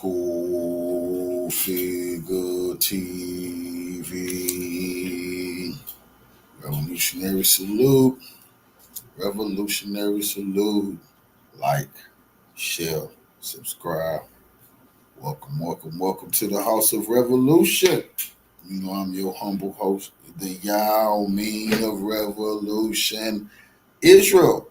Cool Figure TV. Revolutionary salute. Revolutionary salute. Like, share, subscribe. Welcome, welcome, welcome to the House of Revolution. You know, I'm your humble host, the Yao Mean of Revolution. Israel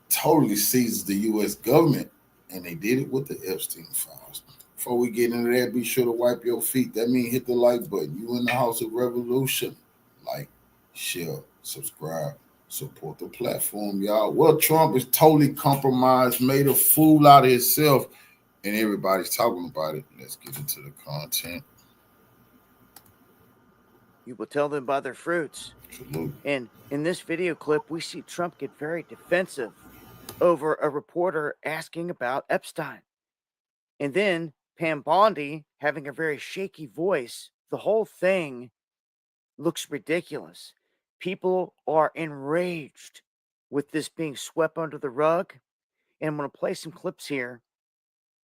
totally seizes the U.S. government, and they did it with the Epstein files. Before we get into that, be sure to wipe your feet. That means hit the like button. You in the House of Revolution. Like, share, subscribe, support the platform, y'all. Well, Trump is totally compromised, made a fool out of himself, and everybody's talking about it. Let's get into the content. You will tell them by their fruits. Salute. And in this video clip, we see Trump get very defensive over a reporter asking about Epstein. And then Pam Bondi having a very shaky voice. The whole thing looks ridiculous. People are enraged with this being swept under the rug. And I'm going to play some clips here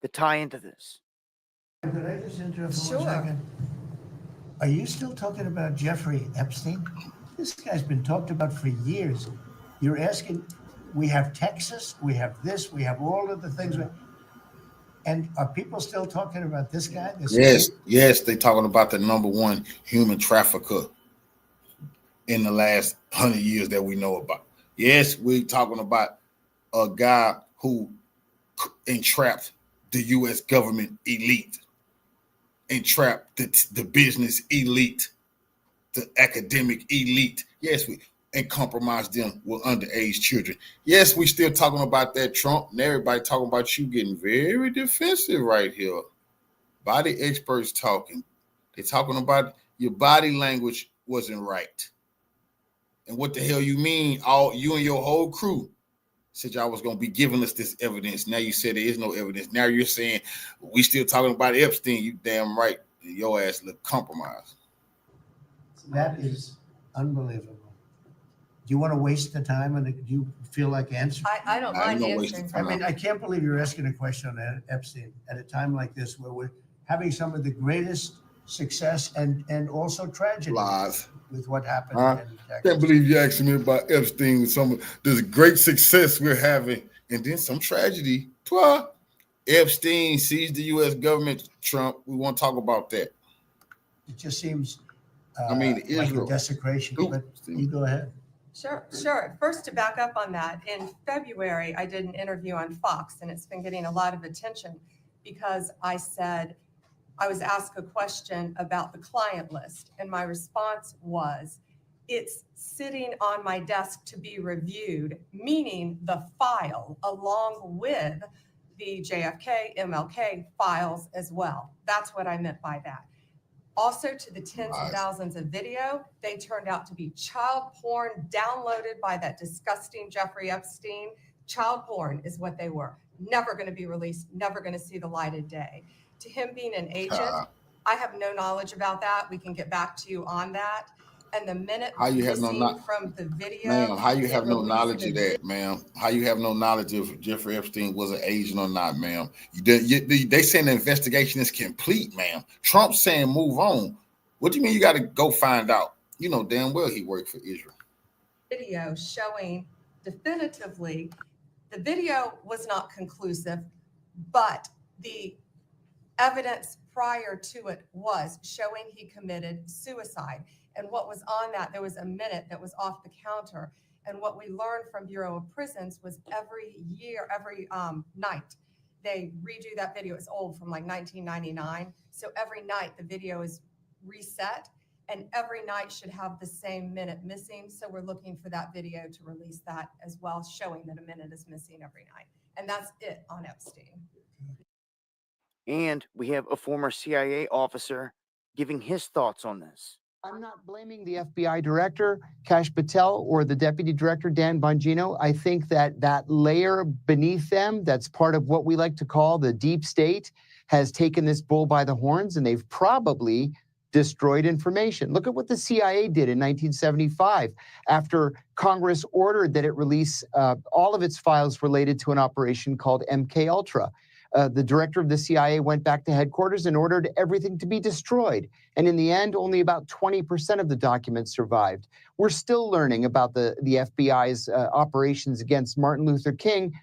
that tie into this. Could I just interrupt for Sure. 1 second? Are you still talking about Jeffrey Epstein? This guy's been talked about for years. You're asking, we have Texas, we have this, we have all of the things. And are people still talking about this guy? Yes, they're talking about the number one human trafficker in the last 100 years that we know about. Yes, we're talking about a guy who entrapped the U.S. government elite, entrapped the business elite, the academic elite. Yes, and compromised them with underage children. Yes, we still talking about that, Trump, and everybody talking about you getting very defensive right here. Body experts talking. They're talking about your body language wasn't right. And what the hell you mean? All you and your whole crew said y'all was going to be giving us this evidence. Now you said there is no evidence. Now you're saying we still talking about Epstein. You damn right. Your ass look compromised. That is unbelievable. Do you want to waste the time, and do you feel like answering? I don't mind answering. I mean, I can't believe you're asking a question on Epstein at a time like this, where we're having some of the greatest success and also tragedy Lies. with what happened in Texas. I can't believe you asking me about Epstein. Some of the great success we're having, and then some tragedy. Epstein seized the U.S. government. Trump. We want to talk about that. It just seems like a desecration. But you go ahead. Sure. First, to back up on that, in February, I did an interview on Fox, and it's been getting a lot of attention because I said I was asked a question about the client list, and my response was, it's sitting on my desk to be reviewed, meaning the file along with the JFK, MLK files as well. That's what I meant by that. Also, to the tens of thousands of video, they turned out to be child porn downloaded by that disgusting Jeffrey Epstein. Child porn is what they were. Never going to be released, never going to see the light of day. To him being an agent, I have no knowledge about that. We can get back to you on that. And the minute how you have from the video, ma'am, how you have no knowledge of that, ma'am? How you have no knowledge if Jeffrey Epstein was an agent or not, ma'am? They saying the investigation is complete, ma'am. Trump's saying move on. What do you mean you got to go find out? You know damn well he worked for Israel. Video showing definitively the video was not conclusive, but the evidence prior to it was showing he committed suicide. And what was on that, there was a minute that was off the counter. And what we learned from Bureau of Prisons was every night, they redo that video. It's old, from like 1999. So every night the video is reset, and every night should have the same minute missing. So we're looking for that video to release that as well, showing that a minute is missing every night. And that's it on Epstein. And we have a former CIA officer giving his thoughts on this. I'm not blaming the FBI director, Kash Patel, or the deputy director, Dan Bongino. I think that layer beneath them, that's part of what we like to call the deep state, has taken this bull by the horns, and they've probably destroyed information. Look at what the CIA did in 1975 after Congress ordered that it release all of its files related to an operation called MK Ultra. The director of the CIA went back to headquarters and ordered everything to be destroyed. And in the end, only about 20% of the documents survived. We're still learning about the FBI's operations against Martin Luther King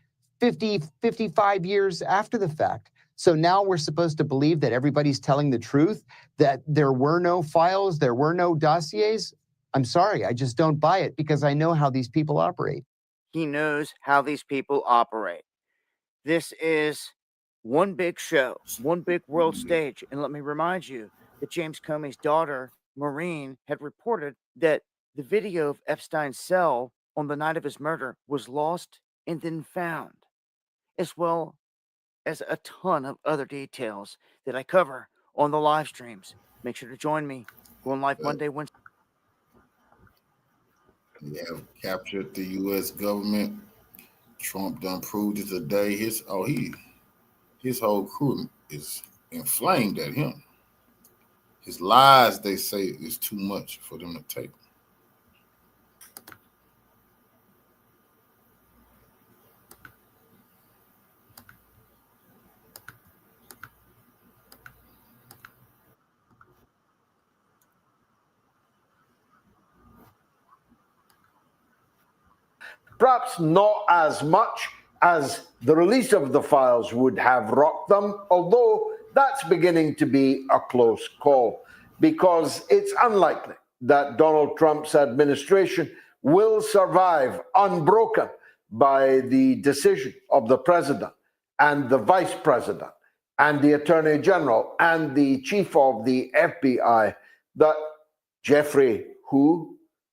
55 years after the fact. So now we're supposed to believe that everybody's telling the truth, that there were no files, there were no dossiers. I'm sorry, I just don't buy it because I know how these people operate. He knows how these people operate. This is one big show, one big world stage. And let me remind you that James Comey's daughter, Maureen, had reported that the video of Epstein's cell on the night of his murder was lost and then found, as well as a ton of other details that I cover on the live streams. Make sure to join me. Going live Monday, Wednesday. They have captured the U.S. government. Trump done proved it today. His whole crew is inflamed at him. His lies, they say, is too much for them to take. Perhaps not as much as the release of the files would have rocked them, although that's beginning to be a close call, because it's unlikely that Donald Trump's administration will survive unbroken by the decision of the president and the vice president and the attorney general and the chief of the FBI that Jeffrey,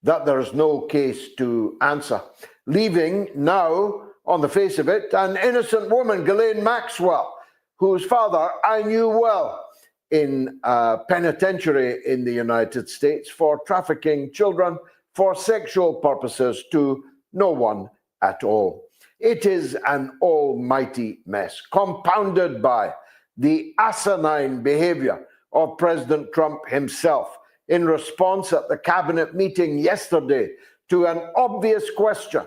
that there's no case to answer, leaving now, on the face of it, an innocent woman, Ghislaine Maxwell, whose father I knew well in a penitentiary in the United States for trafficking children for sexual purposes to no one at all. It is an almighty mess, compounded by the asinine behavior of President Trump himself in response at the cabinet meeting yesterday to an obvious question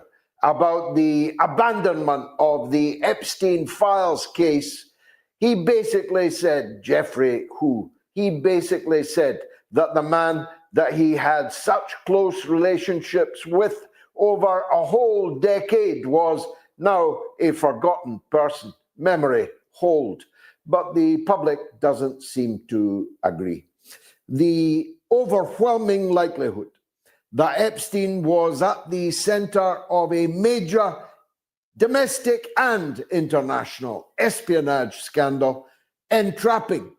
about the abandonment of the Epstein files case. He basically said, he basically said that the man that he had such close relationships with over a whole decade was now a forgotten person. Memory hold. But the public doesn't seem to agree. The overwhelming likelihood that Epstein was at the center of a major domestic and international espionage scandal, entrapping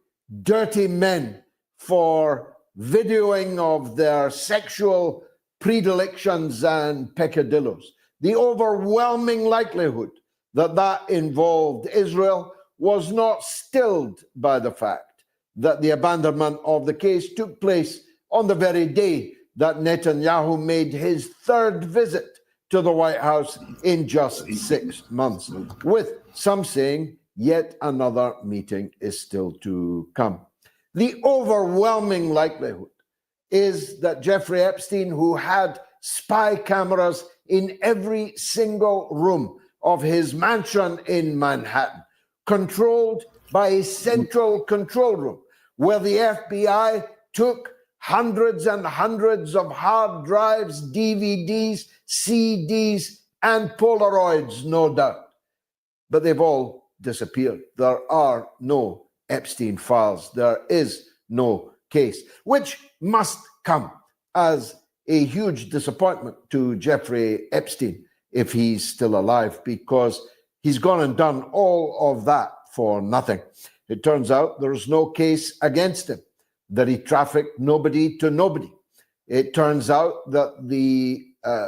dirty men for videoing of their sexual predilections and peccadillos. The overwhelming likelihood that that involved Israel was not stilled by the fact that the abandonment of the case took place on the very day that Netanyahu made his third visit to the White House in just 6 months, with some saying yet another meeting is still to come. The overwhelming likelihood is that Jeffrey Epstein, who had spy cameras in every single room of his mansion in Manhattan, controlled by a central control room where the FBI took hundreds and hundreds of hard drives, DVDs, CDs, and Polaroids, no doubt. But they've all disappeared. There are no Epstein files. There is no case, which must come as a huge disappointment to Jeffrey Epstein if he's still alive, because he's gone and done all of that for nothing. It turns out there's no case against him, that he trafficked nobody to nobody. It turns out that the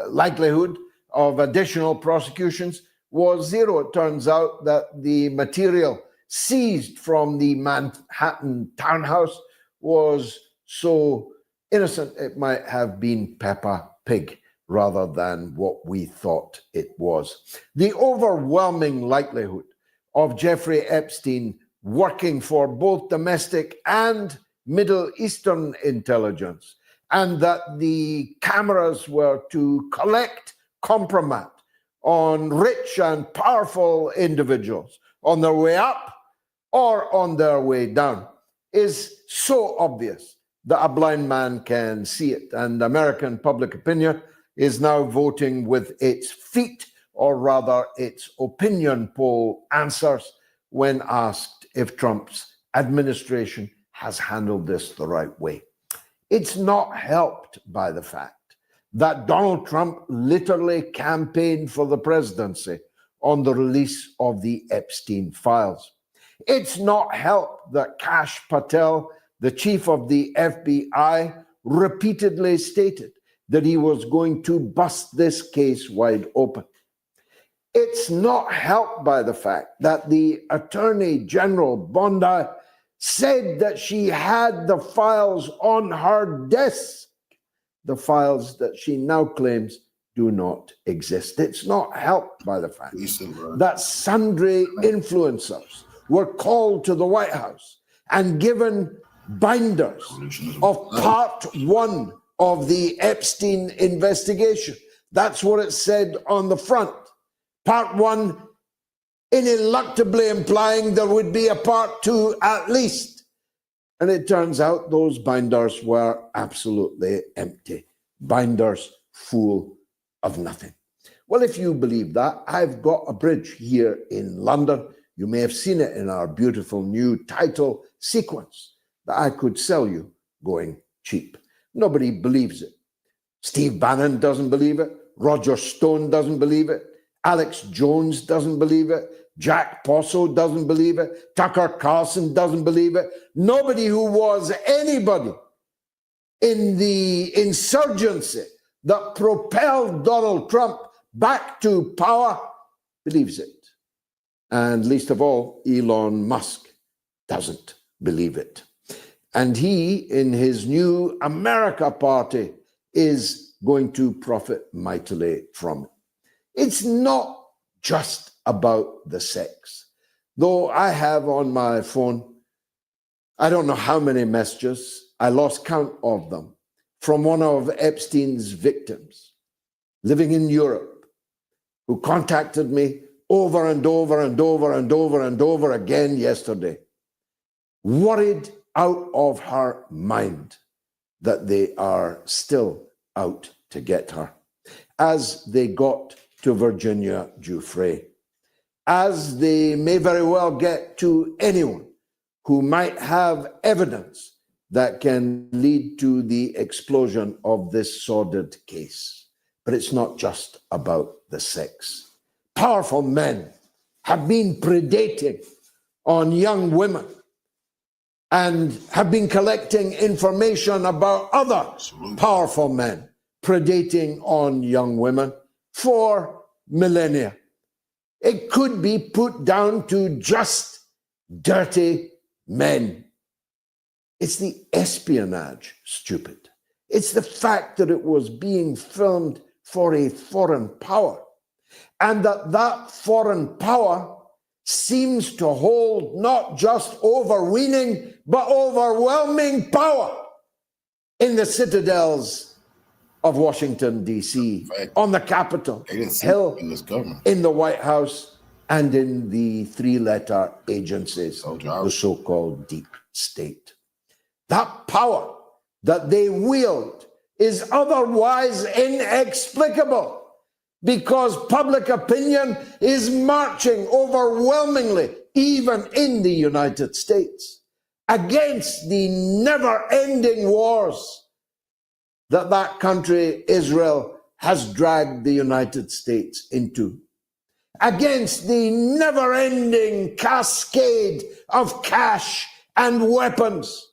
likelihood of additional prosecutions was zero. It turns out that the material seized from the Manhattan townhouse was so innocent it might have been Peppa Pig rather than what we thought it was. The overwhelming likelihood of Jeffrey Epstein working for both domestic and Middle Eastern intelligence, and that the cameras were to collect compromise on rich and powerful individuals on their way up or on their way down is so obvious that a blind man can see it. And American public opinion is now voting with its feet, or rather its opinion poll answers, when asked if Trump's administration has handled this the right way. It's not helped by the fact that Donald Trump literally campaigned for the presidency on the release of the Epstein files. It's not helped that Kash Patel, the chief of the FBI, repeatedly stated that he was going to bust this case wide open. It's not helped by the fact that the Attorney General Bondi said that she had the files on her desk, the files that she now claims do not exist. It's not helped by the fact that sundry influencers were called to the White House and given binders of part one of the Epstein investigation. That's what it said on the front. Part one, ineluctably implying there would be a part two at least. And it turns out those binders were absolutely empty. Binders full of nothing. Well, if you believe that, I've got a bridge here in London. You may have seen it in our beautiful new title sequence that I could sell you going cheap. Nobody believes it. Steve Bannon doesn't believe it. Roger Stone doesn't believe it. Alex Jones doesn't believe it. Jack Posso doesn't believe it. Tucker Carlson doesn't believe it. Nobody who was anybody in the insurgency that propelled Donald Trump back to power believes it. And least of all, Elon Musk doesn't believe it. And he, in his new America party, is going to profit mightily from it. It's not just about the sex. Though I have on my phone, I don't know how many messages, I lost count of them, from one of Epstein's victims living in Europe, who contacted me over and over and over and over and over again yesterday, worried out of her mind that they are still out to get her, as they got to Virginia Giuffre, as they may very well get to anyone who might have evidence that can lead to the explosion of this sordid case. But it's not just about the sex. Powerful men have been predating on young women and have been collecting information about other powerful men predating on young women for millennia. It could be put down to just dirty men. It's the espionage, stupid. It's the fact that it was being filmed for a foreign power, and that foreign power seems to hold not just overweening, but overwhelming power in the citadels of Washington, D.C., on the Capitol Hill, in the White House, and in the three-letter agencies, the so-called deep state. That power that they wield is otherwise inexplicable, because public opinion is marching overwhelmingly, even in the United States, against the never-ending wars that country, Israel, has dragged the United States into, against the never-ending cascade of cash and weapons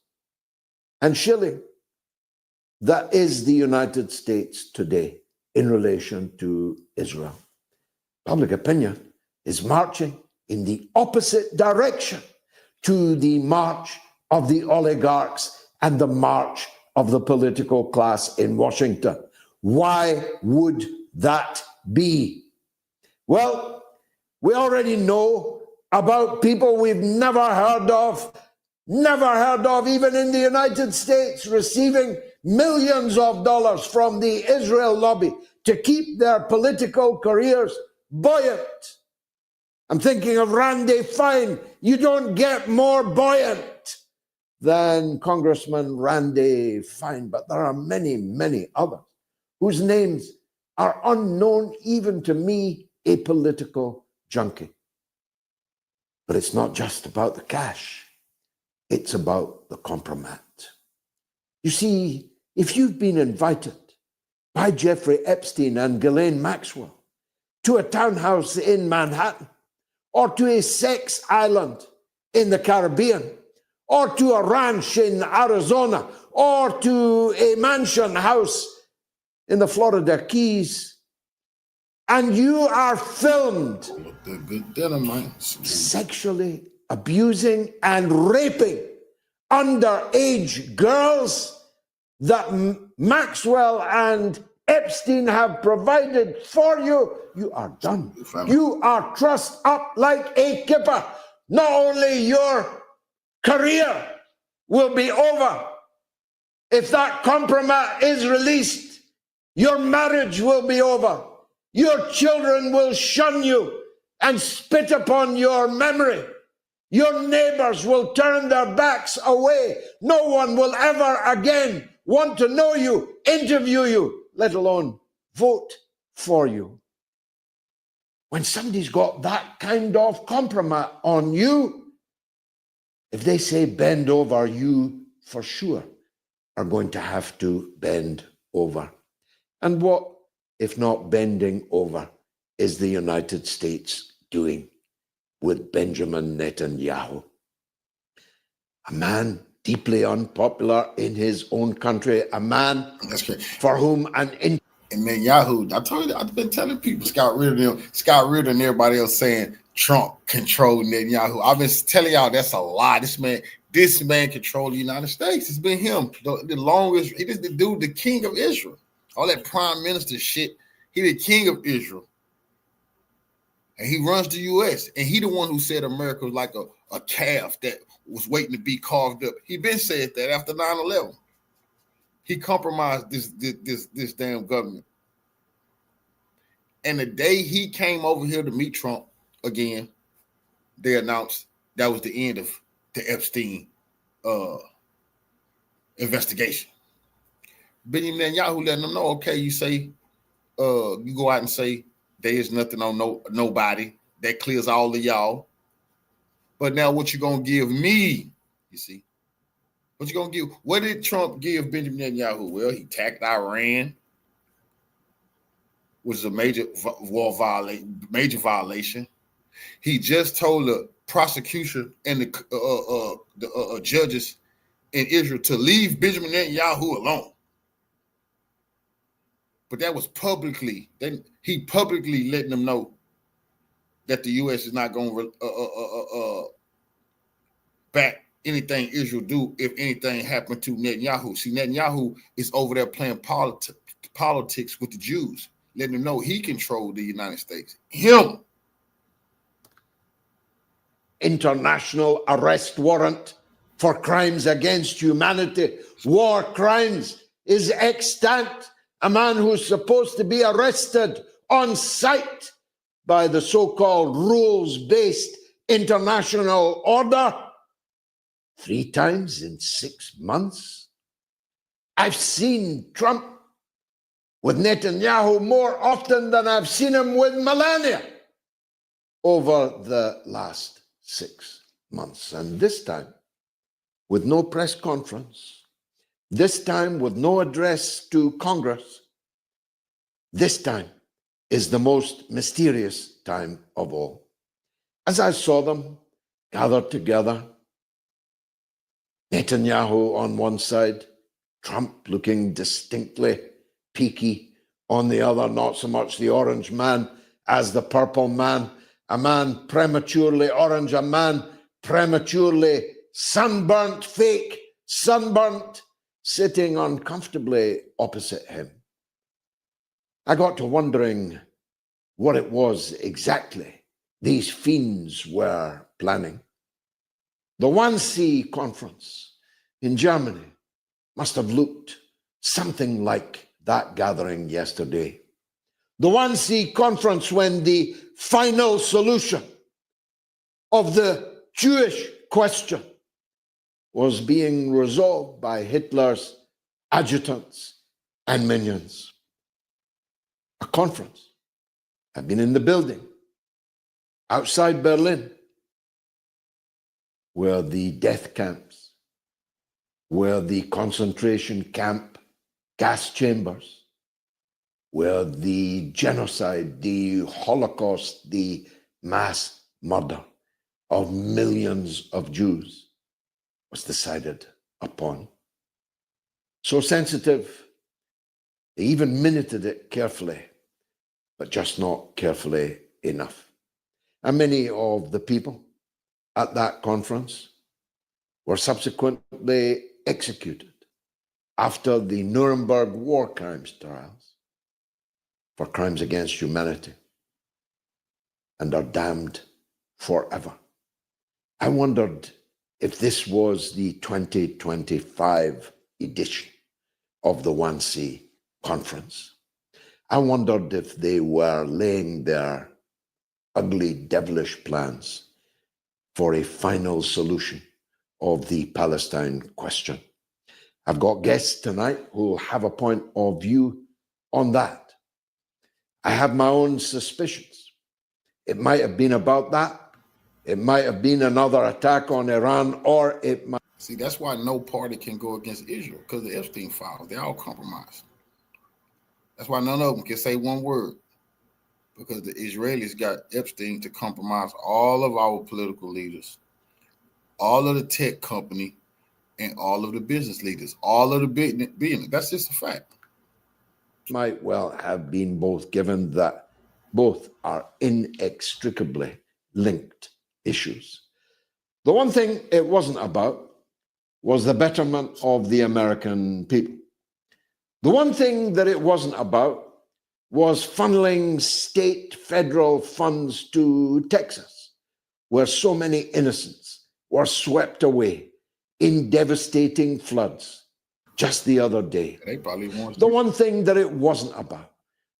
and shilling that is the United States today in relation to Israel. Public opinion is marching in the opposite direction to the march of the oligarchs and the march of the political class in Washington. Why would that be? Well, we already know about people we've never heard of even in the United States, receiving millions of dollars from the Israel lobby to keep their political careers buoyant. I'm thinking of Randy Fine. You don't get more buoyant than Congressman Randy Fine, but there are many, many others whose names are unknown even to me, a political junkie. But it's not just about the cash. It's about the compromise. You see, if you've been invited by Jeffrey Epstein and Ghislaine Maxwell to a townhouse in Manhattan, or to a sex island in the Caribbean, or to a ranch in Arizona, or to a mansion house in the Florida Keys, and you are filmed sexually abusing and raping underage girls that Maxwell and Epstein have provided for you, you are done. You are trussed up like a kipper. Not only your career will be over, if that compromise is released, your marriage will be over. Your children will shun you and spit upon your memory. Your neighbors will turn their backs away. No one will ever again want to know you, interview you, let alone vote for you. When somebody's got that kind of compromise on you, if they say bend over, you for sure are going to have to bend over. And what, if not bending over, is the United States doing with Benjamin Netanyahu? A man deeply unpopular in his own country, a man for whom and Netanyahu, I told you, I've been telling people, Scott Ritter and everybody else saying Trump controlled Netanyahu. I've been telling y'all that's a lie. This man controlled the United States. It's been him the longest. He is the dude, the king of Israel. All that prime minister shit, he the king of Israel. And he runs the U.S. And he the one who said America was like a calf that was waiting to be carved up. He been said that after 9/11. He compromised this damn government. And the day he came over here to meet Trump again, they announced that was the end of the Epstein investigation. Benjamin Netanyahu letting them know, okay, you say, you go out and say there is nothing on nobody. That clears all of y'all. But now what you gonna give me, you see? What you gonna give? What did Trump give Benjamin Netanyahu? Well, he attacked Iran, which is a major violation. He just told the prosecution and the judges in Israel to leave Benjamin Netanyahu alone. But that was publicly. Then he publicly letting them know that the U.S. is not going to back anything Israel do if anything happened to Netanyahu. See, Netanyahu is over there playing politics with the Jews, letting them know he controlled the United States. Him. International arrest warrant for crimes against humanity, war crimes, is extant. A man who's supposed to be arrested on sight by the so-called rules-based international order 3 times in 6 months. I've seen Trump with Netanyahu more often than I've seen him with Melania over the last 6 months. And this time, with no press conference, this time with no address to Congress, this time is the most mysterious time of all. As I saw them gathered together, Netanyahu on one side, Trump looking distinctly peaky on the other, not so much the orange man as the purple man, a man prematurely orange, a man prematurely sunburnt, fake sunburnt, sitting uncomfortably opposite him. I got to wondering what it was exactly these fiends were planning. The 1C conference in Germany must have looked something like that gathering yesterday. The 1C conference when the final solution of the Jewish question was being resolved by Hitler's adjutants and minions. A conference. I've been in the building outside Berlin, where the death camps, where the concentration camp gas chambers, where the genocide, the Holocaust, the mass murder of millions of Jews was decided upon. So sensitive, they even minuted it carefully, but just not carefully enough. And many of the people at that conference were subsequently executed after the Nuremberg war crimes trials for crimes against humanity and are damned forever. I wondered if this was the 2025 edition of the 1C conference. I wondered if they were laying their ugly, devilish plans for a final solution of the Palestine question. I've got guests tonight who will have a point of view on that. I have my own suspicions. It might have been about that. It might have been another attack on Iran, or it might. See, that's why no party can go against Israel, because the Epstein files, they're all compromised. That's why none of them can say one word, because the Israelis got Epstein to compromise all of our political leaders, all of the tech company, and all of the business leaders, all of the business. That's just a fact. Might well have been both, given that both are inextricably linked issues. The one thing it wasn't about was the betterment of the American people. The one thing that it wasn't about was funneling state federal funds to Texas, where so many innocents were swept away in devastating floods just the other day. The one thing that it wasn't about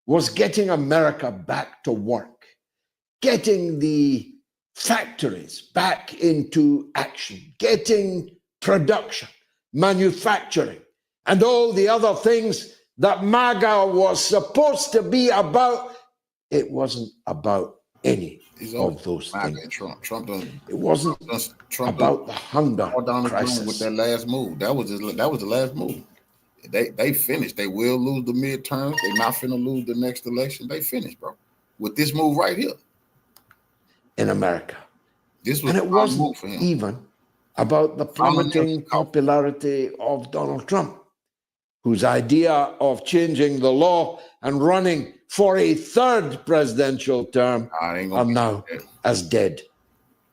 was getting America back to work, getting the factories back into action, getting production, manufacturing, and all the other things that MAGA was supposed to be about. It wasn't about any of those things. It wasn't about the hunger crisis. With that last move, that was the last move. They finished. They will lose the midterms. They're not finna lose the next election. They finished, bro, with this move right here in America. This was, and it wasn't even about the plummeting popularity of Donald Trump, whose idea of changing the law and running for a third presidential term are now as dead.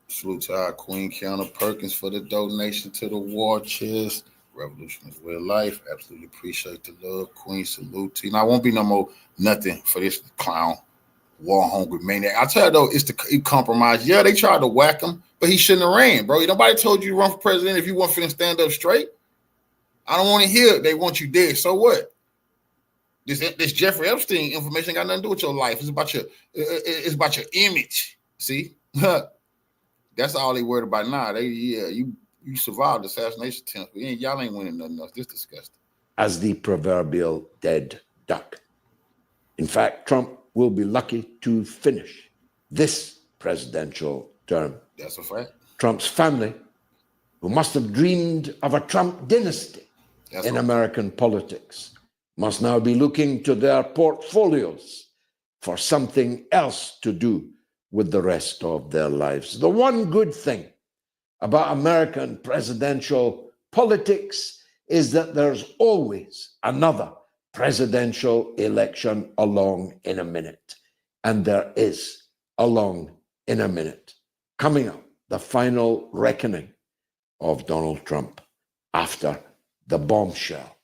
Salute to our Queen Kiana Perkins for the donation to the war chest. Revolution is real life. Absolutely appreciate the love, Queen. Salute to you. Now, I won't be no more nothing for this clown, war hungry maniac. I tell you though, it's the compromise. Yeah, they tried to whack him, but he shouldn't have ran, bro. Nobody told you to run for president if you weren't finna stand up straight. I don't want to hear they want you dead. So what? This Jeffrey Epstein information got nothing to do with your life. It's about your image. See, that's all they worried about now. You survived the assassination attempt. Y'all ain't winning nothing else. This disgusting. As the proverbial dead duck. In fact, Trump will be lucky to finish this presidential term. That's a fact. Trump's family, who must have dreamed of a Trump dynasty in American politics, must now be looking to their portfolios for something else to do with the rest of their lives. The one good thing about American presidential politics is that there's always another presidential election along in a minute. And there is along in a minute. Coming up, the final reckoning of Donald Trump after the bombshell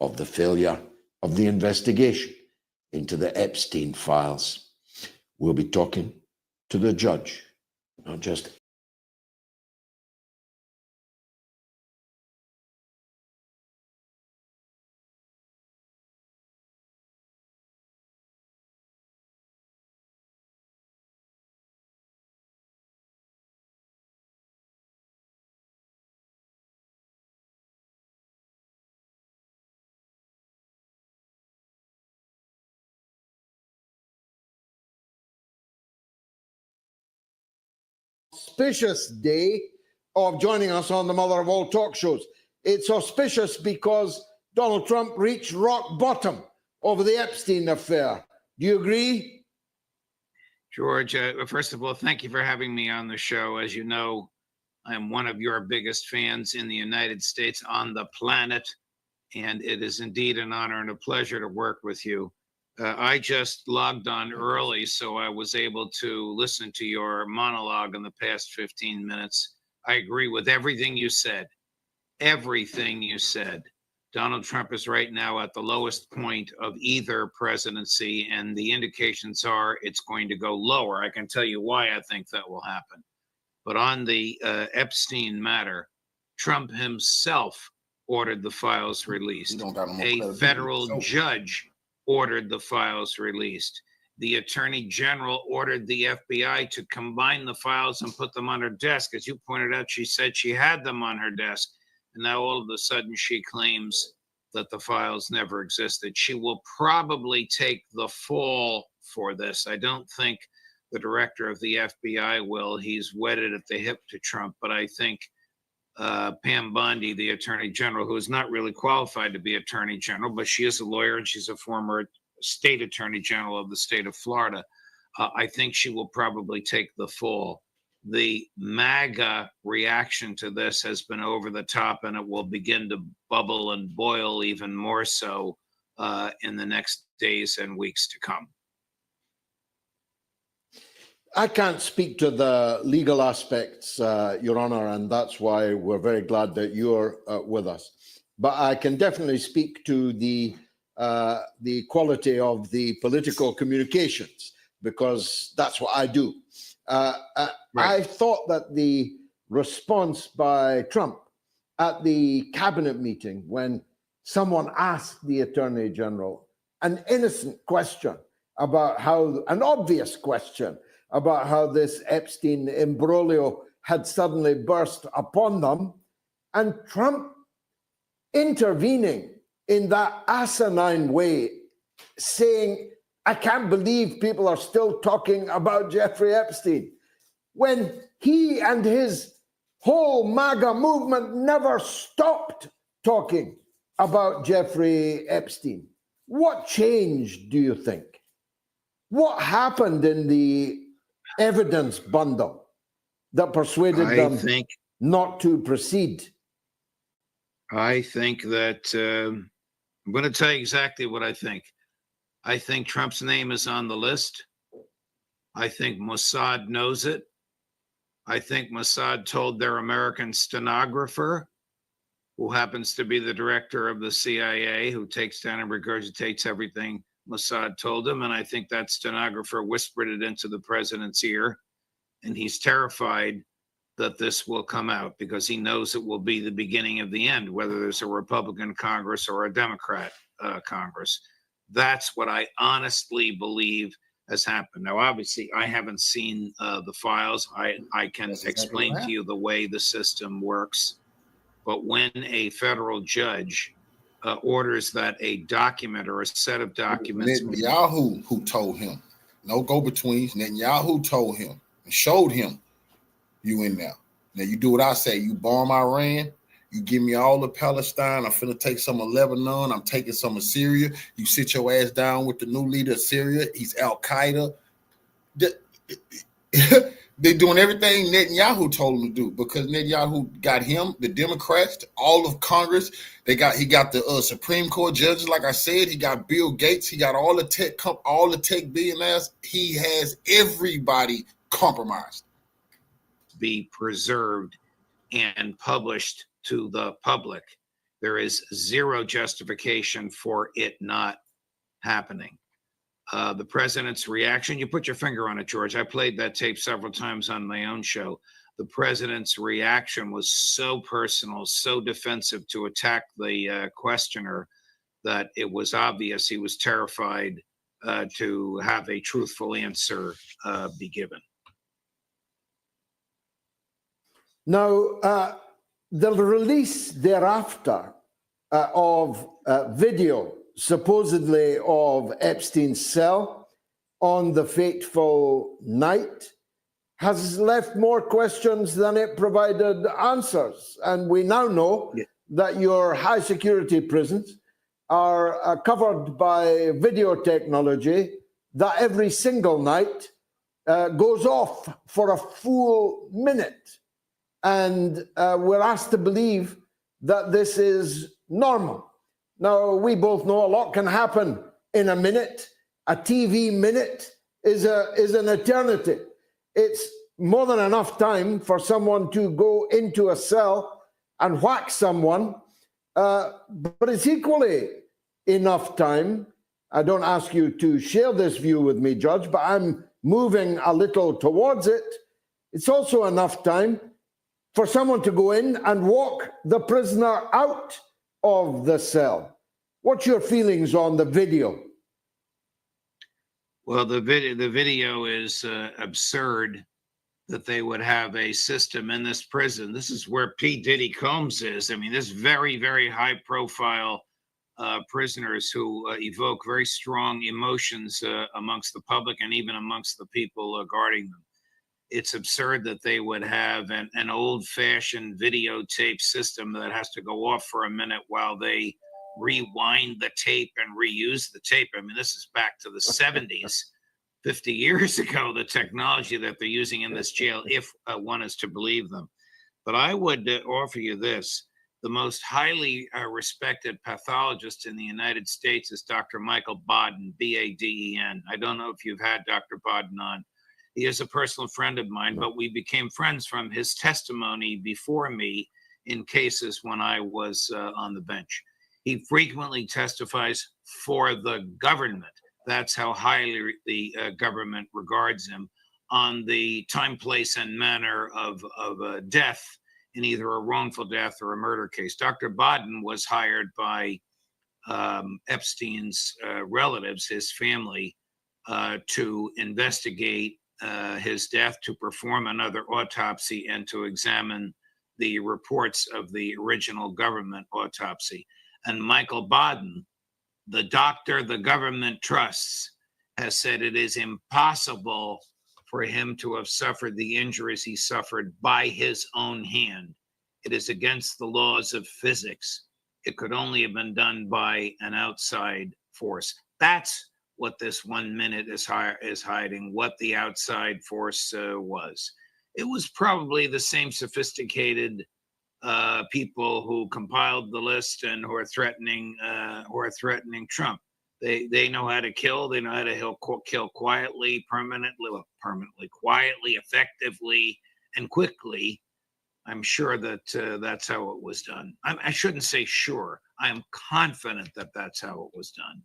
of the failure of the investigation into the Epstein files. We'll be talking to the judge, not just auspicious day of joining us on the mother of all talk shows. It's auspicious because Donald Trump reached rock bottom over the Epstein affair. Do you agree? George, first of all, thank you for having me on the show. As you know, I'm one of your biggest fans in the United States, on the planet, and it is indeed an honor and a pleasure to work with you. I just logged on early, so I was able to listen to your monologue in the past 15 minutes. I agree with everything you said. Everything you said. Donald Trump is right now at the lowest point of either presidency, and the indications are it's going to go lower. I can tell you why I think that will happen. But on the Epstein matter, Trump himself ordered the files released. A federal judge ordered the files released. The attorney general ordered the FBI to combine the files and put them on her desk. As you pointed out, she said she had them on her desk. And now all of a sudden she claims that the files never existed. She will probably take the fall for this. I don't think the director of the FBI will. He's wedded at the hip to Trump. But I think Pam Bondi, the attorney general, who is not really qualified to be attorney general, but she is a lawyer and she's a former state attorney general of the state of Florida. I think she will probably take the fall. The MAGA reaction to this has been over the top, and it will begin to bubble and boil even more so in the next days and weeks to come. I can't speak to the legal aspects, Your Honor, and that's why we're very glad that you're with us. But I can definitely speak to the quality of the political communications, because that's what I do. Right. I thought that the response by Trump at the cabinet meeting, when someone asked the Attorney General an innocent question about how, an obvious question about how this Epstein imbroglio had suddenly burst upon them, and Trump intervening in that asinine way, saying, I can't believe people are still talking about Jeffrey Epstein, when he and his whole MAGA movement never stopped talking about Jeffrey Epstein. What changed, do you think? What happened in the evidence bundle that persuaded them not to proceed? I think that I'm going to tell you exactly what I think. I think Trump's name is on the list. I think Mossad knows it. I think Mossad told their American stenographer, who happens to be the director of the CIA, who takes down and regurgitates everything Mossad told him. And I think that stenographer whispered it into the president's ear. And he's terrified that this will come out because he knows it will be the beginning of the end, whether there's a Republican Congress or a Democrat Congress. That's what I honestly believe has happened. Now, obviously, I haven't seen the files. I can explain to you the way the system works. But when a federal judge orders that a document or a set of documents... Netanyahu who told him, no go-betweens, Netanyahu told him and showed him, you in there. Now, you do what I say. You bomb Iran, you give me all of Palestine. I'm finna take some of Lebanon. I'm taking some of Syria. You sit your ass down with the new leader of Syria. He's Al-Qaeda. They're doing everything Netanyahu told them to do because Netanyahu got him, the Democrats, all of Congress. He got the Supreme Court judges, like I said. He got Bill Gates. He got all the tech billionaires. He has everybody compromised. Be preserved and published to the public. There is zero justification for it not happening. The president's reaction, you put your finger on it, George. I played that tape several times on my own show. The president's reaction was so personal, so defensive to attack the questioner that it was obvious he was terrified to have a truthful answer be given. Now, the release thereafter of video, supposedly of Epstein's cell on the fateful night, has left more questions than it provided answers. And we now know that your high security prisons are covered by video technology that every single night goes off for a full minute. And we're asked to believe that this is normal. Now, we both know a lot can happen in a minute. A TV minute is an eternity. It's more than enough time for someone to go into a cell and whack someone, but it's equally enough time. I don't ask you to share this view with me, Judge, but I'm moving a little towards it. It's also enough time for someone to go in and walk the prisoner out of the cell. What's your feelings on the video? Well, the video is absurd that they would have a system in this prison. This is where P. Diddy Combs is. I mean, this very, very high profile prisoners who evoke very strong emotions amongst the public and even amongst the people guarding them. It's absurd that they would have an old-fashioned videotape system that has to go off for a minute while they rewind the tape and reuse the tape. I mean, this is back to the 70s, 50 years ago, the technology that they're using in this jail, if one is to believe them. But I would offer you this. The most highly respected pathologist in the United States is Dr. Michael Boden, B-A-D-E-N. I don't know if you've had Dr. Boden on. He is a personal friend of mine, but we became friends from his testimony before me in cases when I was on the bench. He frequently testifies for the government. That's how highly the government regards him on the time, place, and manner of death in either a wrongful death or a murder case. Dr. Boden was hired by Epstein's relatives, his family, to investigate his death, to perform another autopsy, and to examine the reports of the original government autopsy. And Michael Boden, the doctor the government trusts, has said it is impossible for him to have suffered the injuries he suffered by his own hand. It is against the laws of physics. It could only have been done by an outside force. That's what this 1 minute is hiding, what the outside force was. It was probably the same sophisticated people who compiled the list and who are threatening Trump. They know how to kill. They know how to kill quietly, permanently, quietly, effectively, and quickly. I'm sure that that's how it was done. I shouldn't say sure. I am confident that that's how it was done.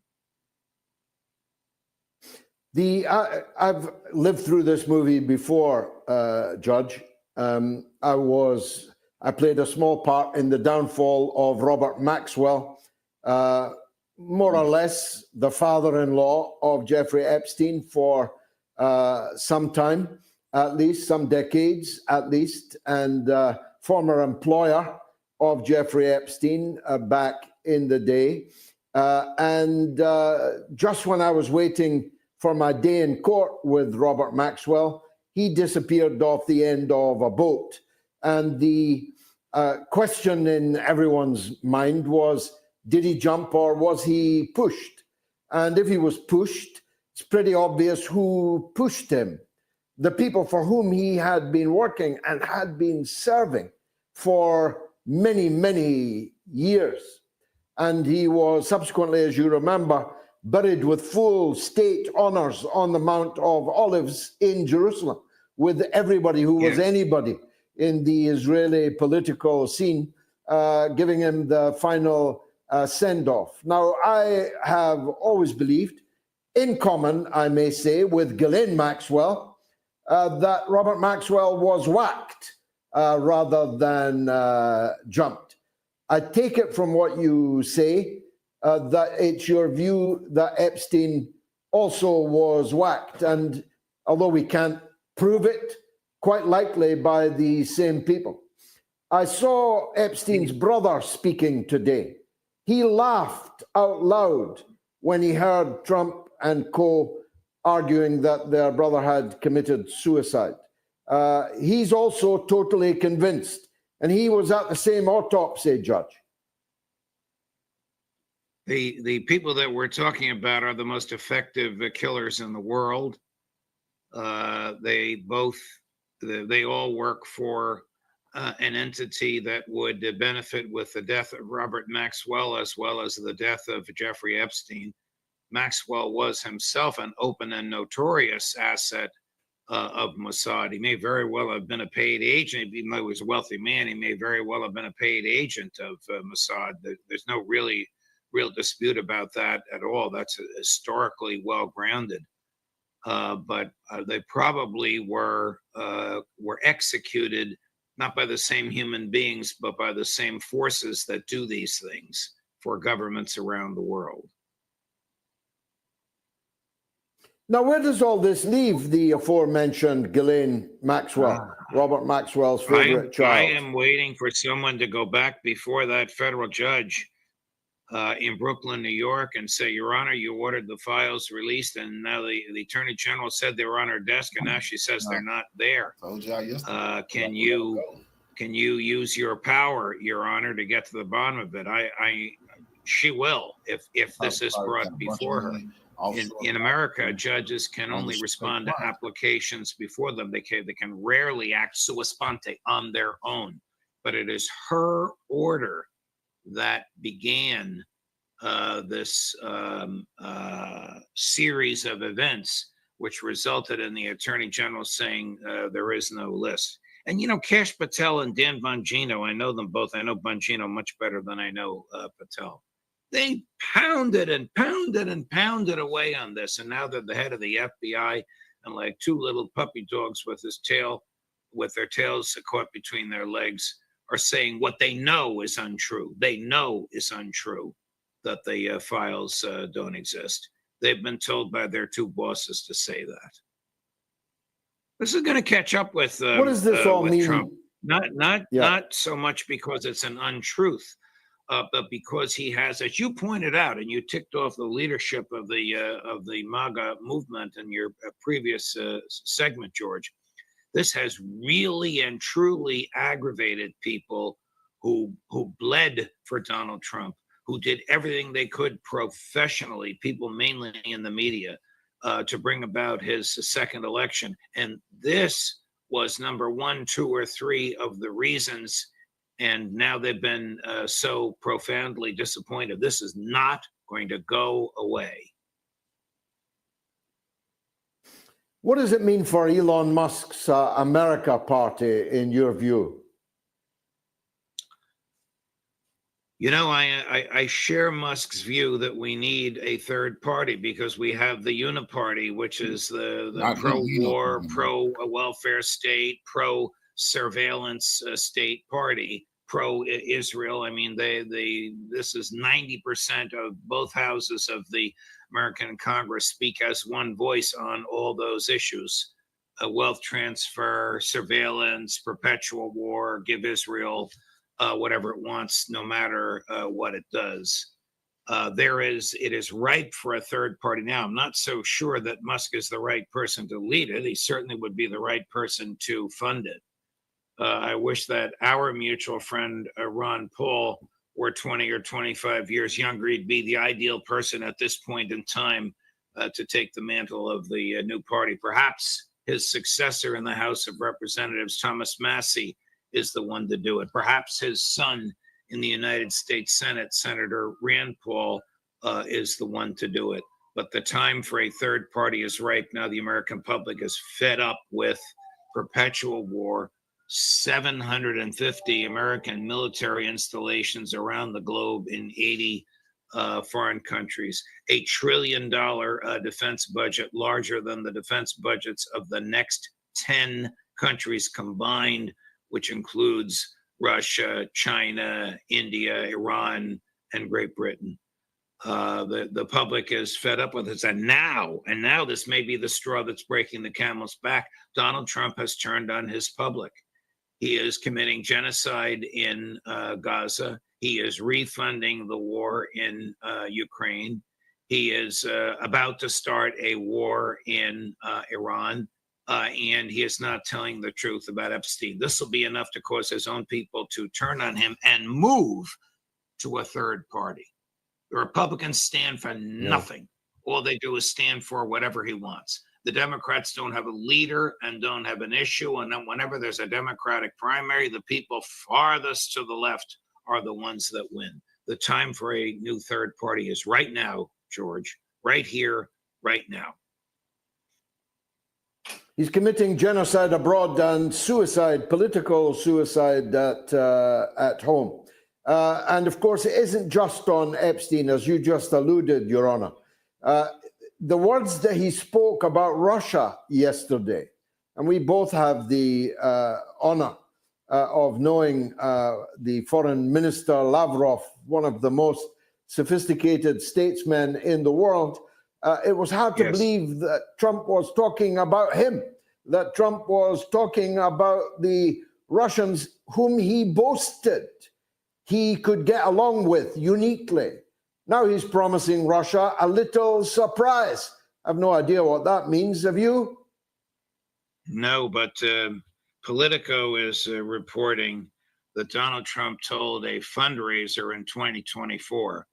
I've lived through this movie before, Judge. I played a small part in the downfall of Robert Maxwell, more or less the father-in-law of Jeffrey Epstein for some time, at least some decades at least, and former employer of Jeffrey Epstein back in the day. And just when I was waiting for my day in court with Robert Maxwell, he disappeared off the end of a boat. And the question in everyone's mind was, did he jump or was he pushed? And if he was pushed, it's pretty obvious who pushed him. The people for whom he had been working and had been serving for many, many years. And he was subsequently, as you remember, buried with full state honors on the Mount of Olives in Jerusalem, with everybody who was anybody in the Israeli political scene, giving him the final send-off. Now, I have always believed, in common, I may say, with Ghislaine Maxwell, that Robert Maxwell was whacked rather than jumped. I take it from what you say that it's your view that Epstein also was whacked. And although we can't prove it, quite likely by the same people. I saw Epstein's brother speaking today. He laughed out loud when he heard Trump and co arguing that their brother had committed suicide. he's also totally convinced. And he was at the same autopsy, Judge. The people that we're talking about are the most effective killers in the world. They all work for an entity that would benefit with the death of Robert Maxwell as well as the death of Jeffrey Epstein. Maxwell was himself an open and notorious asset of Mossad. He may very well have been a paid agent, even though he was a wealthy man. He may very well have been a paid agent of Mossad. There's no real dispute about that at all. That's historically well grounded. But they probably were executed not by the same human beings, but by the same forces that do these things for governments around the world. Now, where does all this leave the aforementioned Ghislaine Maxwell, Robert Maxwell's favorite child? I am waiting for someone to go back before that federal judge in Brooklyn, New York, and say, Your Honor, you ordered the files released, and now the Attorney General said they were on her desk, and now she says they're not there. Can you use your power, Your Honor, to get to the bottom of it? She will if this is brought before her. In America, judges can only respond to applications before them. They can rarely act sua sponte on their own, but it is her order that began this series of events, which resulted in the Attorney General saying there is no list. And, you know, Kash Patel and Dan Bongino, I know them both. I know Bongino much better than I know Patel. They pounded and pounded and pounded away on this. And now they're the head of the FBI and like two little puppy dogs with their tails caught between their legs are saying what they know is untrue. They know is untrue, that the files don't exist. They've been told by their two bosses to say that. This is going to catch up with what does this all mean? Trump. Not so much because it's an untruth, but because he has, as you pointed out, and you ticked off the leadership of the MAGA movement in your previous segment, George. This has really and truly aggravated people who bled for Donald Trump, who did everything they could professionally, people mainly in the media, to bring about his second election. And this was number 1, 2, or 3 of the reasons. And now they've been so profoundly disappointed. This is not going to go away. What does it mean for Elon Musk's America Party, in your view? You know, I share Musk's view that we need a third party because we have the Uniparty, which is the pro-war, pro-welfare state, pro-surveillance state party, pro-Israel. I mean, this is 90% of both houses of the American Congress speak as one voice on all those issues: wealth transfer, surveillance, perpetual war, give Israel whatever it wants, no matter what it does. It is ripe for a third party. Now, I'm not so sure that Musk is the right person to lead it. He certainly would be the right person to fund it. I wish that our mutual friend, Ron Paul, were 20 or 25 years younger. He'd be the ideal person at this point in time to take the mantle of the new party. Perhaps his successor in the House of Representatives, Thomas Massie, is the one to do it. Perhaps his son in the United States Senate, Senator Rand Paul, is the one to do it. But the time for a third party is ripe. Now the American public is fed up with perpetual war. 750 American military installations around the globe in 80 foreign countries, $1 trillion defense budget, larger than the defense budgets of the next 10 countries combined, which includes Russia, China, India, Iran, and Great Britain. The public is fed up with this. And now this may be the straw that's breaking the camel's back. Donald Trump has turned on his public. He is committing genocide in Gaza. He is refunding the war in Ukraine. He is about to start a war in Iran. and he is not telling the truth about Epstein. This will be enough to cause his own people to turn on him and move to a third party. The Republicans stand for nothing. All they do is stand for whatever he wants. The Democrats don't have a leader and don't have an issue. And then whenever there's a Democratic primary, the people farthest to the left are the ones that win. The time for a new third party is right now, George, right here, right now. He's committing genocide abroad and suicide, political suicide at home. And of course, it isn't just on Epstein, as you just alluded, Your Honor. The words that he spoke about Russia yesterday, and we both have the honor of knowing the foreign minister Lavrov, one of the most sophisticated statesmen in the world. It was hard to believe that Trump was talking about him, that Trump was talking about the Russians whom he boasted he could get along with uniquely. Now he's promising Russia a little surprise. I have no idea what that means. Have you? No, but Politico is reporting that Donald Trump told a fundraiser in 2024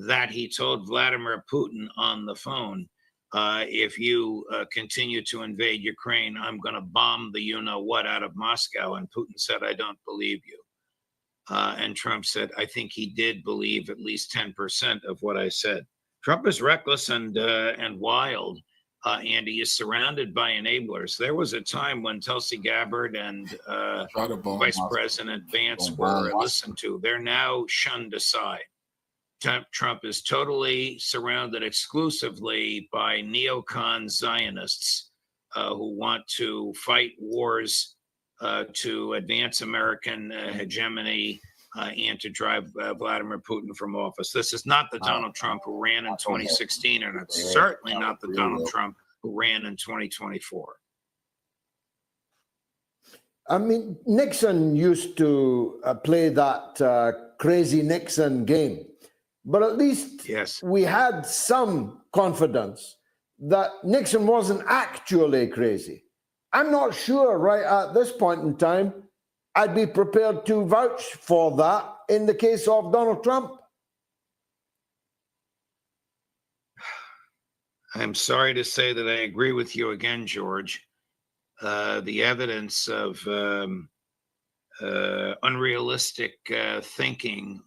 that he told Vladimir Putin on the phone, if you continue to invade Ukraine, I'm going to bomb the you-know-what out of Moscow. And Putin said, I don't believe you. And Trump said, I think he did believe at least 10% of what I said. Trump is reckless and wild, and he is surrounded by enablers. There was a time when Tulsi Gabbard and Vice President Vance were listened to. They're now shunned aside. Trump is totally surrounded exclusively by neocon Zionists who want to fight wars to advance American hegemony and to drive Vladimir Putin from office. This is not the Donald Trump who ran in 2016, and it's certainly not the Donald Trump who ran in 2024. I mean, Nixon used to play that crazy Nixon game, but at least we had some confidence that Nixon wasn't actually crazy. I'm not sure right at this point in time I'd be prepared to vouch for that in the case of Donald Trump. I'm sorry to say that I agree with you again, George. The evidence of unrealistic thinking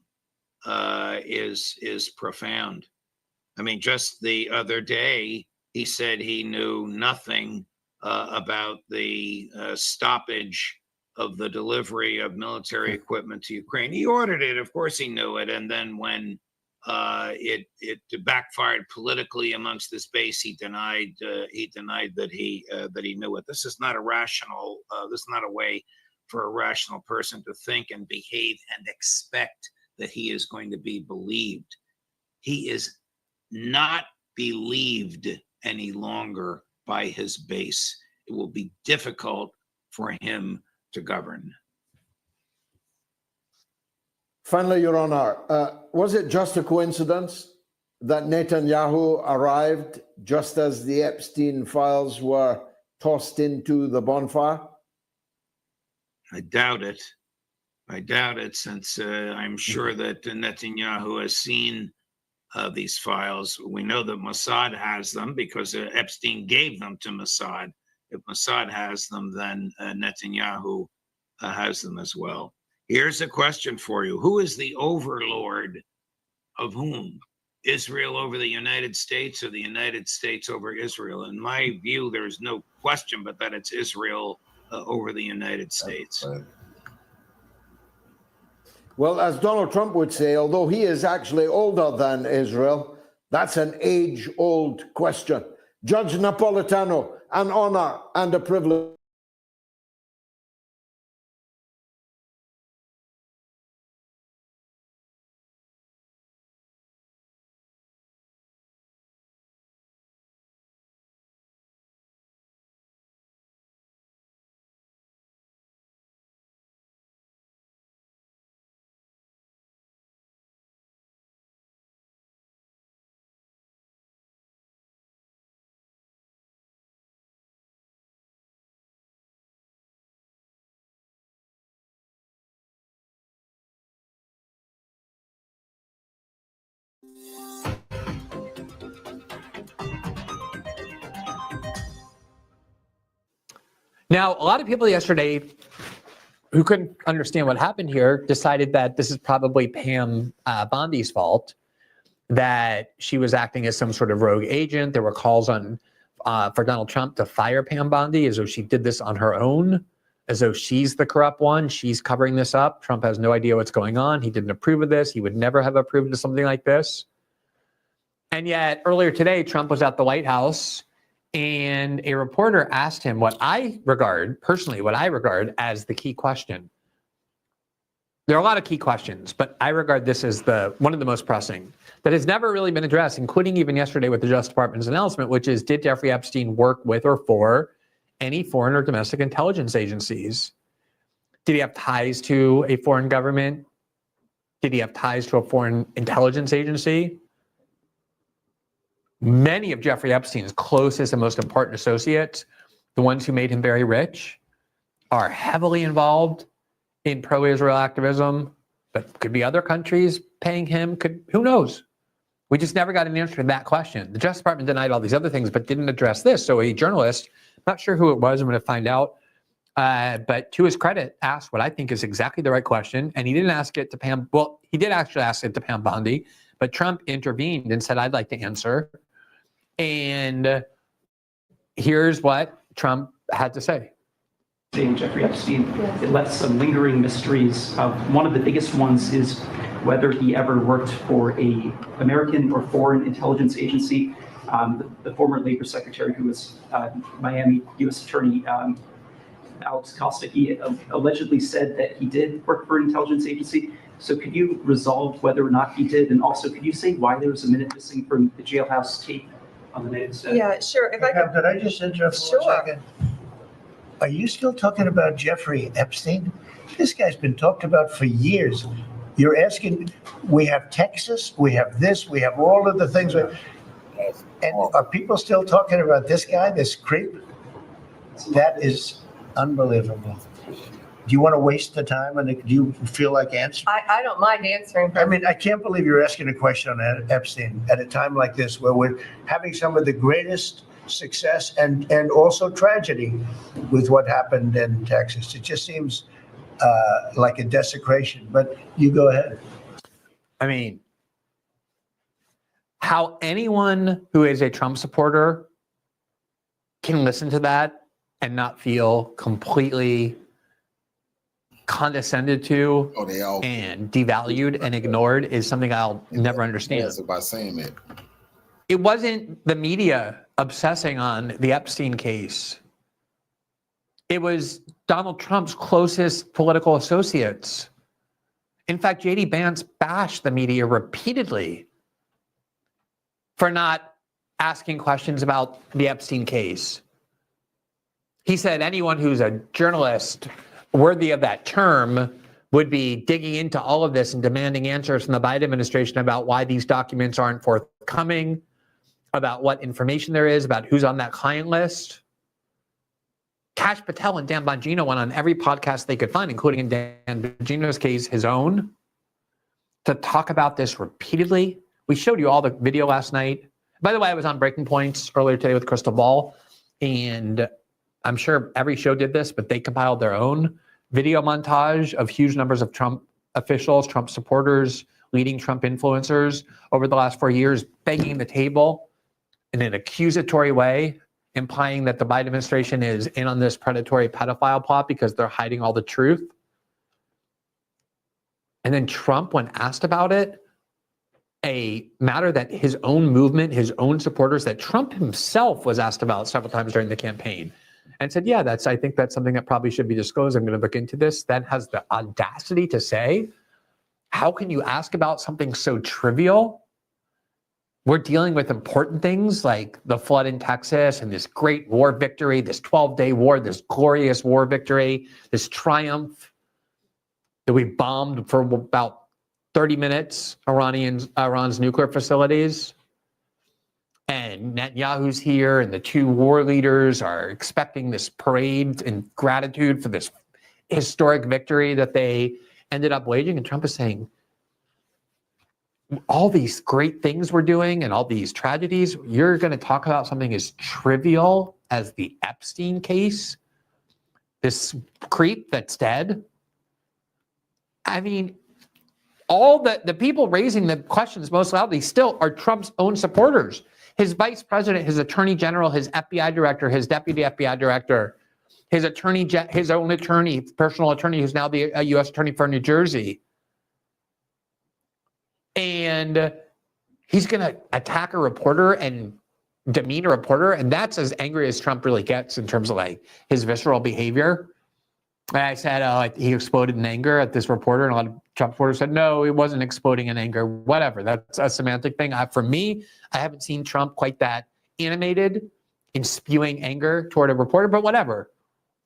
is profound. I mean, just the other day, he said he knew nothing about the stoppage of the delivery of military equipment to Ukraine. He ordered it, of course he knew it, and then when it backfired politically amongst his base, he denied that he knew it. This is not a rational. This is not a way for a rational person to think and behave and expect that he is going to be believed. He is not believed any longer by his base. It will be difficult for him to govern. Finally, Your Honor, was it just a coincidence that Netanyahu arrived just as the Epstein files were tossed into the bonfire? I doubt it. I doubt it, since I'm sure that Netanyahu has seen these files. We know that Mossad has them because Epstein gave them to Mossad. If Mossad has them, then Netanyahu has them as well. Here's a question for you. Who is the overlord of whom? Israel over the United States or the United States over Israel? In my view, there is no question but that it's Israel over the United States. Well, as Donald Trump would say, although he is actually older than Israel, that's an age-old question. Judge Napolitano, an honor and a privilege. Now, a lot of people yesterday who couldn't understand what happened here decided that this is probably Pam Bondi's fault, that she was acting as some sort of rogue agent. There were calls on for Donald Trump to fire Pam Bondi as though she did this on her own, as though she's the corrupt one. She's covering this up. Trump has no idea what's going on. He didn't approve of this. He would never have approved of something like this. And yet earlier today, Trump was at the White House and a reporter asked him what I regard as the key question. There are a lot of key questions, but I regard this as one of the most pressing that has never really been addressed, including even yesterday with the Justice Department's announcement, which is, did Jeffrey Epstein work with or for any foreign or domestic intelligence agencies? Did he have ties to a foreign government? Did he have ties to a foreign intelligence agency? Many of Jeffrey Epstein's closest and most important associates, the ones who made him very rich, are heavily involved in pro-Israel activism, but could be other countries paying him. Who knows? We just never got an answer to that question. The Justice Department denied all these other things, but didn't address this. So a journalist, not sure who it was, I'm going to find out, but to his credit, asked what I think is exactly the right question, and he didn't ask it to Pam. Well, he did actually ask it to Pam Bondi, but Trump intervened and said, "I'd like to answer." And here's what Trump had to say. Jeffrey Epstein, it left some lingering mysteries. One of the biggest ones is whether he ever worked for a American or foreign intelligence agency. The former labor secretary, who was Miami U.S. Attorney Alex Costa, he allegedly said that he did work for an intelligence agency. So could you resolve whether or not he did? And also, could you say why there was a minute missing from the jailhouse tape on the night instead? Yeah, sure. If I Could I just interrupt for 1 second? Are you still talking about Jeffrey Epstein? This guy's been talked about for years. You're asking, we have Texas, we have this, we have all of the things. And are people still talking about this guy, this creep? That is unbelievable. Do you want to waste the time, and do you feel like answering? I don't mind answering. I mean, I can't believe you're asking a question on Epstein at a time like this, where we're having some of the greatest success and also tragedy with what happened in Texas. It just seems like a desecration, but you go ahead. I mean, how anyone who is a Trump supporter can listen to that and not feel completely condescended to and devalued and ignored is something I'll never understand. Yes, by saying that. It wasn't the media obsessing on the Epstein case. It was Donald Trump's closest political associates. In fact, J.D. Vance bashed the media repeatedly for not asking questions about the Epstein case. He said anyone who's a journalist worthy of that term would be digging into all of this and demanding answers from the Biden administration about why these documents aren't forthcoming, about what information there is, about who's on that client list. Kash Patel and Dan Bongino went on every podcast they could find, including in Dan Bongino's case, his own, to talk about this repeatedly. We showed you all the video last night. By the way, I was on Breaking Points earlier today with Crystal Ball, and I'm sure every show did this, but they compiled their own video montage of huge numbers of Trump officials, Trump supporters, leading Trump influencers over the last 4 years, begging the table in an accusatory way, implying that the Biden administration is in on this predatory pedophile plot because they're hiding all the truth. And then Trump, when asked about it, a matter that his own movement, his own supporters, that Trump himself was asked about several times during the campaign, and said, yeah, I think that's something that probably should be disclosed. I'm going to look into this. Then has the audacity to say, how can you ask about something so trivial? We're dealing with important things like the flood in Texas and this great war victory, this 12-day war, this glorious war victory, this triumph that we bombed for about 30 minutes, Iran's nuclear facilities. And Netanyahu's here, and the two war leaders are expecting this parade in gratitude for this historic victory that they ended up waging. And Trump is saying, all these great things we're doing and all these tragedies, you're going to talk about something as trivial as the Epstein case, this creep that's dead. I mean, all the people raising the questions most loudly still are Trump's own supporters. His vice president, his attorney general, his FBI director, his deputy FBI director, his attorney, his own attorney, personal attorney, who's now the U.S. attorney for New Jersey. And he's going to attack a reporter and demean a reporter. And that's as angry as Trump really gets in terms of like his visceral behavior. And I said, he exploded in anger at this reporter. And a lot of Trump supporters said, no, he wasn't exploding in anger, whatever. That's a semantic thing. For me, I haven't seen Trump quite that animated in spewing anger toward a reporter, but whatever.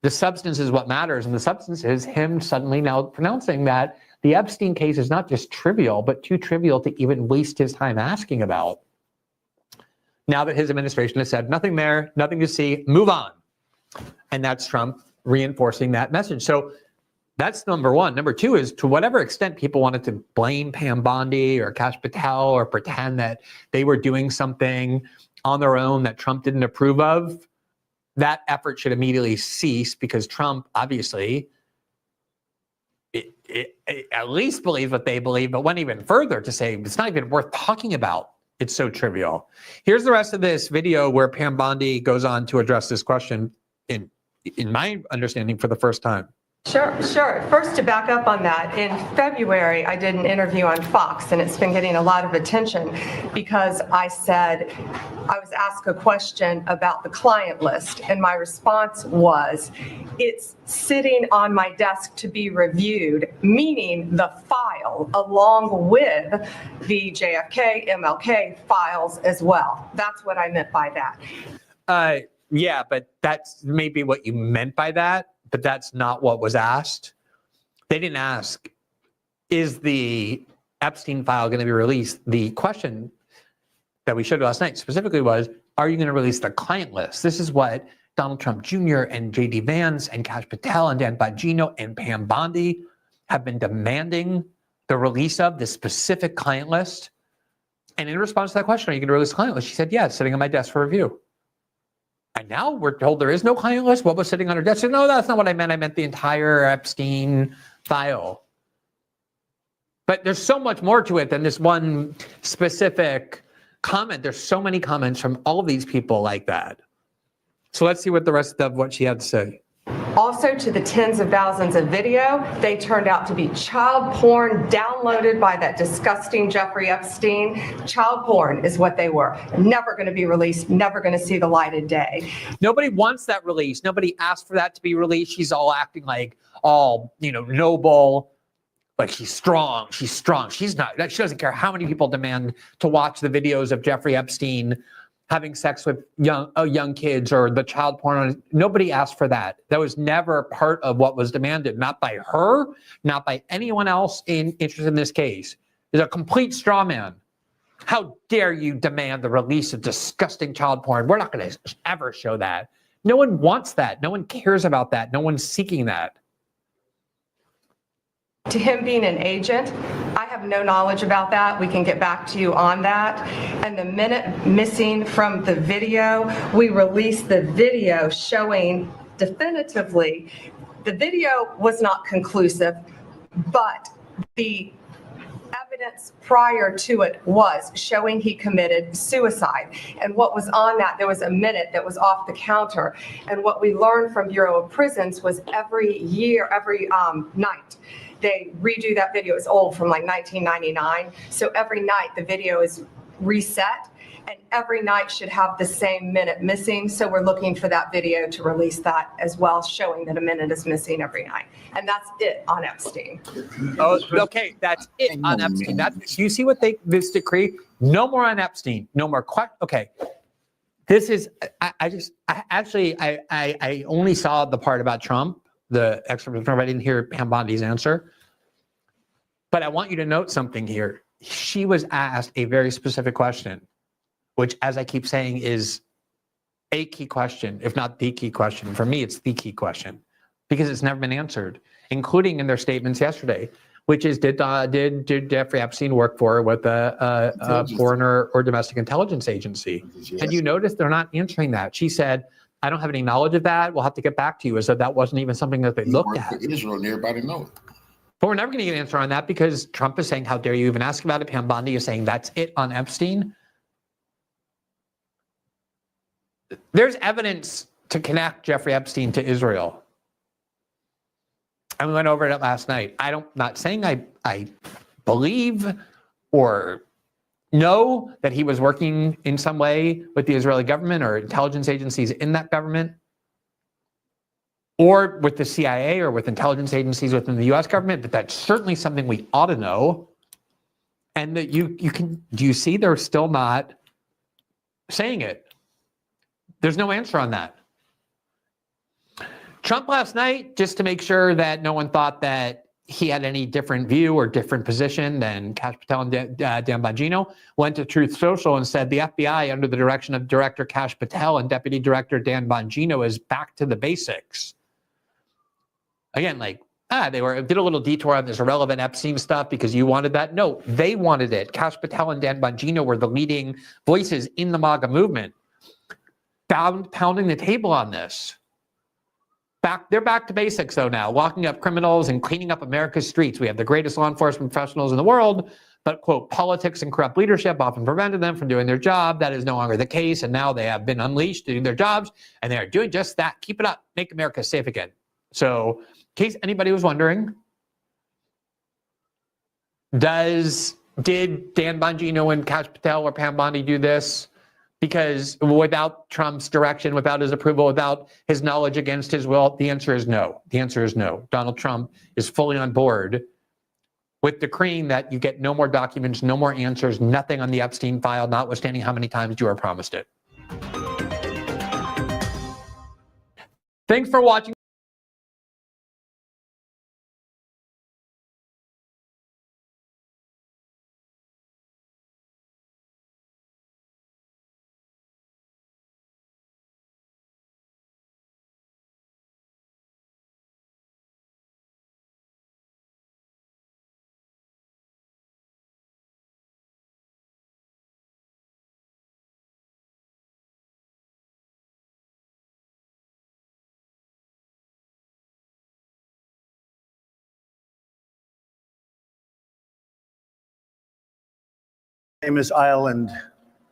The substance is what matters. And the substance is him suddenly now pronouncing that the Epstein case is not just trivial, but too trivial to even waste his time asking about. Now that his administration has said nothing there, nothing to see, move on. And that's Trump reinforcing that message. So that's number one. Number two is, to whatever extent people wanted to blame Pam Bondi or Kash Patel or pretend that they were doing something on their own that Trump didn't approve of, that effort should immediately cease, because Trump obviously at least believes what they believe, but went even further to say it's not even worth talking about. It's so trivial. Here's the rest of this video where Pam Bondi goes on to address this question in my understanding for the first time. Sure. First, to back up on that, in February, I did an interview on Fox, and it's been getting a lot of attention because I said, I was asked a question about the client list, and my response was, it's sitting on my desk to be reviewed, meaning the file along with the JFK, MLK files as well. That's what I meant by that. Yeah, but that's maybe what you meant by that. But that's not what was asked. They didn't ask, is the Epstein file going to be released? The question that we showed last night specifically was, are you going to release the client list? This is what Donald Trump Jr. and J.D. Vance and Kash Patel and Dan Bongino and Pam Bondi have been demanding the release of, the specific client list. And in response to that question, are you going to release the client list? She said, yeah, it's sitting on my desk for review. And now we're told there is no client list. What was sitting on her desk? No, that's not what I meant. I meant the entire Epstein file. But there's so much more to it than this one specific comment. There's so many comments from all of these people like that. So let's see what the rest of what she had to say. Also, to the tens of thousands of video, they turned out to be child porn downloaded by that disgusting Jeffrey Epstein. Child porn is what they were. Never going to be released, never going to see the light of day. Nobody wants that released. Nobody asked for that to be released. She's all acting like all, noble, like she's strong. She's not. She doesn't care how many people demand to watch the videos of Jeffrey Epstein having sex with young kids or the child porn. Nobody asked for that. That was never part of what was demanded, not by her, not by anyone else interested in this case. It's a complete straw man. How dare you demand the release of disgusting child porn? We're not going to ever show that. No one wants that. No one cares about that. No one's seeking that. To him being an agent, I have no knowledge about that. We can get back to you on that. And the minute missing from the video, we released the video showing definitively the video was not conclusive, but the evidence prior to it was showing he committed suicide. And what was on that, there was a minute that was off the counter. And what we learned from Bureau of Prisons was every night, they redo that video. It's old, from like 1999. So every night the video is reset, and every night should have the same minute missing. So we're looking for that video to release that as well, showing that a minute is missing every night. And that's it on Epstein. Oh, okay, that's it on Epstein. You see what this decree? No more on Epstein. No more. Okay. This is. I only saw the part about Trump. The excerpt from I didn't hear Pam Bondi's answer. But I want you to note something here. She was asked a very specific question, which, as I keep saying, is a key question, if not the key question. For me, it's the key question, because it's never been answered, including in their statements yesterday. which is did Jeffrey Epstein work with a foreign or domestic intelligence agency? And you notice they're not answering that. She said, I don't have any knowledge of that. We'll have to get back to you. As though that wasn't even something that they looked at. For Israel, and everybody knows it. But we're never going to get an answer on that because Trump is saying, how dare you even ask about it? Pam Bondi is saying that's it on Epstein. There's evidence to connect Jeffrey Epstein to Israel. And we went over it last night. Not saying I believe or know that he was working in some way with the Israeli government or intelligence agencies in that government, or with the CIA or with intelligence agencies within the US government, but that's certainly something we ought to know. And that do you see they're still not saying it? There's no answer on that. Trump last night, just to make sure that no one thought that he had any different view or different position than Kash Patel and Dan Bongino, went to Truth Social and said the FBI, under the direction of Director Kash Patel and Deputy Director Dan Bongino, is back to the basics. Again, did a little detour on this irrelevant Epstein stuff because you wanted that. No, they wanted it. Kash Patel and Dan Bongino were the leading voices in the MAGA movement, pounding the table on this. They're back to basics, though, now, locking up criminals and cleaning up America's streets. We have the greatest law enforcement professionals in the world, but, quote, politics and corrupt leadership often prevented them from doing their job. That is no longer the case, and now they have been unleashed to do their jobs, and they are doing just that. Keep it up. Make America safe again. So, in case anybody was wondering, did Dan Bongino and Kash Patel or Pam Bondi do this? Because without Trump's direction, without his approval, without his knowledge against his will, the answer is no. The answer is no. Donald Trump is fully on board with decreeing that you get no more documents, no more answers, nothing on the Epstein file, notwithstanding how many times you are promised it. Thanks for watching. Famous island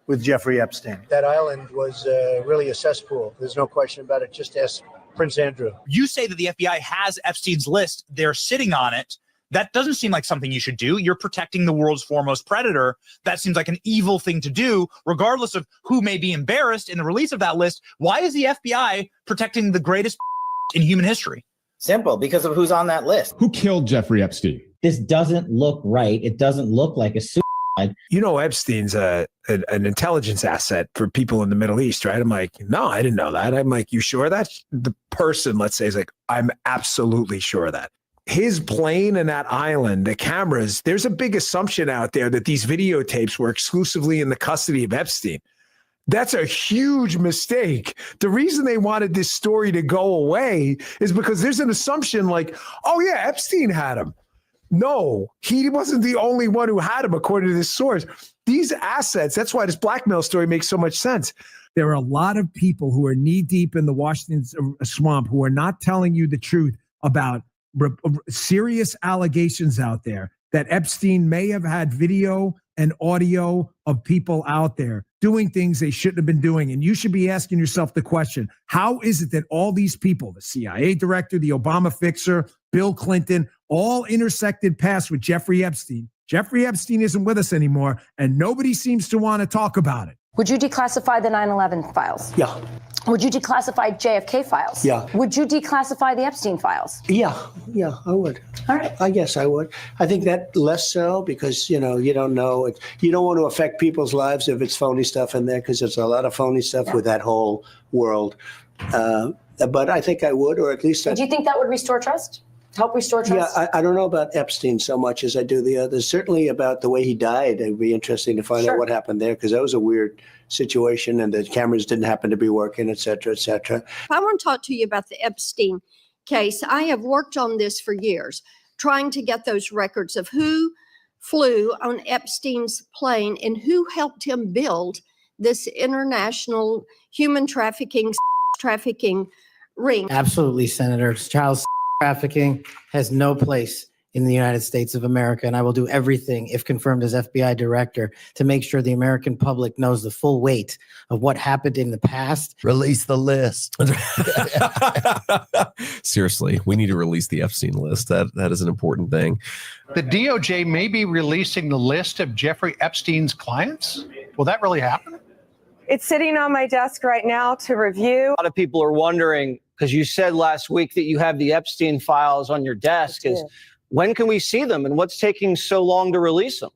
with Jeffrey Epstein. That island was really a cesspool. There's no question about it. Just ask Prince Andrew. You say that the FBI has Epstein's list. They're sitting on it. That doesn't seem like something you should do. You're protecting the world's foremost predator. That seems like an evil thing to do, regardless of who may be embarrassed in the release of that list. Why is the FBI protecting the greatest in human history? Simple, because of who's on that list. Who killed Jeffrey Epstein? This doesn't look right. It doesn't look like a suicide. You know, Epstein's an intelligence asset for people in the Middle East, right? I'm like, no, I didn't know that. I'm like, you sure that? The person, let's say, is like, I'm absolutely sure of that. His plane and that island, the cameras, there's a big assumption out there that these videotapes were exclusively in the custody of Epstein. That's a huge mistake. The reason they wanted this story to go away is because there's an assumption like, oh yeah, Epstein had him. No, he wasn't the only one who had him, according to this source. These assets, that's why this blackmail story makes so much sense. There are a lot of people who are knee deep in the Washington swamp who are not telling you the truth about serious allegations out there that Epstein may have had video and audio of people out there doing things they shouldn't have been doing. And you should be asking yourself the question, how is it that all these people, the CIA director, the Obama fixer, Bill Clinton, all intersected paths with Jeffrey Epstein? Jeffrey Epstein isn't with us anymore, and nobody seems to want to talk about it. Would you declassify the 9/11 files? Yeah. Would you declassify JFK files? Yeah. Would you declassify the Epstein files? Yeah, I would. All right. I guess I would. I think that less so because, you don't know. You don't want to affect people's lives if it's phony stuff in there because there's a lot of phony stuff with that whole world. But I think I would, or at least Do you think that would restore trust? Help restore trust? Yeah, I don't know about Epstein so much as I do the others. Certainly about the way he died. It'd be interesting to find out what happened there because that was a weird situation and the cameras didn't happen to be working, et cetera, et cetera. I want to talk to you about the Epstein case. I have worked on this for years. trying to get those records of who flew on Epstein's plane and who helped him build this international human trafficking ring. Absolutely, Senator. Child trafficking has no place in the United States of America, and I will do everything, if confirmed as FBI director, to make sure the American public knows the full weight of what happened in the past. Release the list. Seriously, we need to release the Epstein list. That is an important thing. The DOJ may be releasing the list of Jeffrey Epstein's clients. Will that really happen? It's sitting on my desk right now to review. A lot of people are wondering, because you said last week that you have the Epstein files on your desk, is when can we see them and what's taking so long to release them?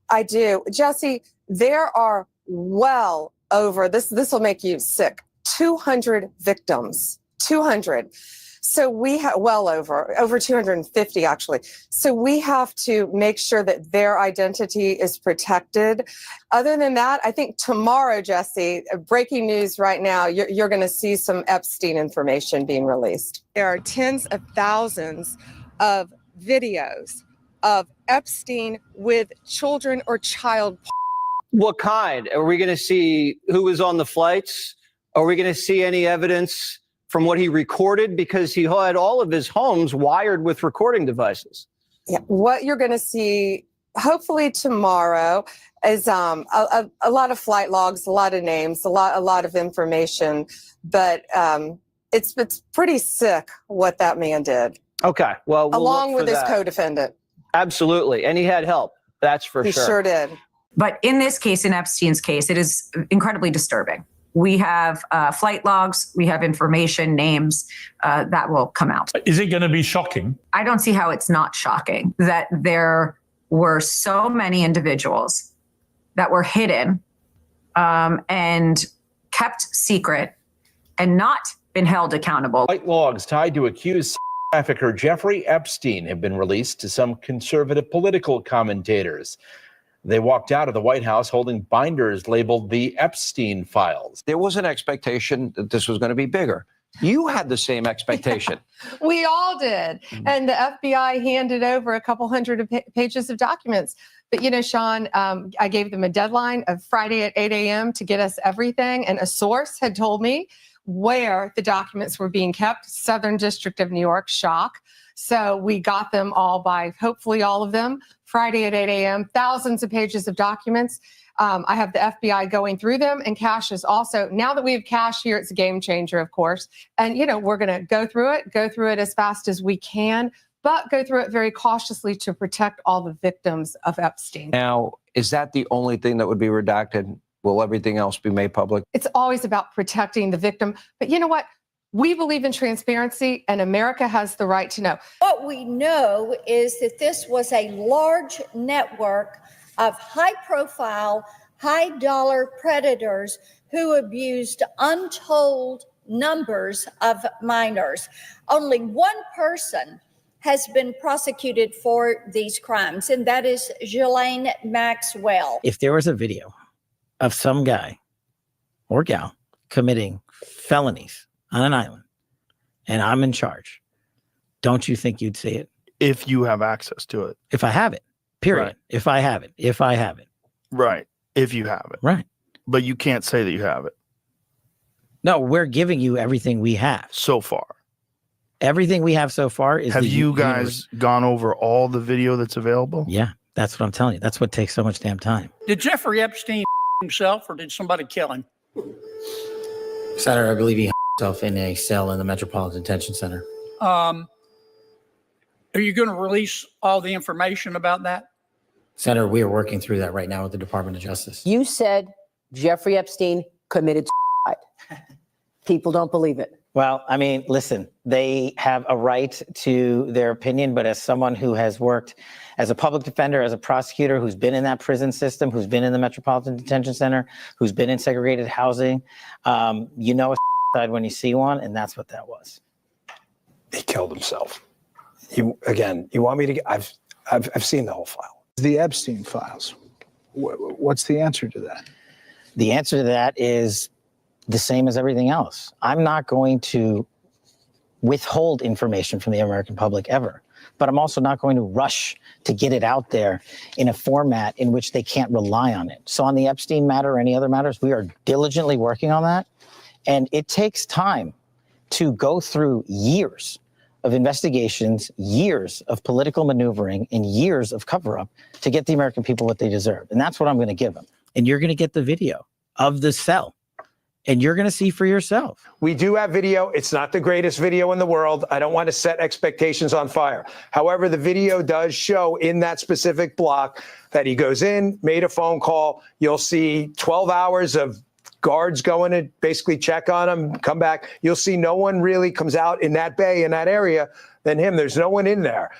I do. Jesse, there are well over, this will make you sick, 200 victims, 200. So we have well over 250 actually. So we have to make sure that their identity is protected. Other than that, I think tomorrow, Jesse, breaking news right now, you're going to see some Epstein information being released. There are tens of thousands of videos of Epstein with children or child. What kind? Are we going to see who was on the flights? Are we going to see any evidence from what he recorded? Because he had all of his homes wired with recording devices. Yeah, what you're going to see hopefully tomorrow is a lot of flight logs, a lot of names, a lot of information, but it's pretty sick what that man did. Okay, well, along with his co-defendant. Absolutely, and he had help. That's for sure. He sure did. But in this case, in Epstein's case, it is incredibly disturbing. We have flight logs, we have information, names that will come out. Is it going to be shocking? I don't see how it's not shocking that there were so many individuals that were hidden and kept secret and not been held accountable. Flight logs tied to accused trafficker Jeffrey Epstein have been released to some conservative political commentators. They walked out of the White House holding binders labeled the Epstein files. There was an expectation that this was going to be bigger. You had the same expectation. We all did. And the FBI handed over a couple hundred pages of documents. But, you know, Sean, I gave them a deadline of Friday at 8 a.m. to get us everything. And a source had told me where the documents were being kept, Southern District of New York, shock. So we got them all by, hopefully all of them, Friday at 8 a.m., thousands of pages of documents. I have the FBI going through them, and Cash is also, now that we have Cash here, it's a game changer, of course. And, you know, we're going to go through it as fast as we can, but go through it very cautiously to protect all the victims of Epstein. Now, is that the only thing that would be redacted? Will everything else be made public? It's always about protecting the victim. But you know what? We believe in transparency, and America has the right to know. What we know is that this was a large network of high-profile, high-dollar predators who abused untold numbers of minors. Only one person has been prosecuted for these crimes, and that is Ghislaine Maxwell. If there was a video of some guy or gal committing felonies on an island and I'm in charge, don't you think you'd see it? If you have access to it. If I have it, period. Right. If I have it. Right. If you have it. Right. But you can't say that you have it. No, we're giving you everything we have. So far. Everything we have so far is. Have you guys gone over all the video that's available? Yeah, that's what I'm telling you. That's what takes so much damn time. Did Jeffrey Epstein himself, or did somebody kill him? Senator, I believe he himself in a cell in the Metropolitan Detention Center. Are you going to release all the information about that? Senator, we are working through that right now with the Department of Justice. You said Jeffrey Epstein committed suicide. People don't believe it. Well, I mean, listen, they have a right to their opinion, but as someone who has worked as a public defender, as a prosecutor, who's been in that prison system, who's been in the Metropolitan Detention Center, who's been in segregated housing, you know a suicide when you see one, and that's what that was. He killed himself. You want me to get, I've seen the whole file. The Epstein files. What's the answer to that? The answer to that is the same as everything else. I'm not going to withhold information from the American public ever. but I'm also not going to rush to get it out there in a format in which they can't rely on it. So on the Epstein matter or any other matters, we are diligently working on that. And it takes time to go through years of investigations, years of political maneuvering, and years of cover-up to get the American people what they deserve. And that's what I'm going to give them. And you're going to get the video of the cell, and you're going to see for yourself. We do have video. It's not the greatest video in the world. I don't want to set expectations on fire. However, the video does show in that specific block that he goes in, made a phone call. You'll see 12 hours of guards going to basically check on him, come back. You'll see no one really comes out in that bay, in that area, than him. There's no one in there.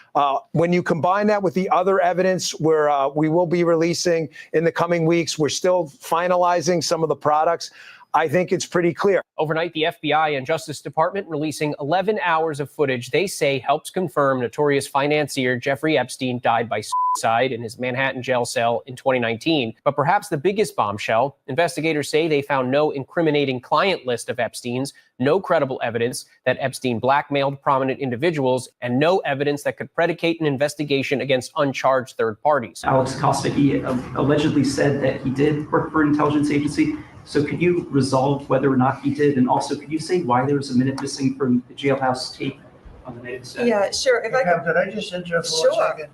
When you combine that with the other evidence where we will be releasing in the coming weeks, we're still finalizing some of the products. I think it's pretty clear. Overnight, the FBI and Justice Department releasing 11 hours of footage they say helps confirm notorious financier Jeffrey Epstein died by suicide in his Manhattan jail cell in 2019. But perhaps the biggest bombshell, investigators say they found no incriminating client list of Epstein's, no credible evidence that Epstein blackmailed prominent individuals, and no evidence that could predicate an investigation against uncharged third parties. Alex Costa, he allegedly said that he did work for an intelligence agency. So could you resolve whether or not he did? And also, could you say why there was a minute missing from the jailhouse tape on the night of the Yeah, sure. If I Could I just interrupt for Sure. 1 second?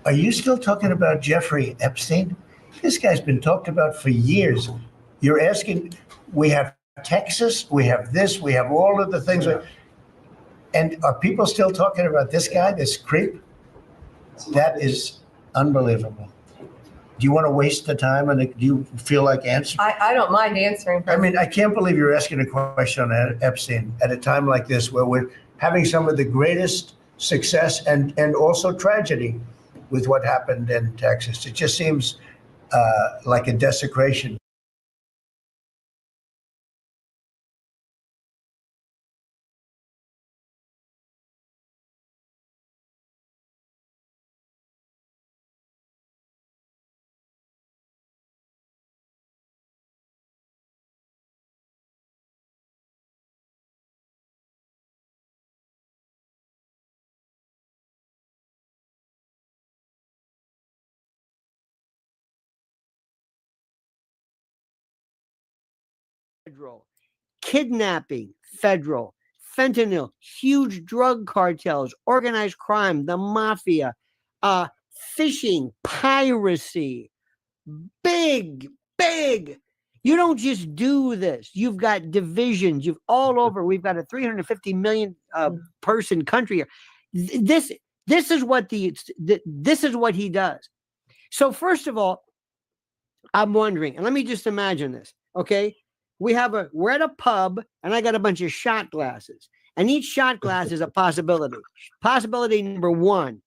Are you still talking about Jeffrey Epstein? This guy's been talked about for years. You're asking, we have Texas, we have this, we have all of the things. And are people still talking about this guy, this creep? That is unbelievable. Do you want to waste the time, and do you feel like answering? I don't mind answering. I mean, I can't believe you're asking a question on Epstein at a time like this, where we're having some of the greatest success and also tragedy with what happened in Texas. It just seems like a desecration. Federal, kidnapping, federal, fentanyl, huge drug cartels, organized crime, the mafia, fishing, piracy, big. You don't just do this. You've got divisions. You've all over. We've got a 350 million person country here. This is what this is what he does. So first of all, I'm wondering, and let me just imagine this, okay? We're at a pub, and I got a bunch of shot glasses, and each shot glass is a possibility. Possibility number one,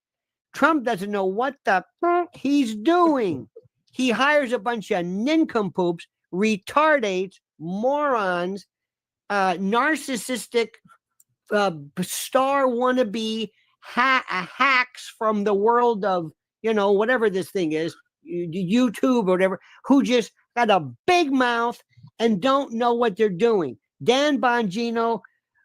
Trump doesn't know what the he's doing. He hires a bunch of nincompoops, retardates, morons, narcissistic, star wannabe hacks from the world of, whatever this thing is, YouTube or whatever, who just got a big mouth and don't know what they're doing. Dan Bongino,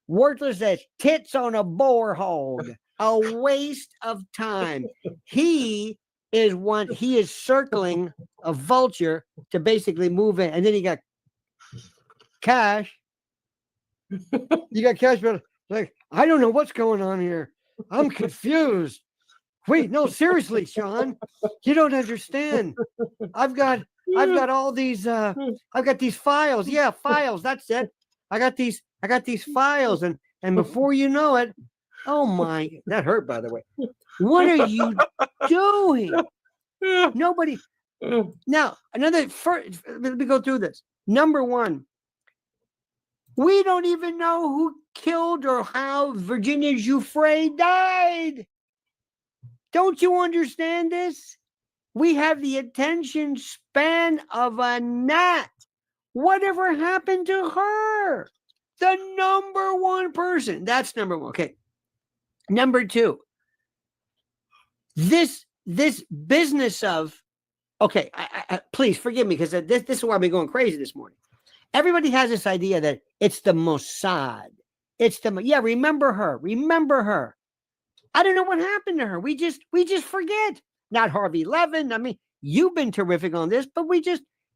worthless as tits on a borehole, a waste of time. He is circling a vulture to basically move in. And then he got cash. You got cash, but like, I don't know what's going on here. I'm confused. Wait, no, seriously, Sean, you don't understand. I've got all these I've got these files. Yeah, files, that's it. I got these files, and before you know it, oh my, that hurt, by the way. What are you doing? Nobody. Now, let me go through this. Number one, we don't even know who killed or how Virginia Giuffre died. Don't you understand this? We have the attention span of a gnat. Whatever happened to her? The number one person. That's number one. Okay. Number two, this business of, okay, please forgive me, because this is why I've been going crazy this morning. Everybody has this idea that it's the Mossad. Remember her. I don't know what happened to her. We just forget. Not Harvey Levin. I mean, you've been terrific on this, but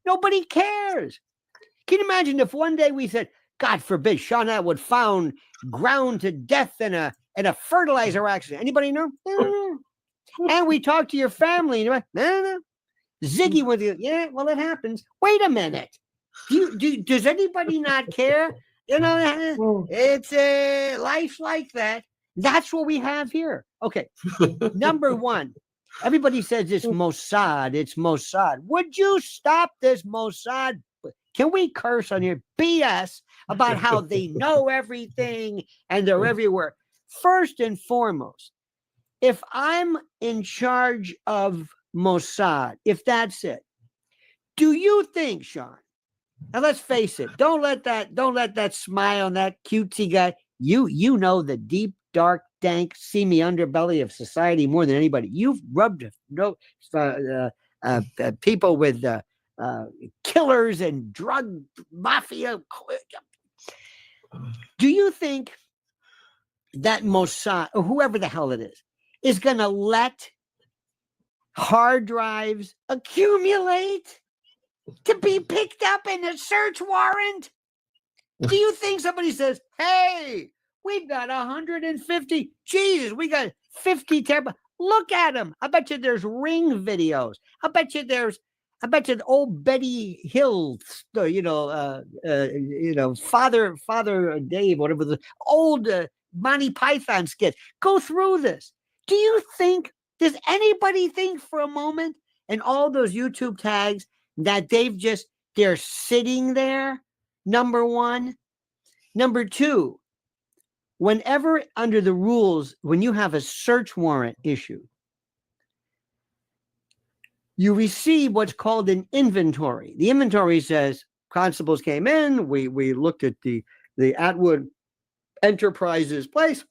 nobody cares. Can you imagine if one day we said, God forbid, Sean Atwood found ground to death in a fertilizer accident? Anybody know? No. And we talked to your family. And you're like, no. Ziggy with you. Yeah, well, it happens. Wait a minute. Does anybody not care? It's life's like that. That's what we have here. Okay. Number one, everybody says it's Mossad. It's Mossad. Would you stop this Mossad? Can we curse on your BS about how they know everything and they're everywhere? First and foremost, if I'm in charge of Mossad, if that's it, do you think, Sean? Now let's face it. Don't let that smile on that cutesy guy. You know the deep, dark, dank, seamy underbelly of society more than anybody. You've rubbed people with killers and drug mafia. Do you think that Mossad, or whoever the hell it is going to let hard drives accumulate to be picked up in a search warrant? Do you think somebody says, hey, we've got 150, Jesus, we got 50 terabytes. Look at them. I bet you there's Ring videos. I bet you the old Betty Hill, Father Dave, whatever the old Monty Python skits. Go through this. Does anybody think for a moment in all those YouTube tags that they're sitting there? Number one. Number two, whenever under the rules, when you have a search warrant issued, you receive what's called an inventory. The inventory says constables came in, we looked at the Atwood Enterprises place,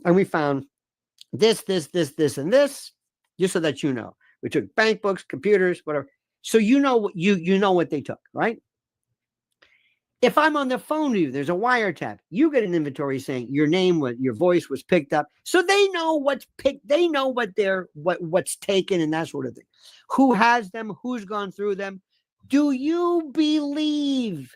and we found this, and this, just so that you know. We took bank books, computers, whatever. So you know what they took, right? If I'm on the phone with you, there's a wiretap. You get an inventory saying your voice was picked up, so they know what's picked. They know what's taken and that sort of thing. Who has them? Who's gone through them? Do you believe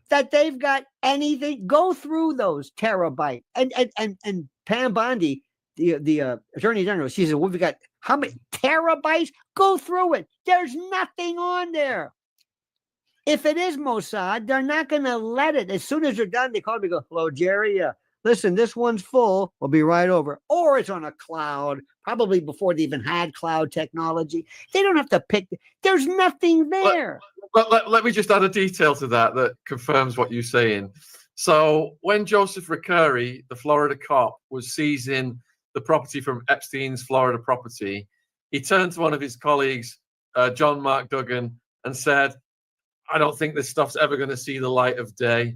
that they've got anything? Go through those terabytes. And Pam Bondi, the Attorney General, she said, we've got how many terabytes? Go through it. There's nothing on there. If it is Mossad, they're not going to let it. As soon as they're done, they call me and go, hello, Jerry. Listen, this one's full. We'll be right over. Or it's on a cloud, probably before they even had cloud technology. They don't have to pick. There's nothing there. Let me just add a detail to that confirms what you're saying. So when Joseph Recurry, the Florida cop, was seizing the property from Epstein's Florida property, he turned to one of his colleagues, John Mark Duggan, and said, I don't think this stuff's ever going to see the light of day.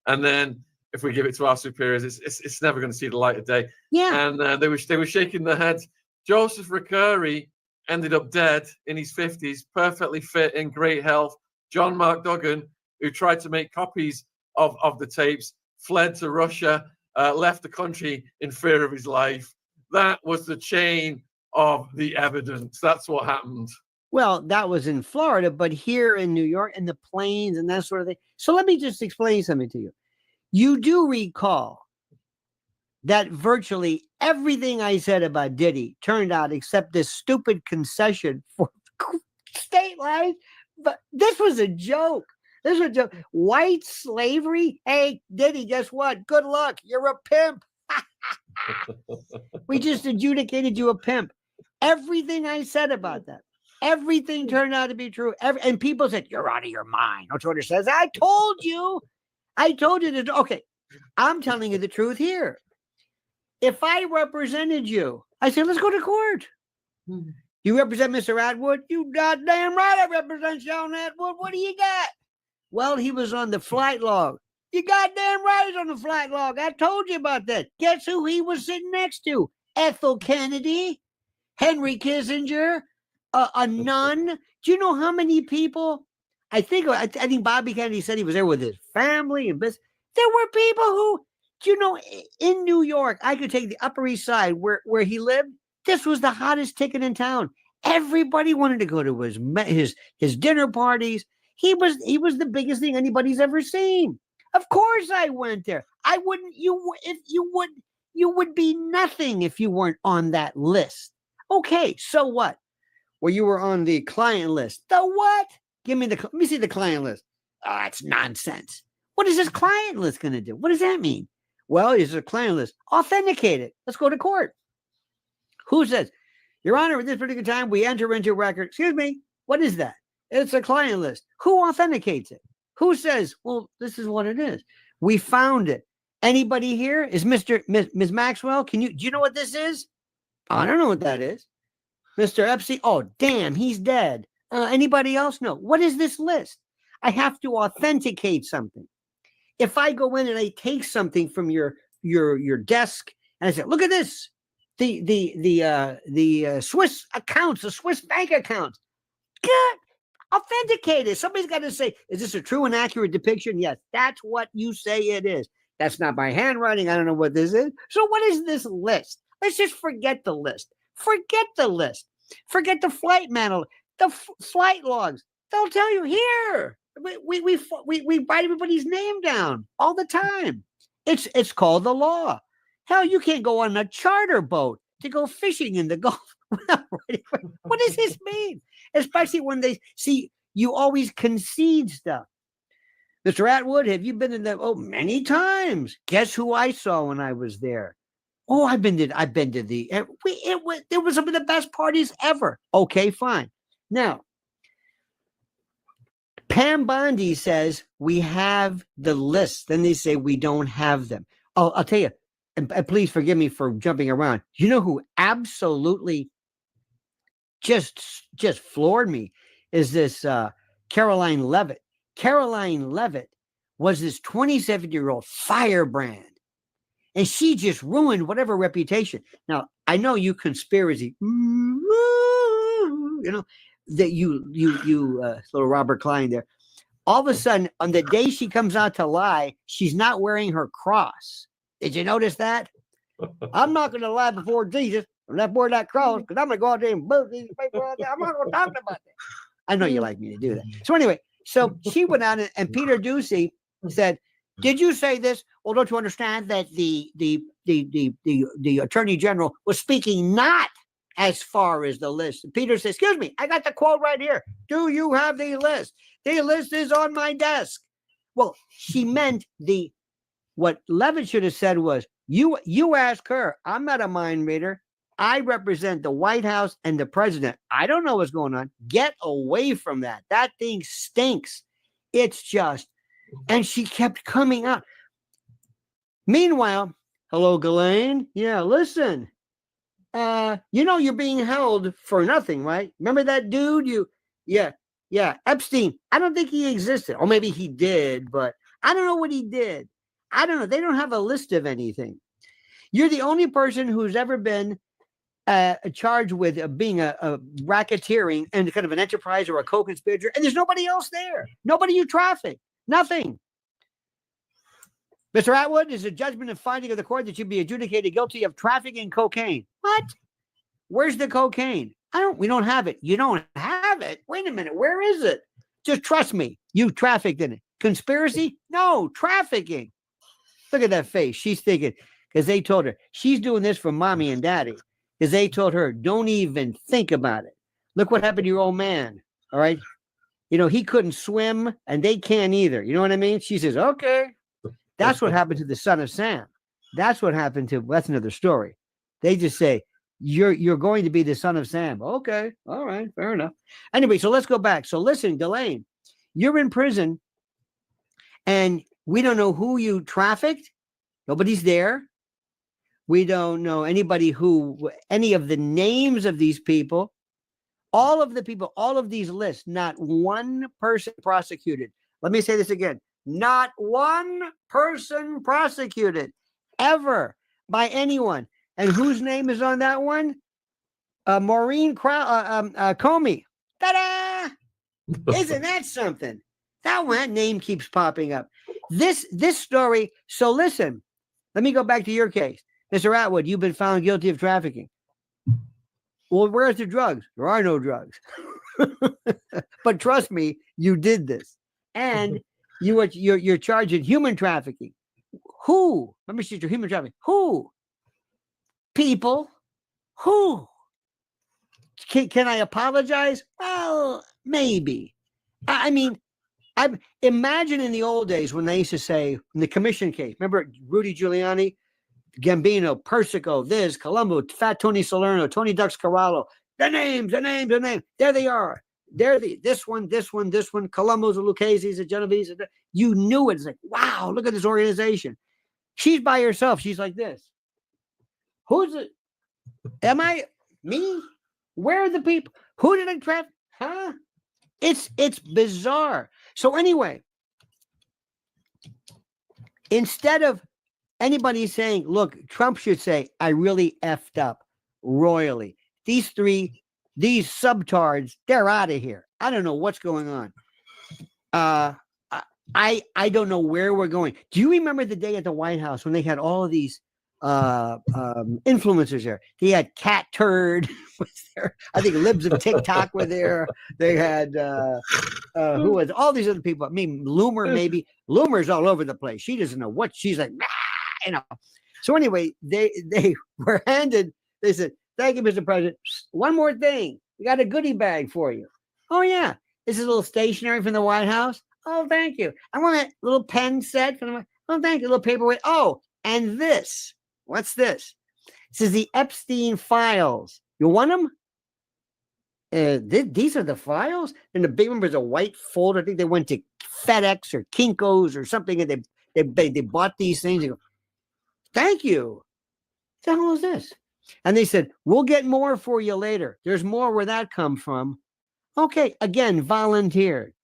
And then if we give it to our superiors, it's never going to see the light of day. Yeah. And they were shaking their heads. Joseph Recurry ended up dead in his 50s, perfectly fit, in great health. John Mark Duggan, who tried to make copies of the tapes, fled to Russia, left the country in fear of his life. That was the chain of the evidence. That's what happened. Well, that was in Florida, but here in New York and the plains and that sort of thing. So let me just explain something to you. You do recall that virtually everything I said about Diddy turned out except this stupid concession for state life. But this was a joke. This was a joke. White slavery? Hey, Diddy, guess what? Good luck. You're a pimp. We just adjudicated you a pimp. Everything I said about that. Everything turned out to be true. And people said, you're out of your mind. No, Twitter says, I told you that. Okay, I'm telling you the truth here. If I represented you, I said, let's go to court. You represent Mr. Atwood? You goddamn right I represent Sean Atwood. What do you got? Well, he was on the flight log. You goddamn right he's on the flight log. I told you about that. Guess who he was sitting next to? Ethel Kennedy, Henry Kissinger, a nun. Do you know how many people? I think Bobby Kennedy said he was there with his family and business. There were people who Do you know, in New York, I could take the Upper East Side where he lived. This was the hottest ticket in town. Everybody wanted to go to his dinner parties. He was the biggest thing anybody's ever seen. Of course I went there. I wouldn't, you would be nothing if you weren't on that list. Okay, so what? Well, you were on the client list. The what? Let me see the client list. Oh, that's nonsense. What is this client list going to do? What does that mean? Well, it's a client list. Authenticate it. Let's go to court. Who says, Your Honor, at this particular time, we enter into record. Excuse me, what is that? It's a client list. Who authenticates it? Who says, well, this is what it is? We found it. Anybody here? Is Ms. Maxwell? Do you know what this is? I don't know what that is. Mr. Epstein? Oh, damn, he's dead. Anybody else? No. What is this list? I have to authenticate something. If I go in and I take something from your desk and I say, look at this, the Swiss accounts, the Swiss bank accounts, good, authenticate it. Somebody's got to say, is this a true and accurate depiction? Yes, that's what you say it is. That's not my handwriting. I don't know what this is. So what is this list? Let's just forget the list. Forget the list. Forget the flight manual, the flight logs. They'll tell you here. We write everybody's name down all the time. It's called the law. Hell, you can't go on a charter boat to go fishing in the Gulf. What does this mean? Especially when they see you always concede stuff. Mr. Atwood, have you been in the? Oh, many times. Guess who I saw when I was there? Oh, I've been to the. There was some of the best parties ever. Okay, fine. Now, Pam Bondi says we have the list. Then they say we don't have them. Oh, I'll tell you. And please forgive me for jumping around. You know who absolutely just floored me is this Caroline Levitt. Caroline Levitt was this 27-year-old firebrand, and she just ruined whatever reputation. Now, I know you conspiracy, that you little Robert Klein there. All of a sudden, on the day she comes out to lie, she's not wearing her cross. Did you notice that? I'm not going to lie before Jesus. I'm not wearing that cross because I'm going to go out there and boot these people out there. I'm not going to talk about that. I know you like me to do that. So anyway, so she went out and Peter Doocy said, "Did you say this? Well, don't you understand that the Attorney General was speaking not as far as the list?" And Peter says, "Excuse me, I got the quote right here. Do you have the list? The list is on my desk." Well, she meant what Levitt should have said was, you ask her. I'm not a mind reader. I represent the White House and the president. I don't know what's going on. Get away from that. That thing stinks. It's just, and she kept coming out. Meanwhile, hello, Ghislaine. Yeah, listen. You're being held for nothing, right? Remember that dude? Yeah, Epstein. I don't think he existed. Or maybe he did, but I don't know what he did. I don't know. They don't have a list of anything. You're the only person who's ever been charged with being a racketeering and kind of an enterprise or a co-conspirator, and there's nobody else there. Nobody you traffic. Nothing. Mr. Atwood, is a judgment and finding of the court that you be adjudicated guilty of trafficking cocaine. What? Where's the cocaine? We don't have it. You don't have it? Wait a minute. Where is it? Just trust me. You trafficked in it. Conspiracy? No, trafficking. Look at that face. She's thinking, because they told her, she's doing this for mommy and daddy. Because they told her, don't even think about it. Look what happened to your old man. All right. He couldn't swim and they can't either. You know what I mean? She says, okay. That's what happened to the son of Sam. That's another story. They just say, you're going to be the son of Sam. Okay. All right. Fair enough. Anyway, so let's go back. So listen, Ghislaine, you're in prison and we don't know who you trafficked. Nobody's there. We don't know any of the names of these people. All of the people, all of these lists, not one person prosecuted. Let me say this again. Not one person prosecuted ever by anyone. And whose name is on that one? Maureen Comey. Ta-da! Isn't that something? That name keeps popping up. This story. So listen, Let me go back to your case. Mr. Atwood, you've been found guilty of trafficking. Well, where's the drugs? There are no drugs. But trust me, you did this. And you're charged in human trafficking. Who? Let me see your human trafficking. Who? People. Who? Can I apologize? Well, maybe. I mean, I imagine in the old days when they used to say in the commission case, remember Rudy Giuliani, Gambino, Persico, this, Colombo, Fat Tony Salerno, Tony Ducks Carvalho, the names. There they are. They're this one, Colombo's, the Lucchese's, the Genovese. You knew it. It's like, wow, look at this organization. She's by herself. She's like this. Who's it? Am I me? Where are the people? Who did I trap? Huh? It's bizarre. So anyway, instead of anybody saying, look, Trump should say, I really effed up royally. These subtards, they're out of here. I don't know what's going on. I don't know where we're going. Do you remember the day at the White House when they had all of these influencers there? They had Cat Turd was there. I think Libs of TikTok were there. They had who was all these other people. I mean, Loomer maybe. Loomer's all over the place. She doesn't know what she's like. So anyway, they were handed. They said, "Thank you, Mr. President. One more thing. We got a goodie bag for you." Oh yeah, this is a little stationery from the White House. Oh, thank you. I want a little pen set from the. Oh, thank you. A little paperweight. Oh, and this. What's this? This is the Epstein files. You want them? These are the files, and the big one was a white folder. I think they went to FedEx or Kinko's or something, and they bought these things. They go, thank you. What the hell is this? And they said, we'll get more for you later. There's more where that come from. Okay, again, volunteered.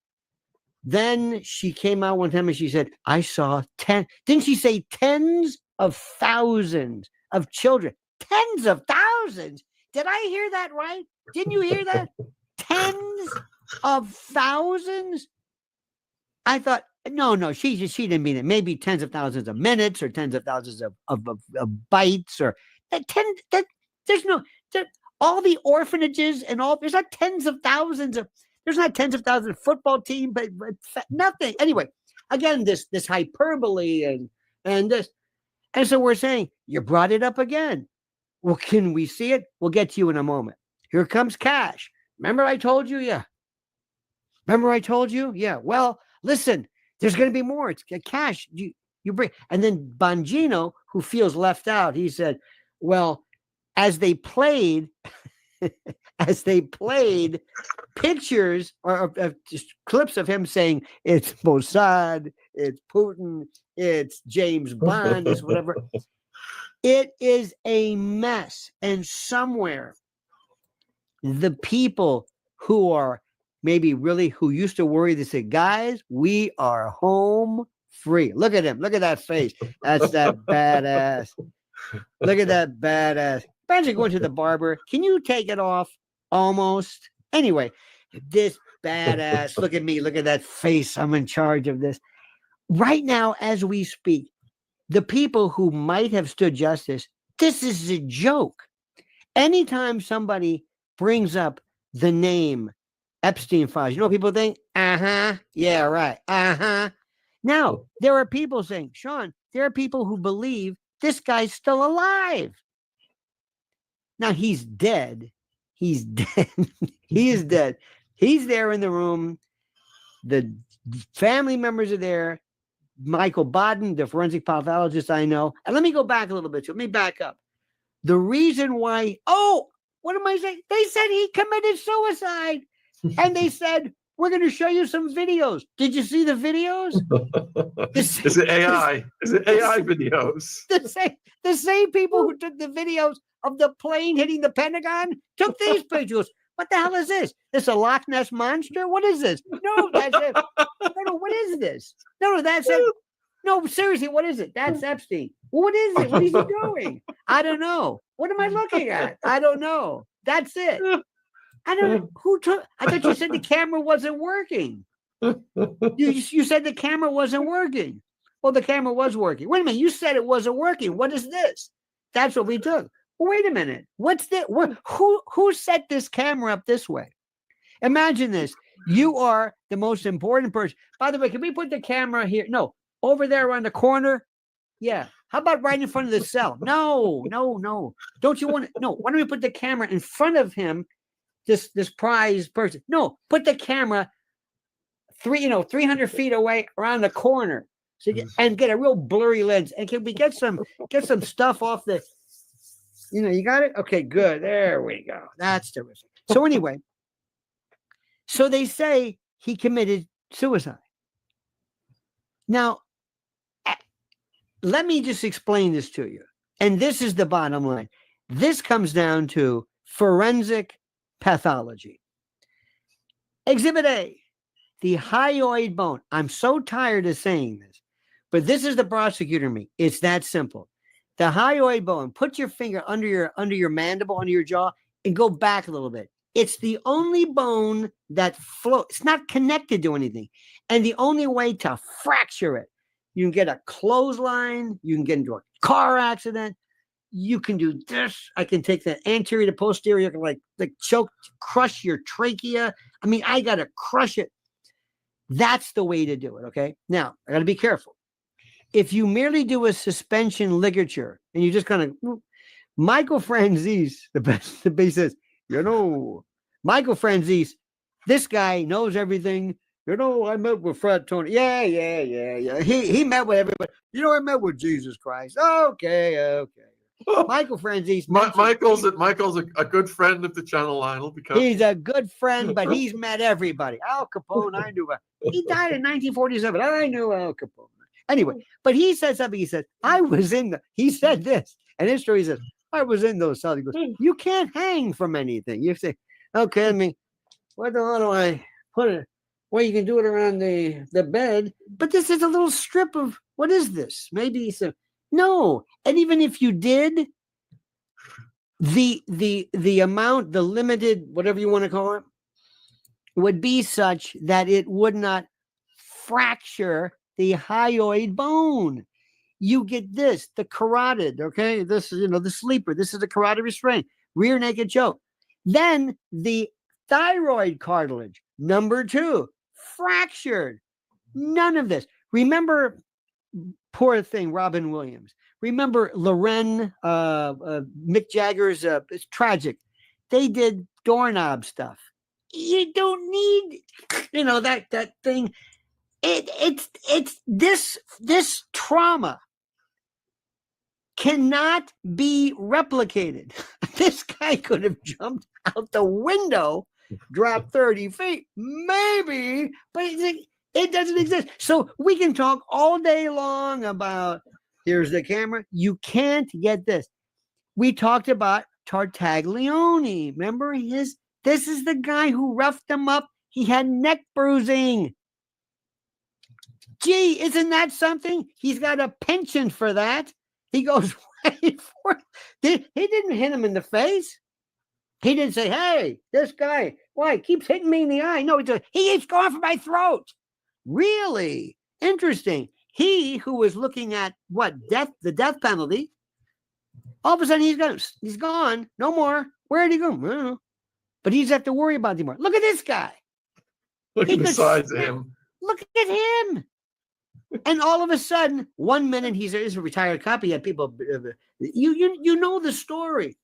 Then she came out one time and she said, I saw 10. Didn't she say tens of thousands of children? Tens of thousands. Did I hear that right? Didn't you hear that? Tens of thousands? I thought, no, she didn't mean it. Maybe tens of thousands of minutes or tens of thousands of bytes or there's no, all the orphanages and all, there's not tens of thousands of, there's not tens of thousands of football team, but nothing. Anyway, again, this hyperbole and this. And so we're saying, you brought it up again. Well, can we see it? We'll get to you in a moment. Here comes cash. Remember I told you? Yeah. Remember I told you? Yeah. Well, listen, there's going to be more. It's cash. You bring. And then Bongino, who feels left out, he said, well, as they played pictures or just clips of him saying it's Mossad, it's Putin, it's James Bond, it's whatever. It is a mess. And somewhere the people who are maybe really who used to worry, they say, guys, we are home free. Look at him. Look at that face. That's that badass. Look at that badass. Imagine going to the barber. Can you take it off? Almost. Anyway, this badass. Look at me. Look at that face. I'm in charge of this. Right now, as we speak, the people who might have stood justice, this is a joke. Anytime somebody brings up the name Epstein files, you know what people think? Yeah, right. Now, there are people saying, Sean, there are people who believe this guy's still alive. Now, he's dead. He's dead. He is dead. He's there in the room. The family members are there. Michael Bodden, the forensic pathologist I know. And let me go back a little bit. Let me back up. The reason why, what am I saying? They said he committed suicide. And they said, we're going to show you some videos. Did you see the videos? Is it AI? Is it AI videos? The same people who took the videos of the plane hitting the Pentagon took these pictures. What the hell is this? This a Loch Ness monster? What is this? No, that's it. No, what is this? No, that's it. No, seriously, what is it? That's Epstein. What is it? What is he doing? I don't know. What am I looking at? I don't know. That's it. I don't know. Who took? I thought you said the camera wasn't working. You said the camera wasn't working. Well, the camera was working. Wait a minute, you said it wasn't working. What is this? That's what we took. Well, wait a minute. What's that? Who set this camera up this way? Imagine this. You are the most important person. By the way, can we put the camera here? No, over there on the corner. Yeah. How about right in front of the cell? No. Don't you want to? No. Why don't we put the camera in front of him? This prized person. No, put the camera 300 feet away around the corner, and get a real blurry lens. And can we get some stuff off the? You got it. Okay, good. There we go. That's terrific. So anyway, so they say he committed suicide. Now, let me just explain this to you. And this is the bottom line. This comes down to forensic pathology. Exhibit A, the hyoid bone. I'm so tired of saying this, but this is the prosecutor in me. It's that simple. The hyoid bone, put your finger under your mandible, under your jaw, and go back a little bit. It's the only bone that floats. It's not connected to anything. And the only way to fracture it, you can get a clothesline, you can get into a car accident, you can do this. I can take the anterior to posterior, I can like choke, crush your trachea. I mean, I got to crush it. That's the way to do it, okay? Now, I got to be careful. If you merely do a suspension ligature and you just kind of, Michael Franzese, the best says, Michael Franzese, this guy knows everything. I met with Fred Tony. Yeah. He met with everybody. I met with Jesus Christ. Okay. Michael Franzese. Michael's a good friend of the channel line. He's a good friend, but he's met everybody. Al Capone, I knew. He died in 1947. I knew Al Capone. Anyway, but he said something. He said, he said this. And his story says, I was in those cells. He goes, you can't hang from anything. You say, okay, what the hell do I put it? Well, you can do it around the bed, but this is a little strip of, what is this? Maybe no. And even if you did, the amount, the limited, whatever you want to call it, would be such that it would not fracture the hyoid bone. You get this, the carotid, okay? This is, the sleeper. This is the carotid restraint, rear naked choke. Then the thyroid cartilage, number 2, fractured. None of this. Remember, poor thing, Robin Williams. Remember Loren, Mick Jagger's, it's tragic. They did doorknob stuff. You don't need, that thing. It's this trauma cannot be replicated. This guy could have jumped out the window, dropped 30 feet, maybe, but it doesn't exist. So we can talk all day long about, here's the camera. You can't get this. We talked about Tartaglione. Remember this is the guy who roughed him up. He had neck bruising. Gee, isn't that something? He's got a penchant for that. He goes right for it. He didn't hit him in the face. He didn't say, hey, this guy, why, keeps hitting me in the eye. No, he keeps going for my throat. Really? Interesting. He who was looking at the death penalty, all of a sudden he's gone. No more. Where did he go? I don't know. But he doesn't have to worry about it anymore. Look at this guy. Look at the size of him. Look at him. And all of a sudden, 1 minute he's a retired cop. He had people. You know the story.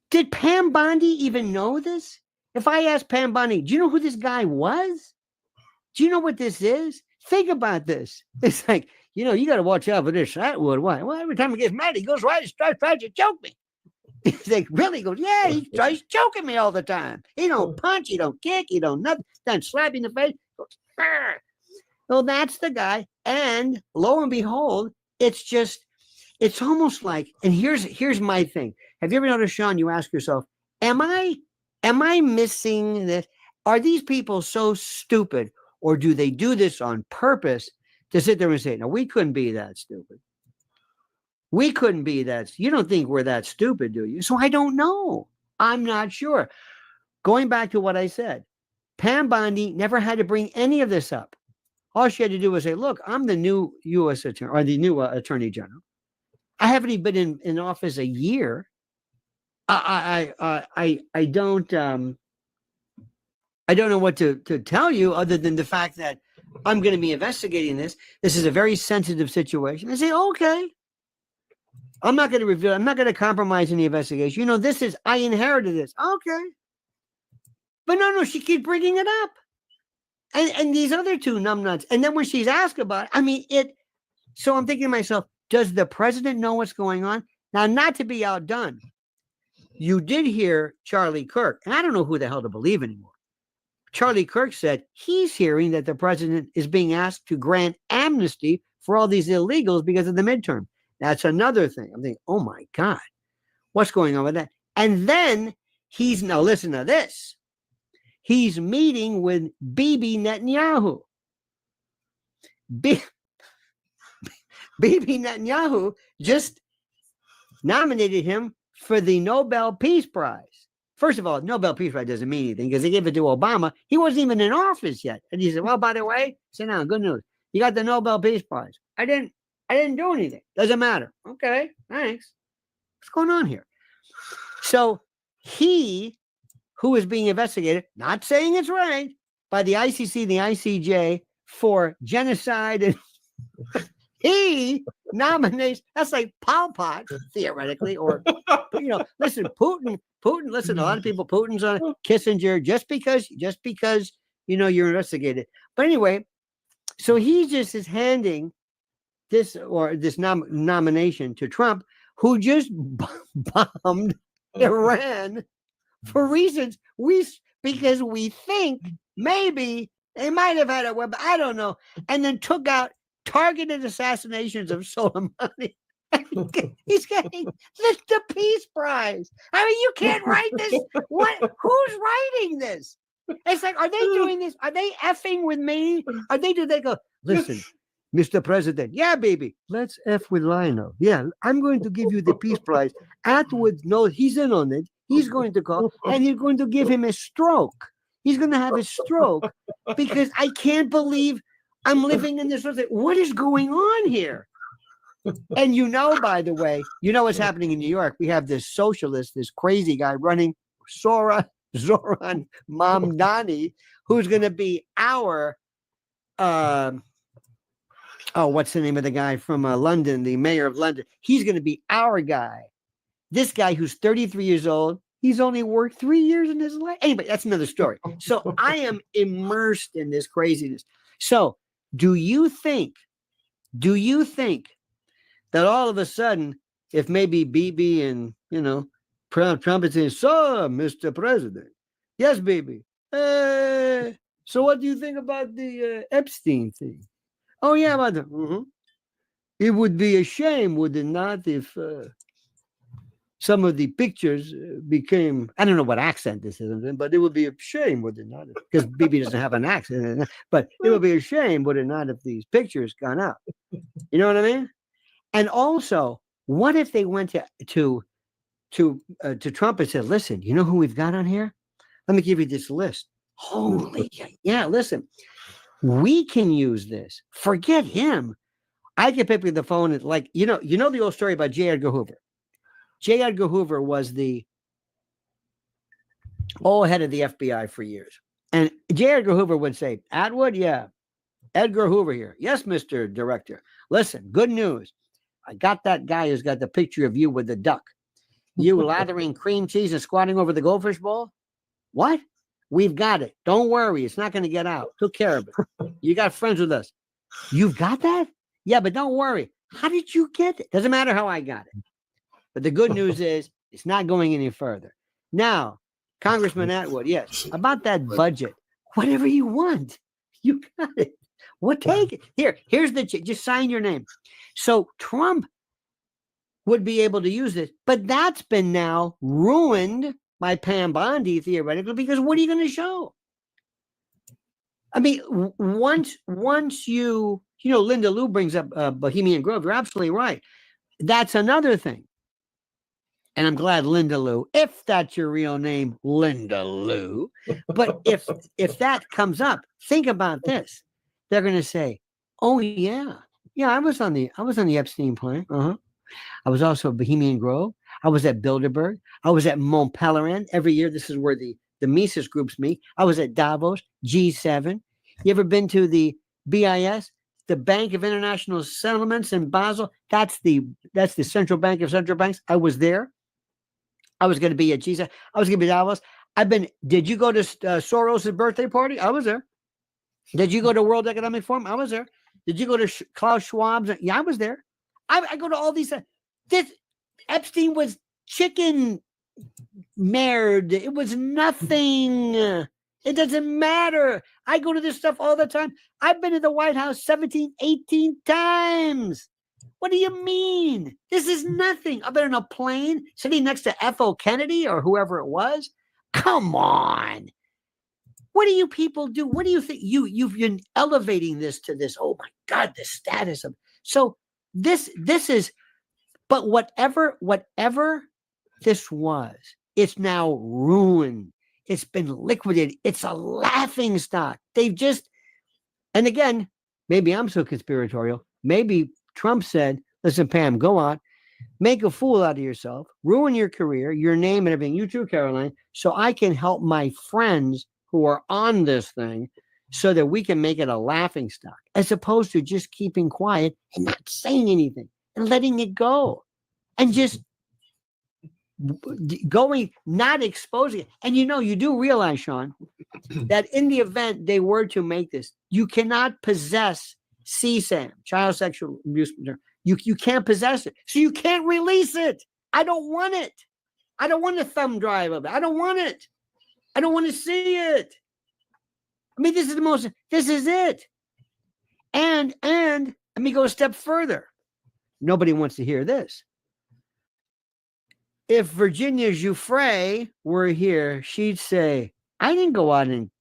Did Pam Bondi even know this? If I asked Pam Bondi, do you know who this guy was? Do you know what this is? Think about this. It's like, you got to watch out for this Atwood. Why? Well, every time he gets mad, he goes right and tries to choke me. He's like, really? He goes, yeah, he tries choking me all the time. He don't punch, he don't kick, he don't nothing. Then slap you in the face. Goes, argh. Well, that's the guy. And lo and behold, it's almost like, and here's my thing. Have you ever noticed, Sean, you ask yourself, am I missing this? Are these people so stupid, or do they do this on purpose to sit there and say, no, we couldn't be that stupid. We couldn't be that. You don't think we're that stupid, do you? So I don't know. I'm not sure. Going back to what I said, Pam Bondi never had to bring any of this up. All she had to do was say, look, I'm the new U.S. attorney or the new attorney general. I haven't even been in office a year. I don't know what to tell you other than the fact that I'm going to be investigating this. This is a very sensitive situation. I say, okay. I'm not going to reveal. I'm not going to compromise any investigation. I inherited this. Okay. But no, she keeps bringing it up. And these other two numbnuts. And then when she's asked about it, so I'm thinking to myself, does the president know what's going on? Now, not to be outdone, you did hear Charlie Kirk, and I don't know who the hell to believe anymore. Charlie Kirk said he's hearing that the president is being asked to grant amnesty for all these illegals because of the midterm. That's another thing. I'm thinking, oh my God, what's going on with that? And then now listen to this. He's meeting with Bibi Netanyahu. Bibi Netanyahu just nominated him for the Nobel Peace Prize. First of all, Nobel Peace Prize doesn't mean anything because they gave it to Obama. He wasn't even in office yet. And he said, well, by the way, sit down, good news. You got the Nobel Peace Prize. I didn't do anything. Doesn't matter. Okay, thanks. What's going on here? So he, who is being investigated, not saying it's right, by the ICC, the ICJ for genocide, and he nominates, that's like Pol Pot, theoretically, or, listen, Putin, listen, a lot of people, Putin's on Kissinger, just because, you're investigated. But anyway, so he just is handing this nomination to Trump, who just bombed Iran for reasons because we think maybe they might have had a weapon, I don't know, and then took out targeted assassinations of Soleimani. He's getting the Peace Prize. I mean, you can't write this. What? Who's writing this? It's like, are they doing this? Are they effing with me? Do they go, listen, Mr. President, yeah, baby, let's F with Lionel. Yeah, I'm going to give you the Peace Prize. Atwood, no, he's in on it. He's going to call, and he's going to give him a stroke. He's going to have a stroke because I can't believe I'm living in this. What is going on here? And by the way, what's happening in New York? We have this socialist, this crazy guy running, Zoran Mamdani, who's going to be our, what's the name of the guy from London, the mayor of London? He's going to be our guy. This guy who's 33 years old, he's only worked 3 years in his life. Anyway, that's another story. So I am immersed in this craziness. So do you think that all of a sudden, if maybe Bibi and, Trump is saying, so, Mr. President, yes, Bibi. So what do you think about the Epstein thing? Oh, yeah, about it would be a shame, would it not, if some of the pictures became, I don't know what accent this is, but it would be a shame, would it not? Because Bibi doesn't have an accent, but it would be a shame, would it not, if these pictures gone out? You know what I mean? And also, what if they went to Trump and said, listen, you know who we've got on here? Let me give you this list. Holy, yeah, listen, we can use this. Forget him. I can pick up the phone and you know the old story about J. Edgar Hoover. J. Edgar Hoover was the head of the FBI for years. And J. Edgar Hoover would say, Atwood, yeah. Edgar Hoover here. Yes, Mr. Director. Listen, good news. I got that guy who's got the picture of you with the duck. You lathering cream cheese and squatting over the goldfish bowl? What? We've got it. Don't worry. It's not going to get out. Took care of it. You got friends with us. You've got that? Yeah, but don't worry. How did you get it? Doesn't matter how I got it. But the good news is it's not going any further. Now, Congressman Atwood, yes, about that budget, whatever you want, you got it. Take it. Here's the just sign your name. So Trump would be able to use this, but that's been now ruined by Pam Bondi theoretically, because what are you going to show? I mean, once Linda Liu brings up Bohemian Grove, you're absolutely right. That's another thing. And I'm glad Linda Liu, if that's your real name, Linda Liu. But if that comes up, think about this. they're going to say, "Oh yeah, I was on the Epstein plane. I was also at Bohemian Grove. I was at Bilderberg. I was at Mont Pelerin. Every year, this is where the Mises groups meet. I was at Davos, G7. You ever been to the BIS, the Bank of International Settlements in Basel? That's the central bank of central banks. I was there. I was going to be at G7. I was going to be at Davos. Did you go to Soros' birthday party? I was there. Did you go to World Economic Forum? I was there. Did you go to Klaus Schwab's? Yeah, I was there. I go to all these. This Epstein was chicken married. It was nothing. It doesn't matter. I go to this stuff all the time. I've been to the White House 17, 18 times. What do you mean? This is nothing. I've been on a plane sitting next to F.O. Kennedy or whoever it was. Come on. What do you people do? What do you think? You've been elevating this to this. Oh my God, the status of. So this is, but whatever this was, it's now ruined. It's been liquidated. It's a laughing stock. They've just, and again, maybe I'm so conspiratorial. Maybe Trump said, listen, Pam, go on, make a fool out of yourself, ruin your career, your name and everything. You too, Caroline, so I can help my friends who are on this thing so that we can make it a laughing stock, as opposed to just keeping quiet and not saying anything and letting it go and just going, not exposing it. And you do realize, Sean, that in the event they were to make this, you cannot possess CSAM, child sexual abuse. You can't possess it. So you can't release it. I don't want it. I don't want a thumb drive of it. I don't want it. I don't want to see it. I mean, this is it. And let me go a step further. Nobody wants to hear this. If Virginia Giuffre were here, she'd say, I didn't go out and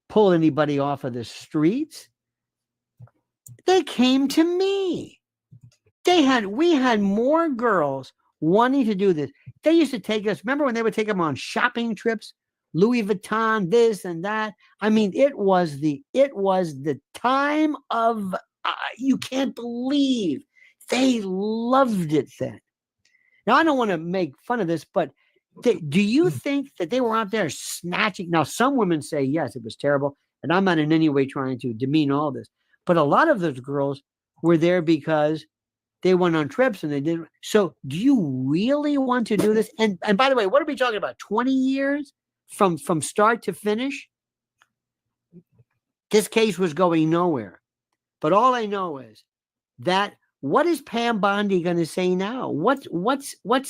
pull anybody off of the streets. They came to me. We had more girls wanting to do this. They used to take us, remember when they would take them on shopping trips? Louis Vuitton, this and that. I mean, it was the time of, you can't believe they loved it then. Now, I don't want to make fun of this, but do you think that they were out there snatching? Now, some women say, yes, it was terrible. And I'm not in any way trying to demean all this. But a lot of those girls were there because they went on trips and they did. So do you really want to do this? And by the way, what are we talking about? 20 years from start to finish? This case was going nowhere. But all I know is that what is Pam Bondi going to say now? What's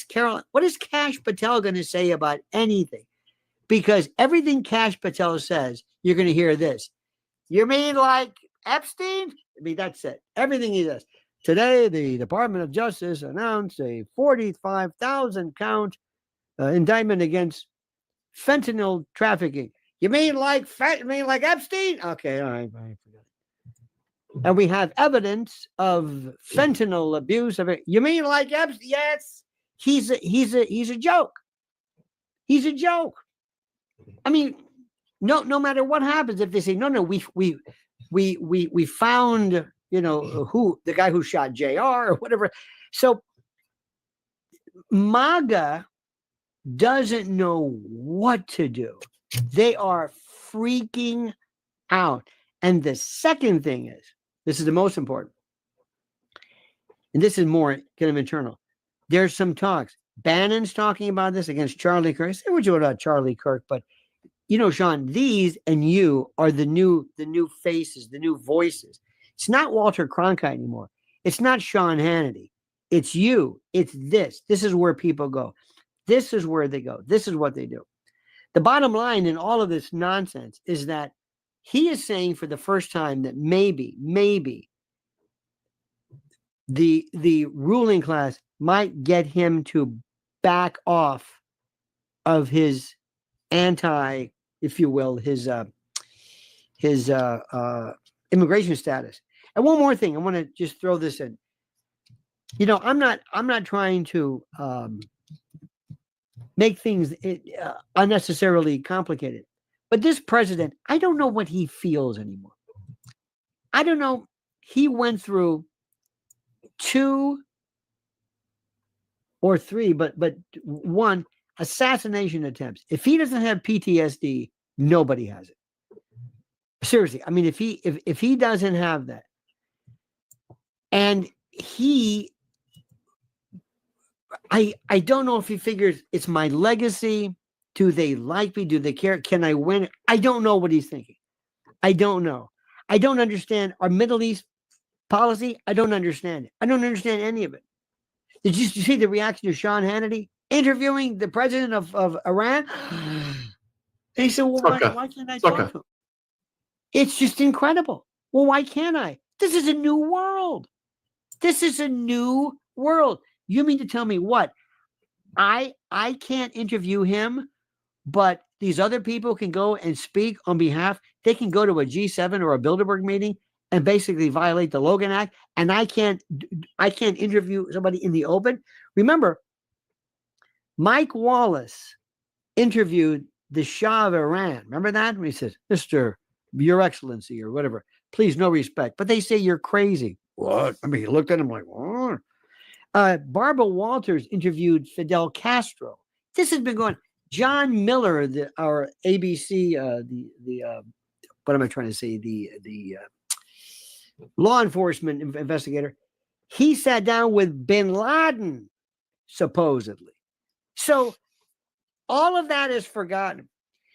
Carol? What is Kash Patel going to say about anything? Because everything Kash Patel says, you're going to hear this. You mean like Epstein? I mean, that's it. Everything he does. Today, the Department of Justice announced a 45,000 count indictment against fentanyl trafficking. You mean like Epstein? Okay, all right. I forgot. And we have evidence of fentanyl abuse of it. You mean like Epstein? Yes, he's a joke. He's a joke. I mean, no matter what happens, if they say no, we found who the guy who shot JR or whatever. So MAGA doesn't know what to do. They are freaking out. And the second thing is, this is the most important, and this is more kind of internal. There's some talks. Bannon's talking about this against Charlie Kirk. Say what you want about Charlie Kirk, but Sean, these and you are the new faces, the new voices. It's not Walter Cronkite anymore. It's not Sean Hannity. It's you. It's this. This is where people go. This is where they go. This is what they do. The bottom line in all of this nonsense is that he is saying for the first time that maybe the ruling class might get him to back off of his anti, if you will, his immigration status. And one more thing, I want to just throw this in. I'm not trying to make things unnecessarily complicated. But this president, I don't know what he feels anymore. I don't know. He went through 2 or 3, but 1 assassination attempts. If he doesn't have PTSD, nobody has it. Seriously, I mean, if he doesn't have that, and I don't know if he figures it's my legacy. Do they like me? Do they care? Can I win? I don't know what he's thinking. I don't know. I don't understand our Middle East policy. I don't understand it. I don't understand any of it. Did you see the reaction of Sean Hannity interviewing the president of Iran? And he said, well, why can't I talk to him? It's just incredible. Well, why can't I? This is a new world. This is a new world. You mean to tell me what? I can't interview him, but these other people can go and speak on behalf. They can go to a G7 or a Bilderberg meeting and basically violate the Logan Act, and I can't interview somebody in the open. Remember, Mike Wallace interviewed the Shah of Iran. Remember that? When he says, Mr. Your Excellency, or whatever, please, no respect. But they say you're crazy. What? I mean, he looked at him like, what? Barbara Walters interviewed Fidel Castro. This has been going. John Miller, our ABC, what am I trying to say? The law enforcement investigator. He sat down with Bin Laden, supposedly. So all of that is forgotten.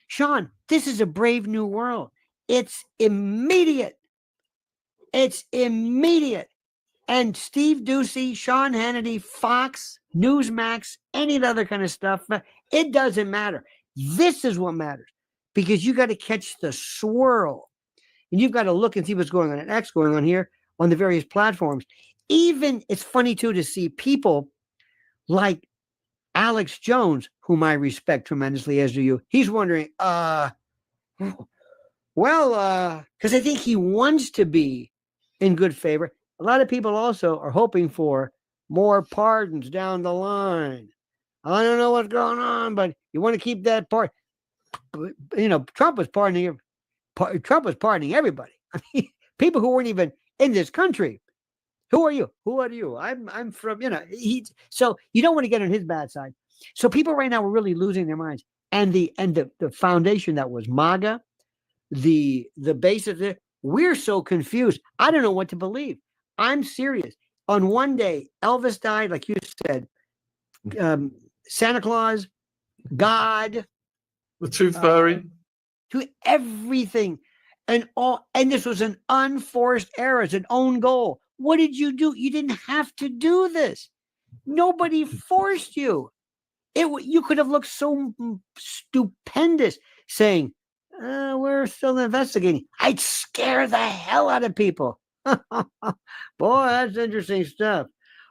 Sean, this is a brave new world. It's immediate. It's immediate. And Steve Ducey, Sean Hannity, Fox, Newsmax, any other kind of stuff, it doesn't matter. This is what matters, because you got to catch the swirl. And you've got to look and see what's going on at X, going on here on the various platforms. Even, it's funny too to see people like Alex Jones, whom I respect tremendously, as do you. He's wondering, because I think he wants to be in good favor. A lot of people also are hoping for more pardons down the line. I don't know what's going on, but you want to keep that part. You know, Trump was pardoning everybody. I mean, people who weren't even in this country. Who are you? Who are you? I'm from, so you don't want to get on his bad side. So people right now are really losing their minds. And the foundation that was MAGA, the base of it, we're so confused. I don't know what to believe. I'm serious. On one day, Elvis died, like you said. Santa Claus, God, the Tooth Fairy, to everything, and this was an unforced error. It's an own goal. What did you do? You didn't have to do this. Nobody forced you. You could have looked so stupendous saying, we're still investigating. I'd scare the hell out of people. Boy, that's interesting stuff.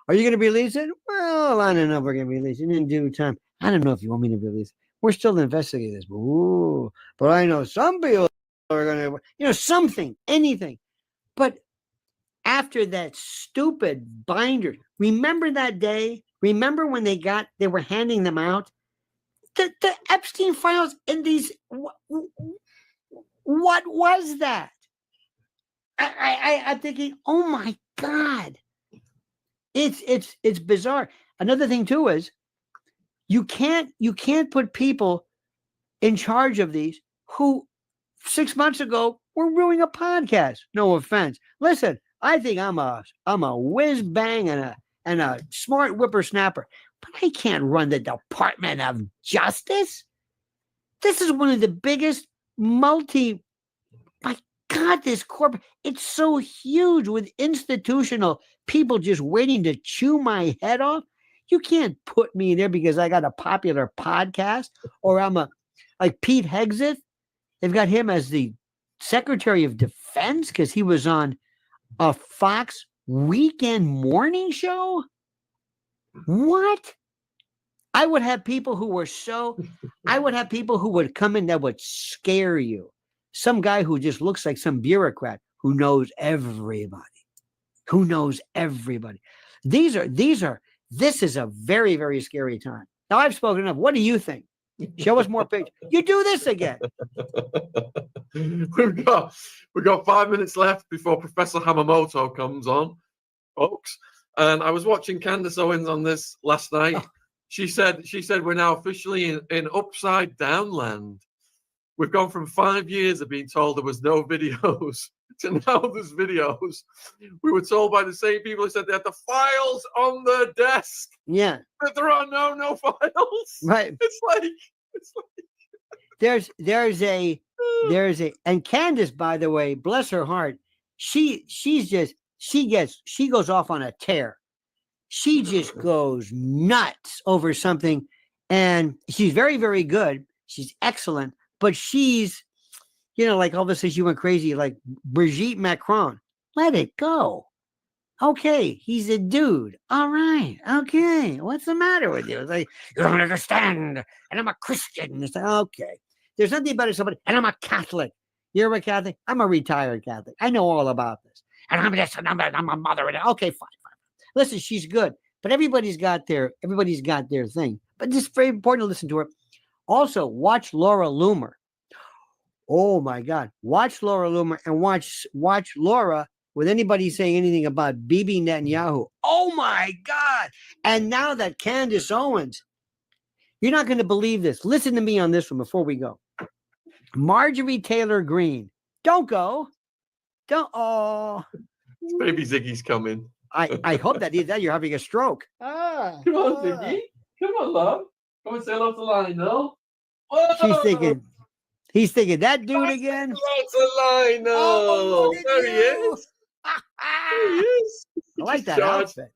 Are you going to release it? Well, I don't know if we're going to release it in due time. I don't know if you want me to release it. We're still investigating this. Ooh, but I know some people are going to, something, anything. But after that stupid binder, remember that day? Remember when they were handing them out? The Epstein files in these, what was that? I'm thinking, oh my God. It's bizarre. Another thing too is you can't put people in charge of these who 6 months ago were ruining a podcast. No offense. Listen, I think I'm a whiz bang and a smart whippersnapper, but I can't run the Department of Justice. This is one of the biggest my God, this corporate, it's so huge with institutional people just waiting to chew my head off. You can't put me in there because I got a popular podcast or I'm like Pete Hegseth. They've got him as the Secretary of Defense because he was on a Fox weekend morning show. What? I would have people who would come in that would scare you. Some guy who just looks like some bureaucrat who knows everybody. This is a very, very scary time. Now I've spoken enough. What do you think? Show us more pictures. You do this again. We've got 5 minutes left before Professor Hamamoto comes on, folks. And I was watching Candace Owens on this last night. She said we're now officially in upside down land. We've gone from 5 years of being told there was no videos to now there's videos. We were told by the same people who said they had the files on the desk. Yeah. But there are no files. Right. It's like there's a and Candace, by the way, bless her heart, she goes off on a tear. She just goes nuts over something, and she's very, very good. She's excellent, but she's, like all of a sudden she went crazy, like Brigitte Macron. Let it go. Okay, he's a dude. All right. Okay, what's the matter with you? It's like, you don't understand, and I'm a Christian. It's like, okay. There's nothing about it, somebody, and I'm a Catholic. You're a Catholic? I'm a retired Catholic. I know all about this. And I'm this, and I'm a mother. Okay, fine. Listen, she's good, but everybody's got their thing. But it's very important to listen to her. Also, watch Laura Loomer. Oh my God. Watch Laura Loomer and watch Laura with anybody saying anything about Bibi Netanyahu. Oh my God. And now that Candace Owens, you're not going to believe this. Listen to me on this one before we go. Marjorie Taylor Greene. Don't go. Baby Ziggy's coming. I hope that you're having a stroke. Come on, Ziggy. Come on, love. Come and say hello to Lionel. He's thinking, that dude again? Hello to Lionel. There he is. There he is. I like that outfit.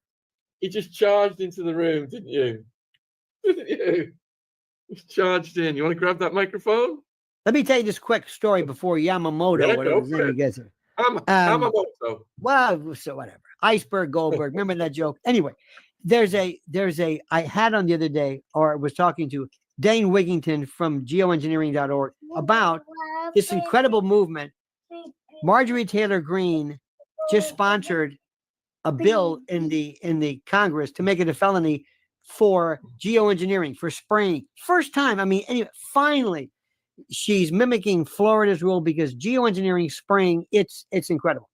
He just charged into the room, didn't you? Didn't you? Just charged in. You want to grab that microphone? Let me tell you this quick story before Yamamoto, whatever his name gets here. Yamamoto. Well, so whatever. Iceberg Goldberg. Remember that joke? Anyway, I had on the other day, or was talking to Dane Wigington from geoengineering.org about this incredible movement. Marjorie Taylor Greene just sponsored a bill in the Congress to make it a felony for geoengineering, for spraying. First time. I mean, anyway, finally, she's mimicking Florida's rule because geoengineering, spraying, it's incredible.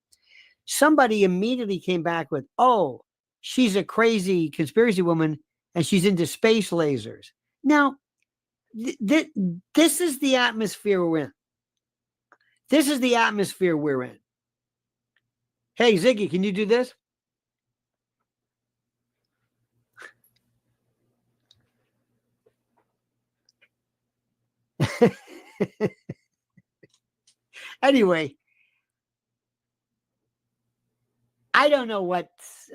Somebody immediately came back with, oh, she's a crazy conspiracy woman and she's into space lasers. Now, this is the atmosphere we're in. This is the atmosphere we're in. Hey, Ziggy, can you do this? Anyway, I don't know what's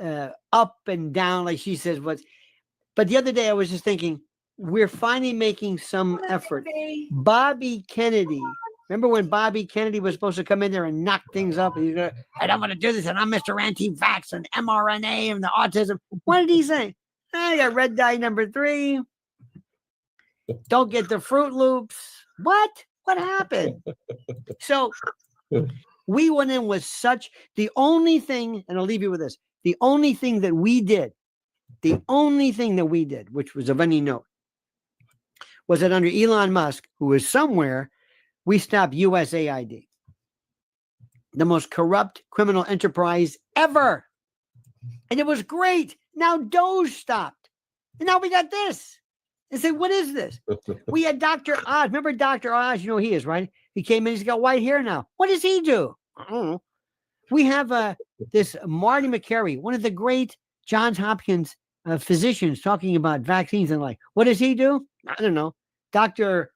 up and down, like she says, but the other day I was just thinking, we're finally making some effort. Bobby Kennedy, remember when Bobby Kennedy was supposed to come in there and knock things up? And I'm going to do this, and I'm Mr. Anti-Vax and mRNA and the autism. What did he say? I got red dye number 3. Don't get the Fruit Loops. What happened? So we went in with the only thing, and I'll leave you with this, the only thing that we did, which was of any note, was that under Elon Musk, who was somewhere, we stopped USAID, the most corrupt criminal enterprise ever. And it was great. Now Doge stopped. And now we got this. And say, what is this? We had Dr. Oz. Remember Dr. Oz? You know who he is, right? He came in, he's got white hair now. What does he do? I don't know. We have this Marty McCary, one of the great Johns Hopkins physicians, talking about vaccines and like, what does he do? I don't know. Dr.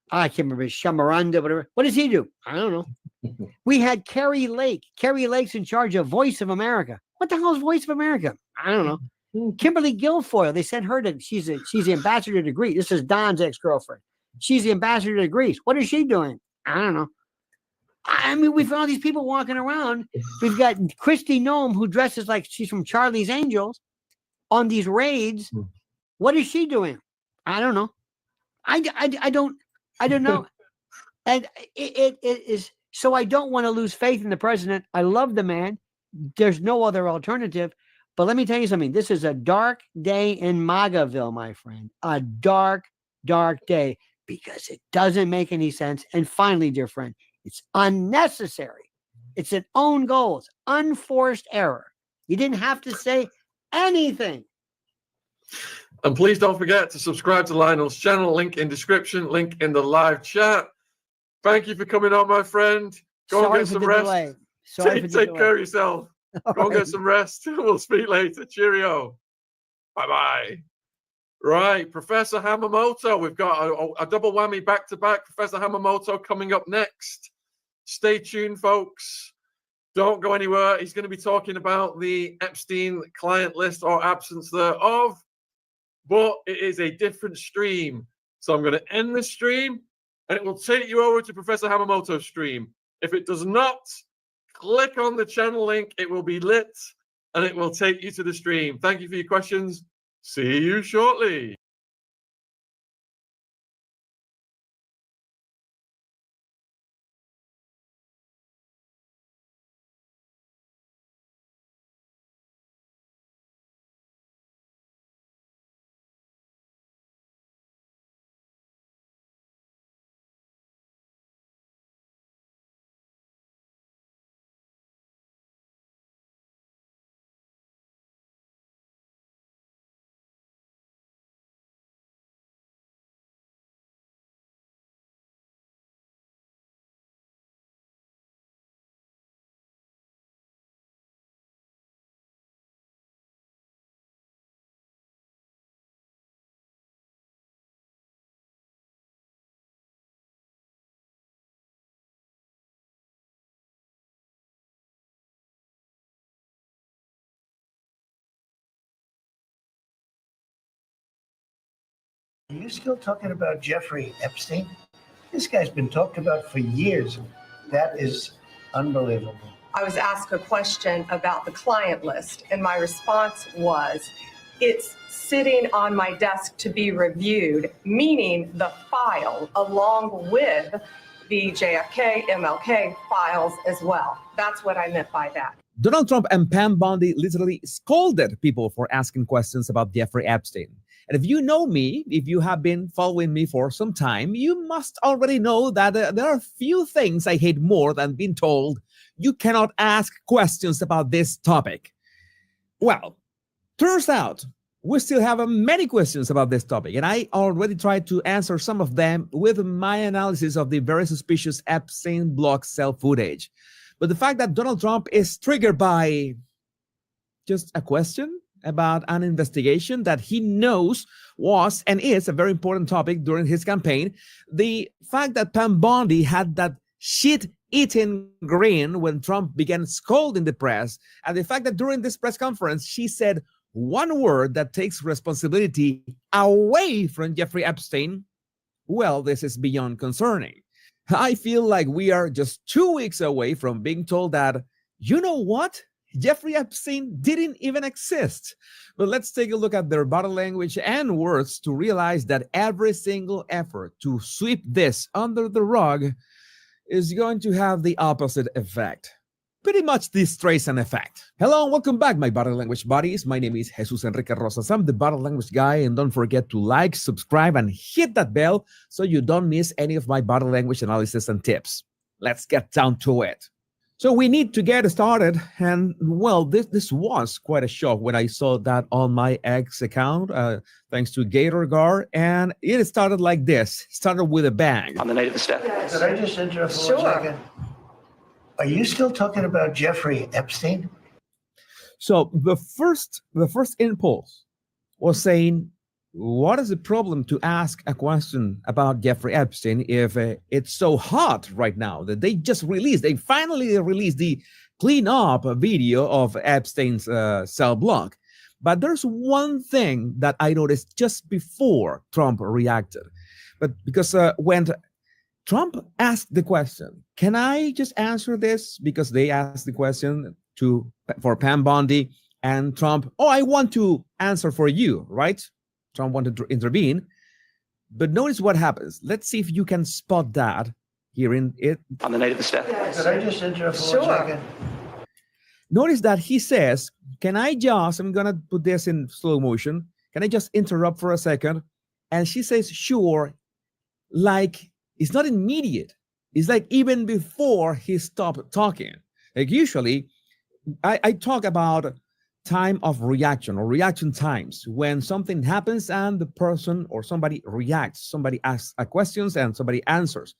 I can't remember, Shamaranda, whatever. What does he do? I don't know. We had Carrie Lake. Carrie Lake's in charge of Voice of America. What the hell is Voice of America? I don't know. Kimberly Guilfoyle, they sent her to, she's the ambassador to Greece. This is Don's ex-girlfriend. She's the ambassador to Greece. What is she doing? I don't know. I mean, we've got all these people walking around. We've got Christy Nome, who dresses like she's from Charlie's Angels, on these raids. What is she doing? I don't know. I don't know. And it is, so I don't want to lose faith in the president. I love the man. There's no other alternative. But let me tell you something. This is a dark day in MAGAville, my friend. A dark, dark day, because it doesn't make any sense. And finally, dear friend, It's unnecessary. It's an own goal. It's unforced error. You didn't have to say anything. And please don't forget to subscribe to Lionel's channel. Link in description, link in the live chat. Thank you for coming on, my friend. Go and get some rest. Take care of yourself. Go and get some rest. We'll speak later. Cheerio. Bye-bye. Right, Professor Hamamoto. We've got a double whammy back-to-back. Professor Hamamoto coming up next. Stay tuned, folks. Don't go anywhere. He's going to be talking about the Epstein client list or absence thereof. But it is a different stream. So I'm going to end this stream, and it will take you over to Professor Hamamoto's stream. If it does not, click on the channel link. It will be lit, and it will take you to the stream. Thank you for your questions. See you shortly. Are you still talking about Jeffrey Epstein? This guy's been talked about for years. That is unbelievable. I was asked a question about the client list, and my response was, it's sitting on my desk to be reviewed, meaning the file along with the JFK, MLK files as well. That's what I meant by that. Donald Trump and Pam Bondi literally scolded people for asking questions about Jeffrey Epstein. And if you know me, if you have been following me for some time, you must already know that there are few things I hate more than being told you cannot ask questions about this topic. Well, turns out we still have many questions about this topic, and I already tried to answer some of them with my analysis of the very suspicious Epstein block cell footage. But the fact that Donald Trump is triggered by just a question about an investigation that he knows was and is a very important topic during his campaign, the fact that Pam Bondi had that shit-eating grin when Trump began scolding the press, and the fact that during this press conference, she said one word that takes responsibility away from Jeffrey Epstein, well, this is beyond concerning. I feel like we are just 2 weeks away from being told that, you know what? Jeffrey Epstein didn't even exist. But let's take a look at their body language and words to realize that every single effort to sweep this under the rug is going to have the opposite effect. Pretty much the Streisand effect. Hello and welcome back, my body language buddies. My name is Jesus Enrique Rosas. I'm the body language guy, and don't forget to like, subscribe, and hit that bell so you don't miss any of my body language analysis and tips. Let's get down to it. So we need to get started, and well, this was quite a shock when I saw that on my X account, thanks to GatorGar, and it started like this. It started with a bang. On the night of the step. Could I just interrupt for 1 second? Are you still talking about Jeffrey Epstein? So the first impulse was saying, what is the problem to ask a question about Jeffrey Epstein if it's so hot right now that they finally released the clean-up video of Epstein's cell block. But there's one thing that I noticed just before Trump reacted. But because when Trump asked the question, can I just answer this? Because they asked the question for Pam Bondi, and Trump, I want to answer for you, right? Trump wanted to intervene, but notice what happens. Let's see if you can spot that here in it. On the night of the step. Could I just interrupt for 1 second? Notice that he says, I'm going to put this in slow motion. Can I just interrupt for a second? And she says, sure, like it's not immediate. It's like even before he stopped talking. Like usually, I talk about time of reaction or reaction times when something happens and the person or somebody reacts, somebody asks questions and somebody answers.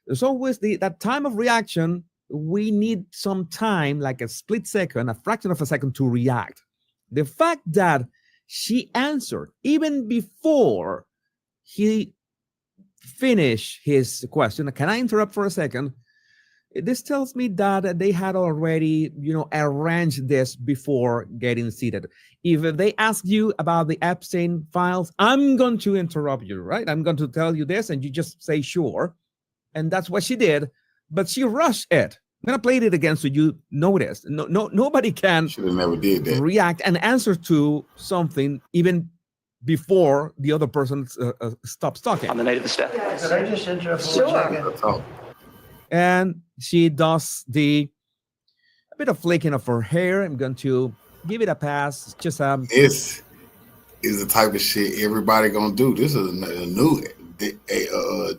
There's always that time of reaction. We need some time, like a split second, a fraction of a second to react. The fact that she answered even before he finished his question. Can I interrupt for a second? This tells me that they had already, arranged this before getting seated. If they ask you about the Epstein files, I'm going to interrupt you, right? I'm going to tell you this, and you just say sure. And that's what she did, but she rushed it. I'm going to play it again so you notice. Nobody can never did that. React and answer to something even before the other person stops talking. On the night of the step. Could I just interrupt for Sure. 1 second? And she does a bit of flicking of her hair. I'm going to give it a pass. It's just This is the type of shit everybody gonna do. This is a new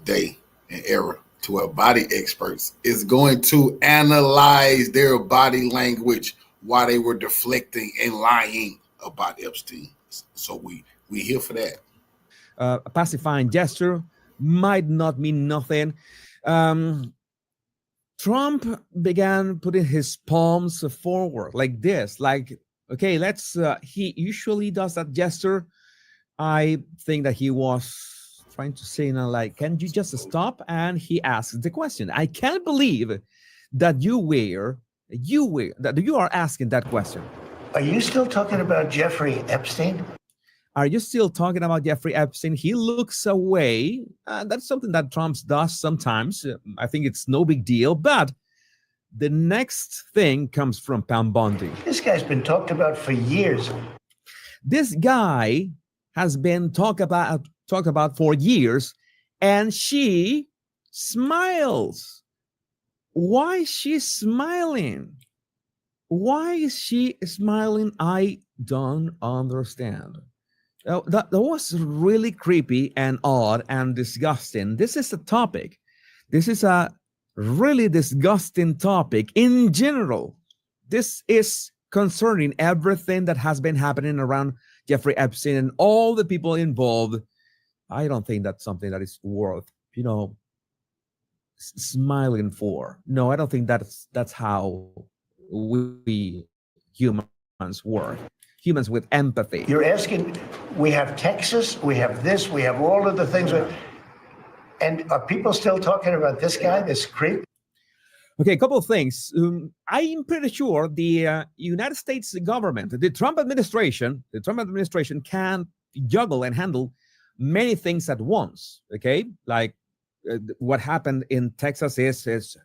day and era to where body experts is going to analyze their body language while they were deflecting and lying about Epstein. So we here for that. A pacifying gesture might not mean nothing. Trump began putting his palms forward like this, like, okay, he usually does that gesture. I think that he was trying to signal, like, can you just stop? And he asked the question. I can't believe that you are asking that question. Are you still talking about Jeffrey Epstein? Are you still talking about Jeffrey Epstein? He looks away. That's something that Trump does sometimes. I think it's no big deal. But the next thing comes from Bondi. This guy's been talked about for years. This guy has been talked about for years, and she smiles. Why is she smiling? Why is she smiling? I don't understand. That was really creepy and odd and disgusting. This is a topic. This is a really disgusting topic in general. This is concerning everything that has been happening around Jeffrey Epstein and all the people involved. I don't think that's something that is worth, smiling for. No, I don't think that's how we humans work. Humans with empathy. You're asking, we have Texas, we have this, we have all of the things. And are people still talking about this guy, this creep? Okay, a couple of things. I'm pretty sure the United States government, the Trump administration can juggle and handle many things at once. Okay, like what happened in Texas is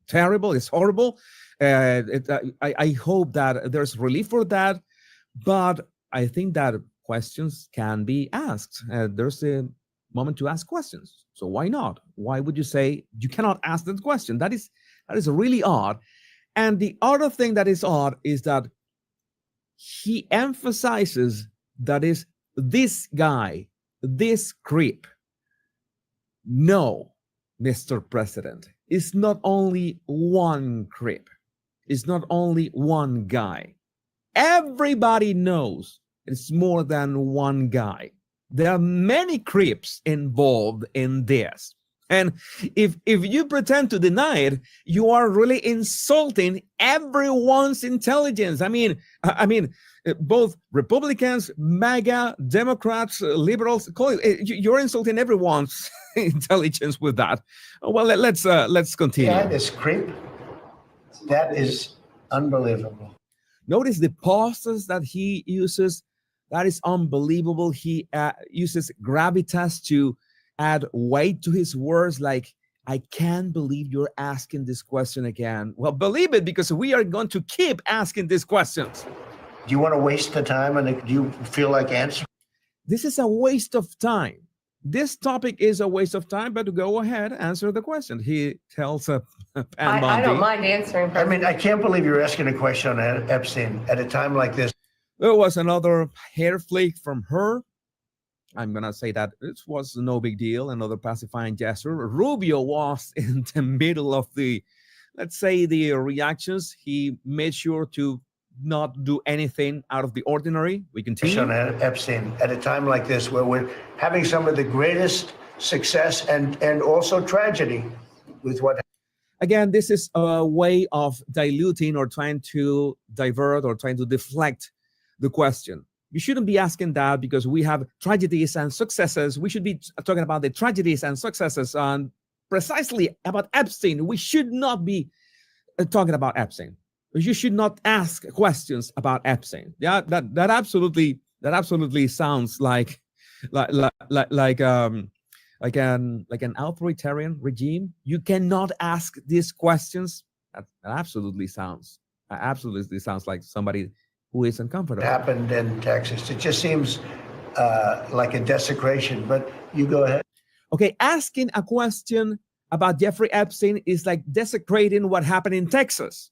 terrible. It's horrible. I hope that there's relief for that. But I think that questions can be asked. There's a moment to ask questions. So why not? Why would you say you cannot ask that question? That is really odd. And the other thing that is odd is that he emphasizes that is this guy, this creep. No, Mr. President, it's not only one creep. It's not only one guy. Everybody knows it's more than one guy. There are many creeps involved in this. And if you pretend to deny it, you are really insulting everyone's intelligence. I mean, both Republicans, MAGA, Democrats, liberals, you're insulting everyone's intelligence with that. Well, let's continue. Yeah, this creep, that is unbelievable. Notice the pauses that he uses. That is unbelievable. He uses gravitas to add weight to his words, like, I can't believe you're asking this question again. Well, believe it, because we are going to keep asking these questions. Do you want to waste the time, and do you feel like answering? This is a waste of time. This topic is a waste of time, but go ahead, answer the question. He tells I don't mind answering. I mean, I can't believe you're asking a question on Epstein at a time like this. There was another hair flick from her. I'm going to say that it was no big deal, another pacifying gesture. Rubio was in the middle of the, let's say, the reactions. He made sure to not do anything out of the ordinary. We continue. On Epstein at a time like this, where we're having some of the greatest success and also tragedy with what. Again, this is a way of diluting or trying to divert or trying to deflect the question. You shouldn't be asking that because we have tragedies and successes. We should be talking about the tragedies and successes and precisely about Epstein. We should not be talking about Epstein. You should not ask questions about Epstein. Yeah, that absolutely sounds like an authoritarian regime. You cannot ask these questions. That absolutely sounds like somebody who is uncomfortable. Happened in Texas. It just seems like a desecration, but you go ahead. Okay, asking a question about Jeffrey Epstein is like desecrating what happened in Texas.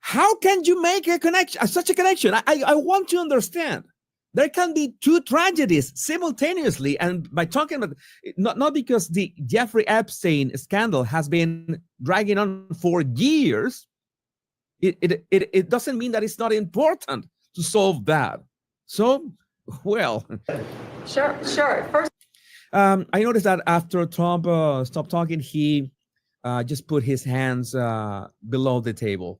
How can you make a connection, such a connection? I want to understand. There can be two tragedies simultaneously, and by talking about not because the Jeffrey Epstein scandal has been dragging on for years, it doesn't mean that it's not important to solve that. So, well, Sure. First, I noticed that after Trump stopped talking, he just put his hands below the table.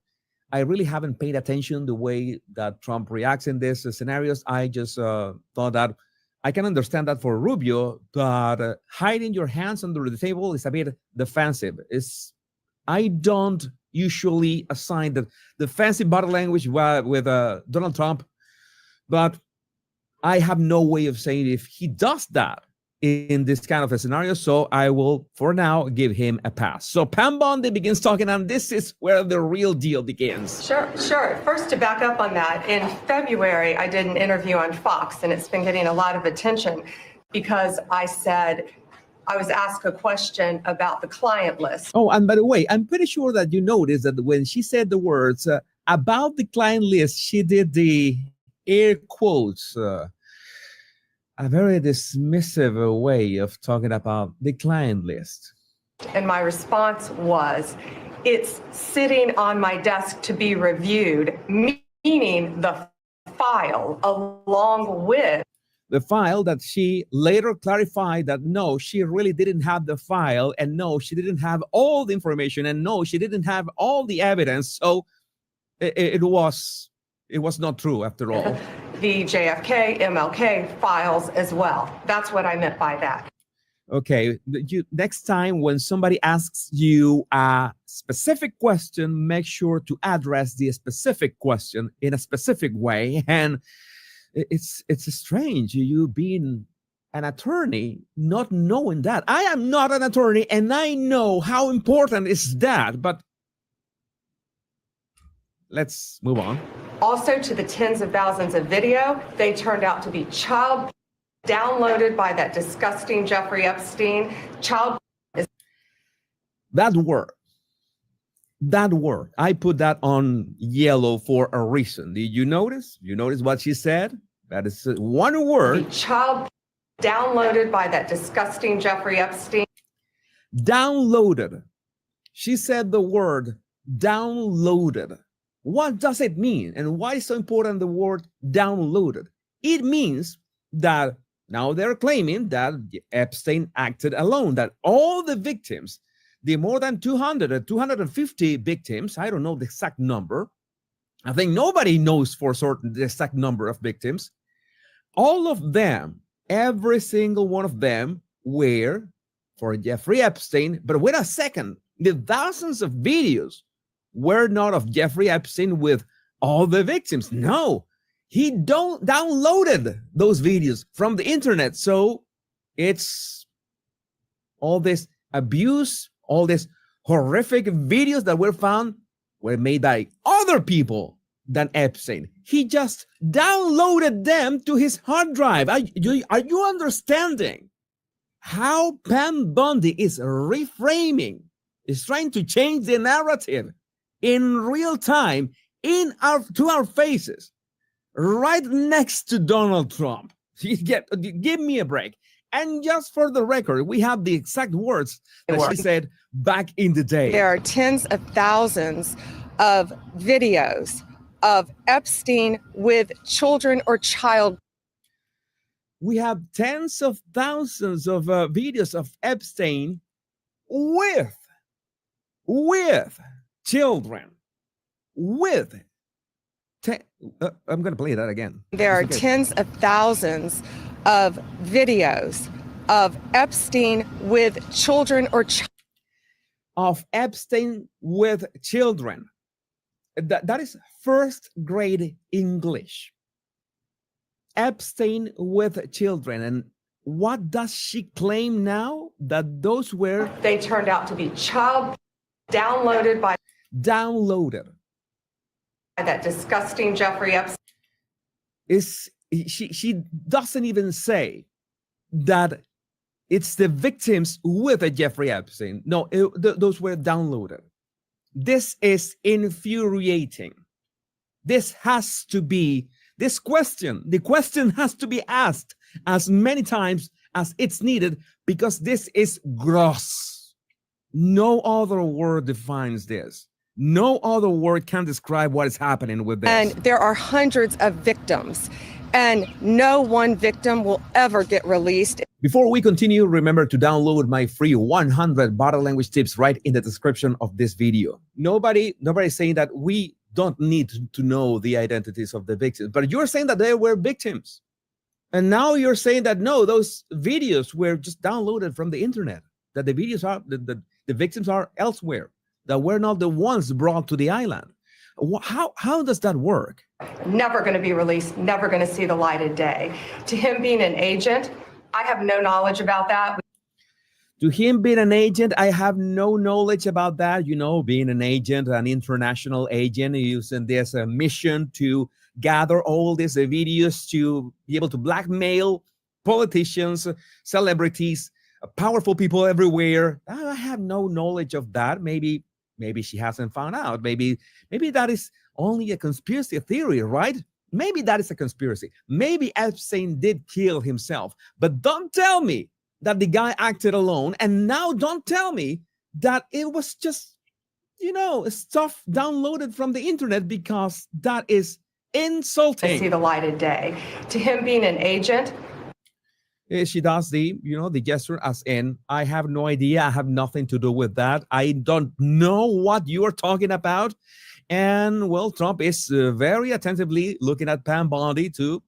I really haven't paid attention the way that Trump reacts in these scenarios. I just thought that I can understand that for Rubio, that hiding your hands under the table is a bit defensive. I don't usually assign the defensive body language with Donald Trump, but I have no way of saying if he does that in this kind of a scenario, so I will, for now, give him a pass. So Pam Bondi begins talking, and this is where the real deal begins. Sure. First, to back up on that, in February, I did an interview on Fox, and it's been getting a lot of attention because I said I was asked a question about the client list. Oh, and by the way, I'm pretty sure that you noticed that when she said the words about the client list, she did the air quotes, a very dismissive way of talking about the client list. And my response was, it's sitting on my desk to be reviewed, meaning the file along with. The file that she later clarified that no, she really didn't have the file, and no, she didn't have all the information, and no, she didn't have all the evidence. So it was not true after all. The JFK, MLK files as well. That's what I meant by that. Okay, next time when somebody asks you a specific question, make sure to address the specific question in a specific way. And it's strange, you being an attorney, not knowing that. I am not an attorney, and I know how important is that, but let's move on. Also, to the tens of thousands of video, they turned out to be child downloaded by that disgusting Jeffrey Epstein. That word, I put that on yellow for a reason. Did you notice? You notice what she said? That is one word. Child downloaded by that disgusting Jeffrey Epstein. Downloaded. She said the word downloaded. What does it mean? And why is so important the word downloaded? It means that now they're claiming that Epstein acted alone, that all the victims, the more than 200 or 250 victims, I don't know the exact number. I think nobody knows for certain the exact number of victims. All of them, every single one of them were for Jeffrey Epstein. But wait a second, the thousands of videos were not of Jeffrey Epstein with all the victims. No, he downloaded those videos from the internet. So it's all this abuse, all these horrific videos that were found were made by other people than Epstein. He just downloaded them to his hard drive. Are you understanding how Pam Bondi is reframing, is trying to change the narrative in real time, to our faces, right next to Donald Trump? Give me a break. And just for the record, we have the exact words that she said back in the day. There are tens of thousands of videos of Epstein with children or child. We have tens of thousands of videos of Epstein with children. I'm going to play that again. There are tens of thousands of videos of Epstein with children or of Epstein with children. That is first grade English. Epstein with children. And what does she claim now? That those were... They turned out to be child downloaded by that disgusting Jeffrey Epstein. She doesn't even say that it's the victims with a Jeffrey Epstein. No, those were downloaded. This is infuriating. The question has to be asked as many times as it's needed, because this is gross. No other word defines this. No other word can describe what is happening with this. And there are hundreds of victims, and no one victim will ever get released. Before we continue, remember to download my free 100 body language tips right in the description of this video. Nobody's saying that we don't need to know the identities of the victims, but you're saying that they were victims. And now you're saying that no, those videos were just downloaded from the internet, that the videos are, the victims are elsewhere, that we're not the ones brought to the island. How does that work? Never going to be released, never going to see the light of day. To him being an agent, I have no knowledge about that. To him being an agent, I have no knowledge about that. You know, being an agent, an international agent, using this mission to gather all these videos to be able to blackmail politicians, celebrities, powerful people everywhere. I have no knowledge of that. Maybe she hasn't found out. Maybe that is only a conspiracy theory, right? Maybe that is a conspiracy. Maybe Epstein did kill himself. But don't tell me that the guy acted alone. And now don't tell me that it was just, stuff downloaded from the internet, because that is insulting. See the light of day. To him being an agent. She does the gesture as in, I have no idea. I have nothing to do with that. I don't know what you are talking about. And well, Trump is very attentively looking at Pam Bondi to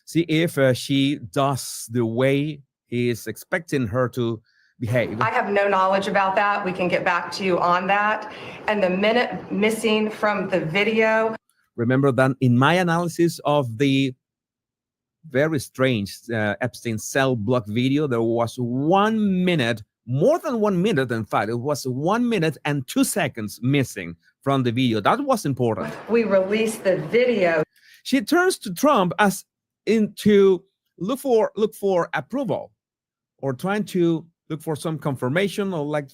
see if she does the way he is expecting her to behave. I have no knowledge about that. We can get back to you on that. And the minute missing from the video. Remember that in my analysis of the very strange Epstein cell block video, there was 1 minute, more than 1 minute, in fact, it was 1 minute and 2 seconds missing from the video. That was important. We released the video. She turns to Trump as into look for approval, or trying to look for some confirmation, or like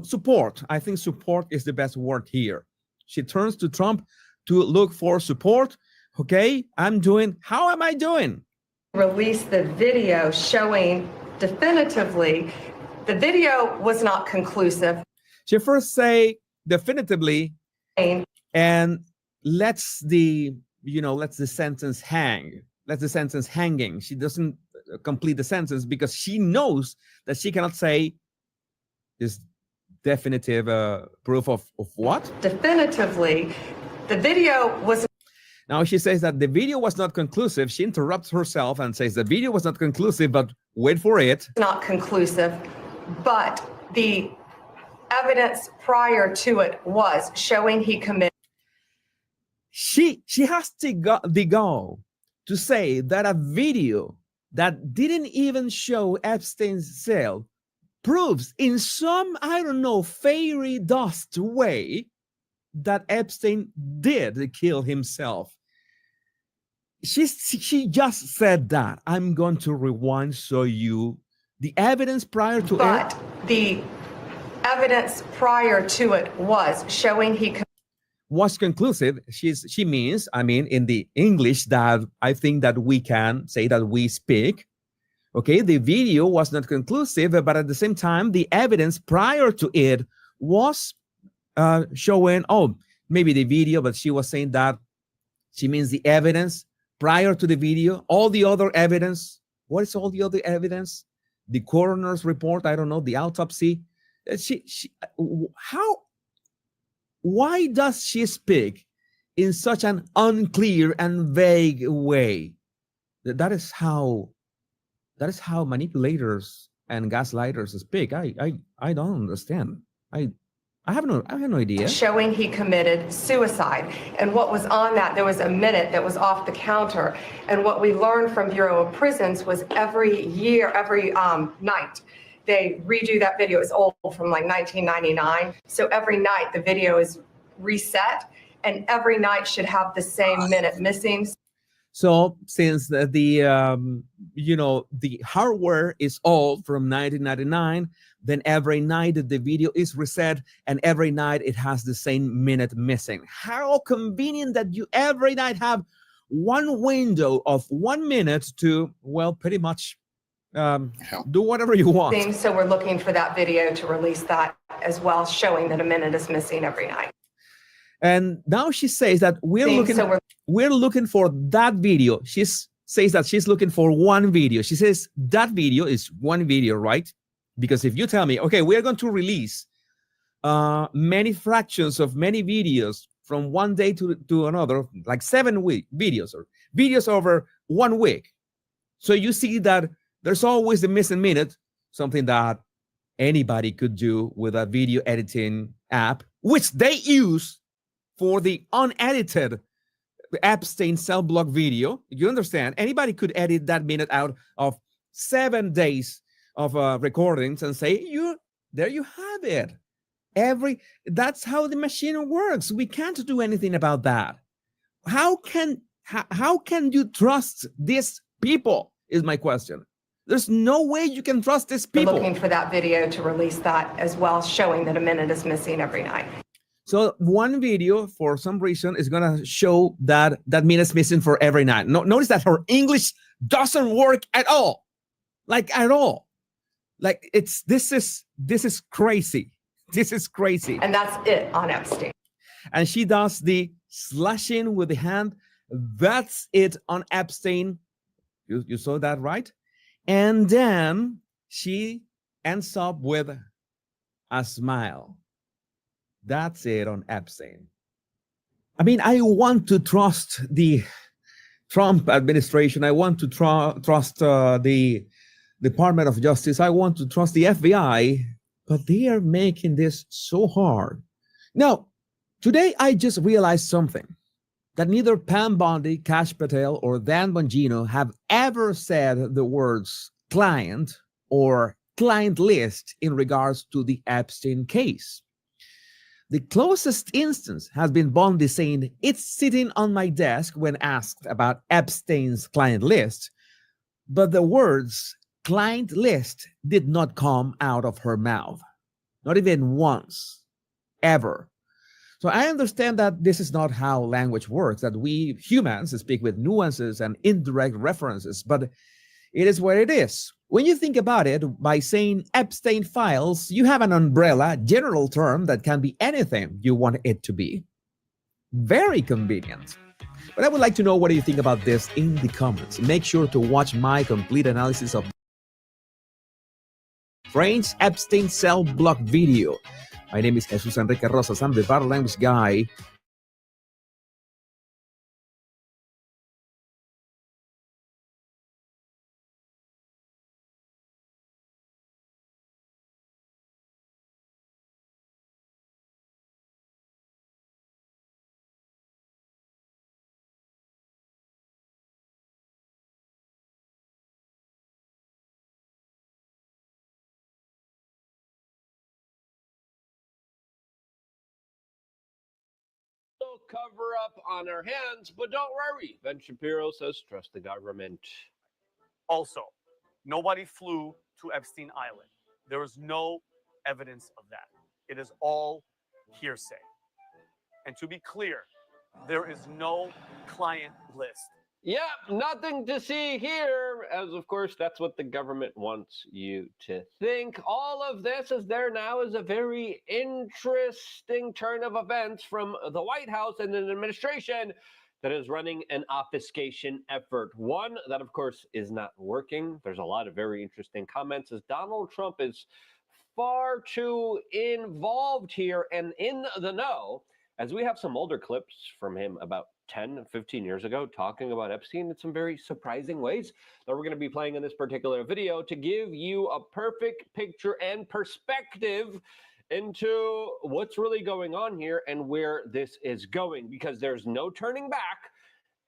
support. I think support is the best word here. She turns to Trump to look for support. Okay, how am I doing? Release the video showing definitively the video was not conclusive. She first say definitively and lets the sentence hang. Let the sentence hanging. She doesn't complete the sentence because she knows that she cannot say this definitive proof of what? Definitively, the video was. Now she says that the video was not conclusive. She interrupts herself and says the video was not conclusive, but wait for it. Not conclusive, but the evidence prior to it was showing he committed. She has the gall to say that a video that didn't even show Epstein's cell proves in some, fairy dust way that Epstein did kill himself. She just said that. I'm going to rewind so the evidence prior to but the evidence prior to it was showing he was conclusive. She means, I mean, in the English that I think that we can say that we speak. Okay, the video was not conclusive, but at the same time, the evidence prior to it was showing, oh, maybe the video, but she was saying that she means the evidence prior to the video, all the other evidence. What is all the other evidence? The coroner's report, I don't know, the autopsy. Why does she speak in such an unclear and vague way? That is how manipulators and gaslighters speak. I don't understand. I have no idea. Showing he committed suicide. And what was on that, there was a minute that was off the counter. And what we learned from Bureau of Prisons was every night, they redo that video. It's old, from like 1999. So every night the video is reset, and every night should have the same minute missing. So since the hardware is old from 1999, then every night the video is reset, and every night it has the same minute missing. How convenient that you every night have one window of 1 minute to, well, pretty much do whatever you want. So we're looking for that video to release that as well, showing that a minute is missing every night. And now she says that we're looking for that video. She says that she's looking for one video. She says that video is one video, right? Because if you tell me, okay, we're going to release many fractions of many videos from one day to another, like 7 videos or videos over 1 week. So you see that there's always the missing minute, something that anybody could do with a video editing app, which they use for the unedited Epstein cell block video. You understand? Anybody could edit that minute out of 7 days of recordings and say, there you have it. That's how the machine works. We can't do anything about that. How can you trust these people is my question. There's no way you can trust these people. We're looking for that video to release that as well, showing that a minute is missing every night. So one video, for some reason, is going to show that minute's missing for every night. Notice that her English doesn't work at all. Like, at all. Like, this is crazy. This is crazy. And that's it on Epstein. And she does the slashing with the hand. That's it on Epstein. You saw that, right? And then she ends up with a smile. That's it on Epstein. I mean, I want to trust the Trump administration. I want to trust the Department of Justice. I want to trust the FBI, but they are making this so hard. Now, today I just realized something, that neither Pam Bondi, Kash Patel, or Dan Bongino have ever said the words client or client list in regards to the Epstein case. The closest instance has been Bondi saying, it's sitting on my desk when asked about Epstein's client list, but the words client list did not come out of her mouth, not even once, ever. So I understand that this is not how language works, that we humans speak with nuances and indirect references, but it is what it is. When you think about it, by saying Epstein files, you have an umbrella, general term that can be anything you want it to be. Very convenient. But I would like to know, what do you think about this in the comments? Make sure to watch my complete analysis of French Epstein cell block video. My name is Jesus Enrique Rosas. I'm the Battle Language Guy. Cover up on our hands, but don't worry. Ben Shapiro says trust the government. Also, nobody flew to Epstein Island. There is no evidence of that. It is all hearsay. And to be clear, there is no client list. Yeah, nothing to see here, as of course that's what the government wants you to think. All of this is there now is a very interesting turn of events from the White House and an administration that is running an obfuscation effort. One that, of course, is not working. There's a lot of very interesting comments as Donald Trump is far too involved here and in the know, as we have some older clips from him about 10, 15 years ago talking about Epstein in some very surprising ways that we're going to be playing in this particular video to give you a perfect picture and perspective into what's really going on here and where this is going, because there's no turning back.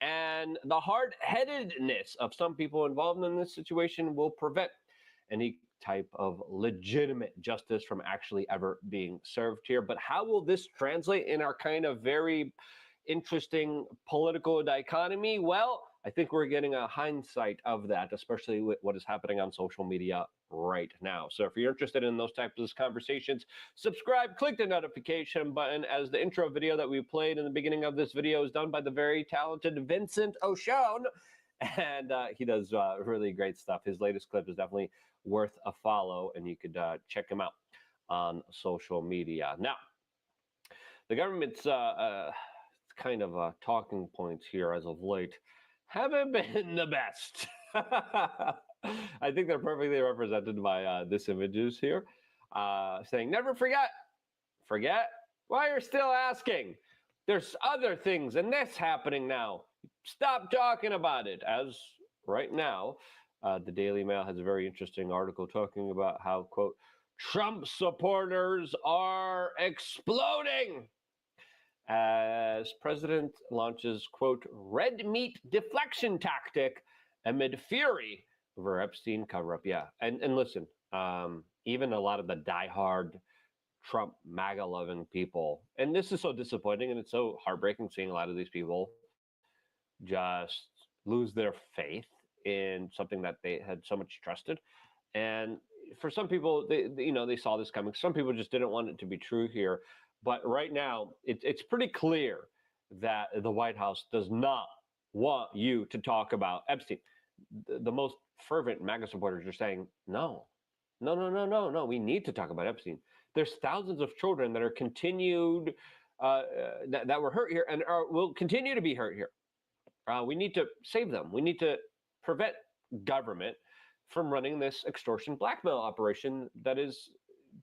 And the hard-headedness of some people involved in this situation will prevent any type of legitimate justice from actually ever being served here. But how will this translate in our kind of very interesting political dichotomy? Well, I think we're getting a hindsight of that, especially with what is happening on social media right now. So if you're interested in those types of conversations, subscribe, click the notification button, as the intro video that we played in the beginning of this video is done by the very talented Vincent O'Shone. And he does really great stuff. His latest clip is definitely worth a follow, and you could check him out on social media. Now, the government's kind of talking points here as of late haven't been the best. I think they're perfectly represented by this images here, saying, never forget. Forget? Why you're still asking? There's other things and this happening now. Stop talking about it. As right now, the Daily Mail has a very interesting article talking about how, quote, Trump supporters are exploding as president launches, quote, red meat deflection tactic amid fury over Epstein cover-up. Yeah, and listen, even a lot of the diehard Trump MAGA-loving people, and this is so disappointing and it's so heartbreaking seeing a lot of these people just lose their faith in something that they had so much trusted. And for some people, they saw this coming. Some people just didn't want it to be true here. But right now, it's pretty clear that the White House does not want you to talk about Epstein. The most fervent MAGA supporters are saying, no, we need to talk about Epstein. There's thousands of children that are continued, that were hurt here and will continue to be hurt here. We need to save them. We need to prevent government from running this extortion blackmail operation that is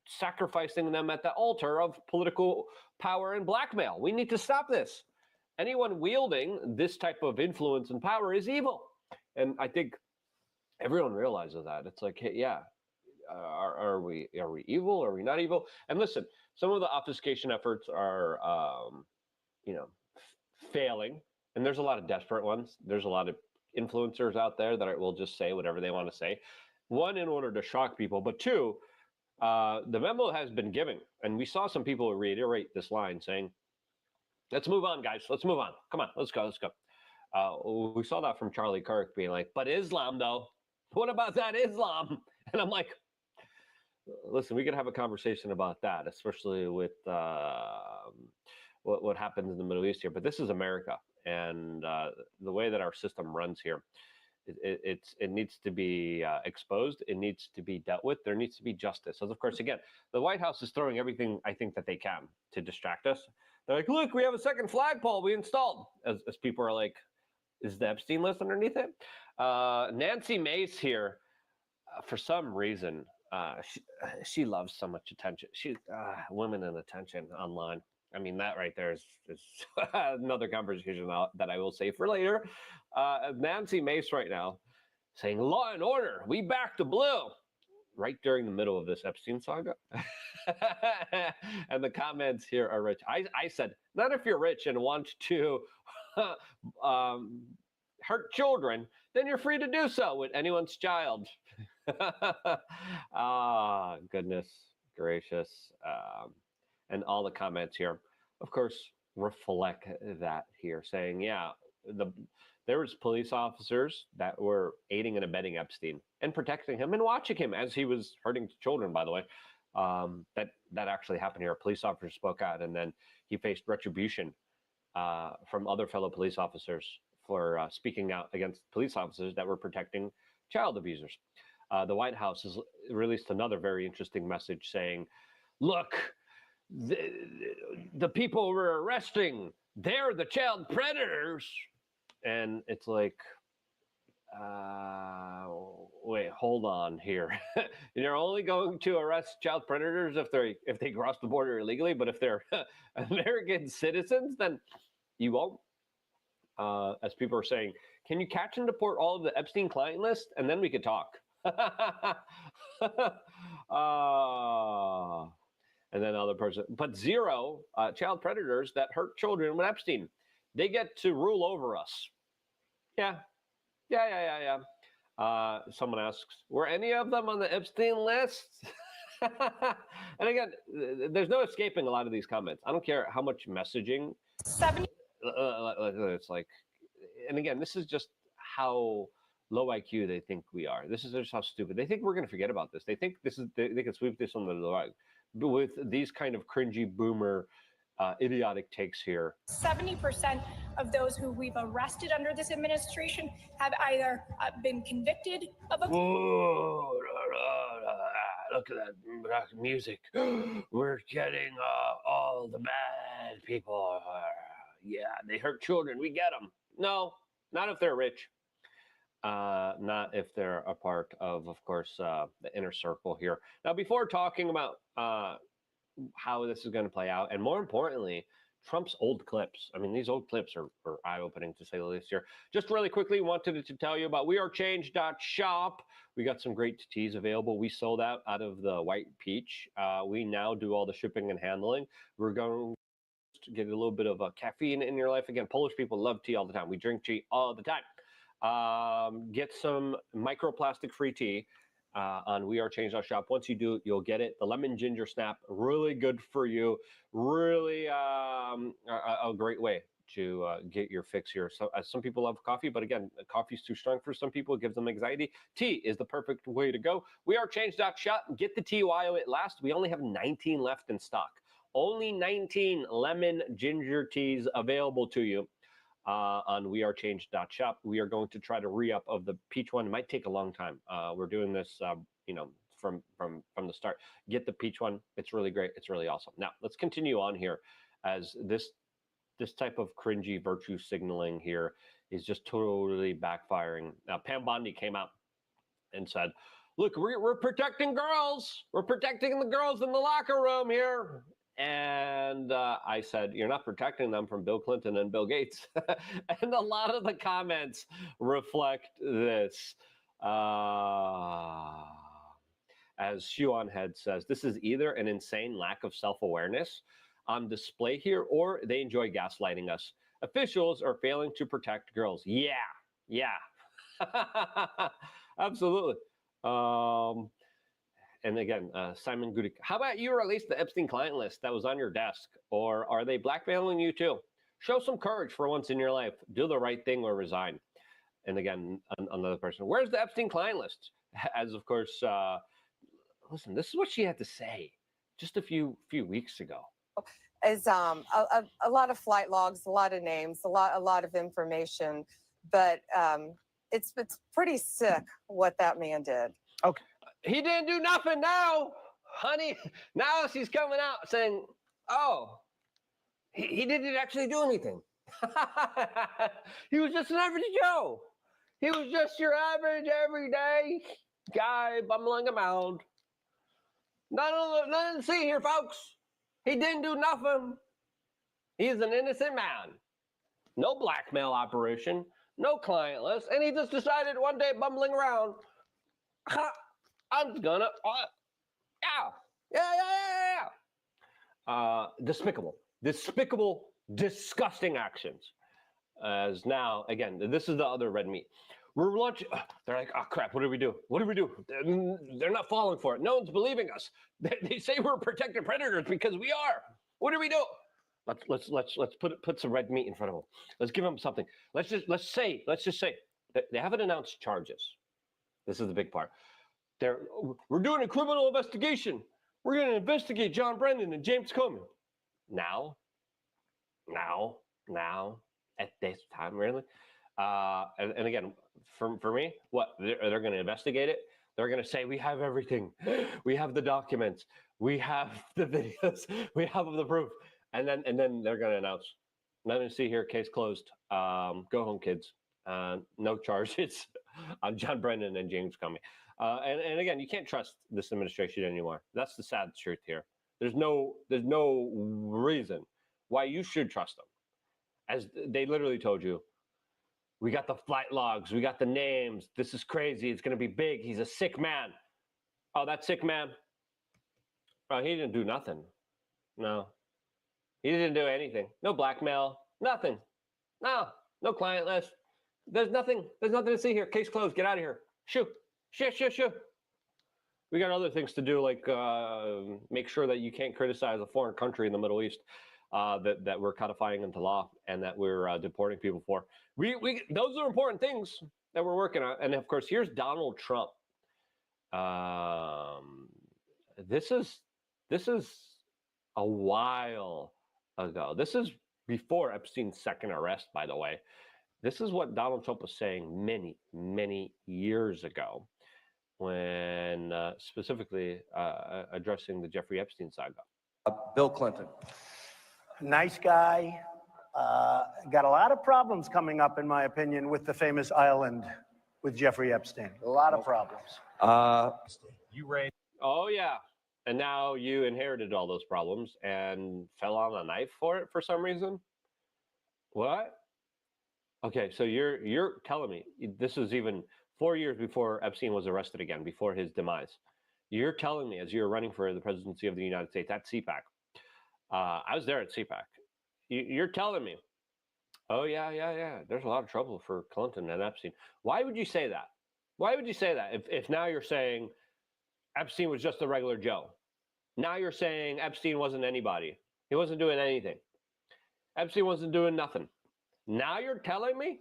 sacrificing them at the altar of political power and blackmail. We need to stop this. Anyone wielding this type of influence and power is evil. And I think everyone realizes that. It's like, hey, yeah, are we evil? Are we not evil? And listen, some of the obfuscation efforts are, failing. And there's a lot of desperate ones. There's a lot of influencers out there that will just say whatever they want to say. One, in order to shock people, but two, the memo has been given, and we saw some people reiterate this line saying, let's move on, guys. Let's move on. Come on, let's go. We saw that from Charlie Kirk being like, but Islam, though, what about that Islam? And I'm like, listen, we could have a conversation about that, especially with what happens in the Middle East here. But this is America, and the way that our system runs here, it needs to be exposed. It needs to be dealt with. There needs to be justice. So, of course, again, the White House is throwing everything I think that they can to distract us. They're like, look, we have a second flagpole we installed. As people are like, is the Epstein list underneath it? Nancy Mace here, for some reason, she loves so much attention. Women and attention online. I mean, that right there is another conversation that I will save for later. Nancy Mace right now saying, law and order, we back to blue, right during the middle of this Epstein saga. And the comments here are rich. I said, not if you're rich and want to hurt children, then you're free to do so with anyone's child. Goodness gracious. And all the comments here, of course, reflect that here, saying, yeah, there was police officers that were aiding and abetting Epstein and protecting him and watching him as he was hurting children, by the way. That actually happened here. A police officer spoke out, and then he faced retribution from other fellow police officers for speaking out against police officers that were protecting child abusers. The White House has released another very interesting message saying, look, the people we're arresting, they're the child predators. And it's like, wait, hold on here. You're only going to arrest child predators if they cross the border illegally, but if they're American citizens, then you won't. As people are saying, can you catch and deport all of the Epstein client list, and then we could talk. And then other person, but 0 child predators that hurt children with Epstein, they get to rule over us. Yeah. Someone asks, were any of them on the Epstein list? And again, there's no escaping a lot of these comments. I don't care how much messaging. It's like, and again, this is just how low IQ they think we are. This is just how stupid. They think we're going to forget about this. They think they can sweep this under the rug. But with these kind of cringy boomer idiotic takes here. 70% of those who we've arrested under this administration have either been convicted of a... Whoa, look at that music. We're getting all the bad people. Yeah, they hurt children. We get them. No, not if they're rich. Not if they're a part of course, the inner circle here. Now, before talking about how this is going to play out, and more importantly, Trump's old clips. I mean, these old clips are eye-opening, to say the least here. Just really quickly, wanted to tell you about wearechange.shop. We got some great teas available. We sold out of the white peach. We now do all the shipping and handling. We're going to get a little bit of caffeine in your life. Again, Polish people love tea all the time. We drink tea all the time. Get some microplastic-free tea on wearechange.shop. Once you do, you'll get it. The lemon ginger snap, really good for you. Really a great way to get your fix here. So some people love coffee, but again, coffee's too strong for some people. It gives them anxiety. Tea is the perfect way to go. Wearechange.shop. Get the tea while it lasts. We only have 19 left in stock. Only 19 lemon ginger teas available to you. On wearechange.shop. We are going to try to re-up of the peach one. It might take a long time. We're doing this, from the start. Get the peach one. It's really great. It's really awesome. Now, let's continue on here, as this type of cringy virtue signaling here is just totally backfiring. Now, Pam Bondi came out and said, look, we're protecting girls. We're protecting the girls in the locker room here. And I said, you're not protecting them from Bill Clinton and Bill Gates. And a lot of the comments reflect this. As Shuan Head says, this is either an insane lack of self-awareness on display here, or they enjoy gaslighting us. Officials are failing to protect girls. Yeah. Absolutely. And again, Simon Gudik, how about you release the Epstein client list that was on your desk? Or are they blackmailing you too? Show some courage for once in your life. Do the right thing or resign. And again, another person, where's the Epstein client list? As of course, listen, this is what she had to say just a few weeks ago. Is a lot of flight logs, a lot of names, a lot of information, but it's pretty sick what that man did. Okay. He didn't do nothing now, honey. Now she's coming out saying, oh, he didn't actually do anything. He was just an average Joe. He was just your average, everyday guy bumbling around. Nothing to see here, folks. He didn't do nothing. He's an innocent man. No blackmail operation, no client list, and he just decided one day bumbling around, I'm gonna, despicable, disgusting actions. As now, again, this is the other red meat. We're launching, they're like, oh crap, what do we do? What do we do? They're not falling for it. No one's believing us. They say we're protected predators because we are. What do we do? Let's put some red meat in front of them. Let's give them something. Let's just say they haven't announced charges. This is the big part. We're doing a criminal investigation. We're going to investigate John Brennan and James Comey. Now, at this time, really? And again, for me, what? They're going to investigate it? They're going to say, we have everything. We have the documents. We have the videos. We have the proof. And then they're going to announce, nothing to see here, case closed. Go home, kids. No charges on John Brennan and James Comey. And again, you can't trust this administration anymore. That's the sad truth here. There's no reason why you should trust them. As they literally told you, we got the flight logs, we got the names. This is crazy. It's going to be big. He's a sick man. Oh, that sick man. Oh, he didn't do nothing. No, he didn't do anything. No blackmail. Nothing. No client list. There's nothing. There's nothing to see here. Case closed. Get out of here. Shoo. We got other things to do, like make sure that you can't criticize a foreign country in the Middle East that we're codifying into law and that we're deporting people for. Those are important things that we're working on. And of course, here's Donald Trump. This is a while ago. This is before Epstein's second arrest, by the way. This is what Donald Trump was saying many, many years ago when specifically addressing the Jeffrey Epstein saga. Bill Clinton. Nice guy. Got a lot of problems coming up, in my opinion, with the famous island with Jeffrey Epstein. A lot of problems. You raised. Oh, yeah. And now you inherited all those problems and fell on a knife for it for some reason? What? Okay, so you're telling me this is even 4 years before Epstein was arrested again, before his demise. You're telling me, as you're running for the presidency of the United States at CPAC, I was there at CPAC. You're telling me, oh, yeah, there's a lot of trouble for Clinton and Epstein. Why would you say that? Why would you say that if now you're saying Epstein was just a regular Joe? Now you're saying Epstein wasn't anybody. He wasn't doing anything. Epstein wasn't doing nothing. Now you're telling me?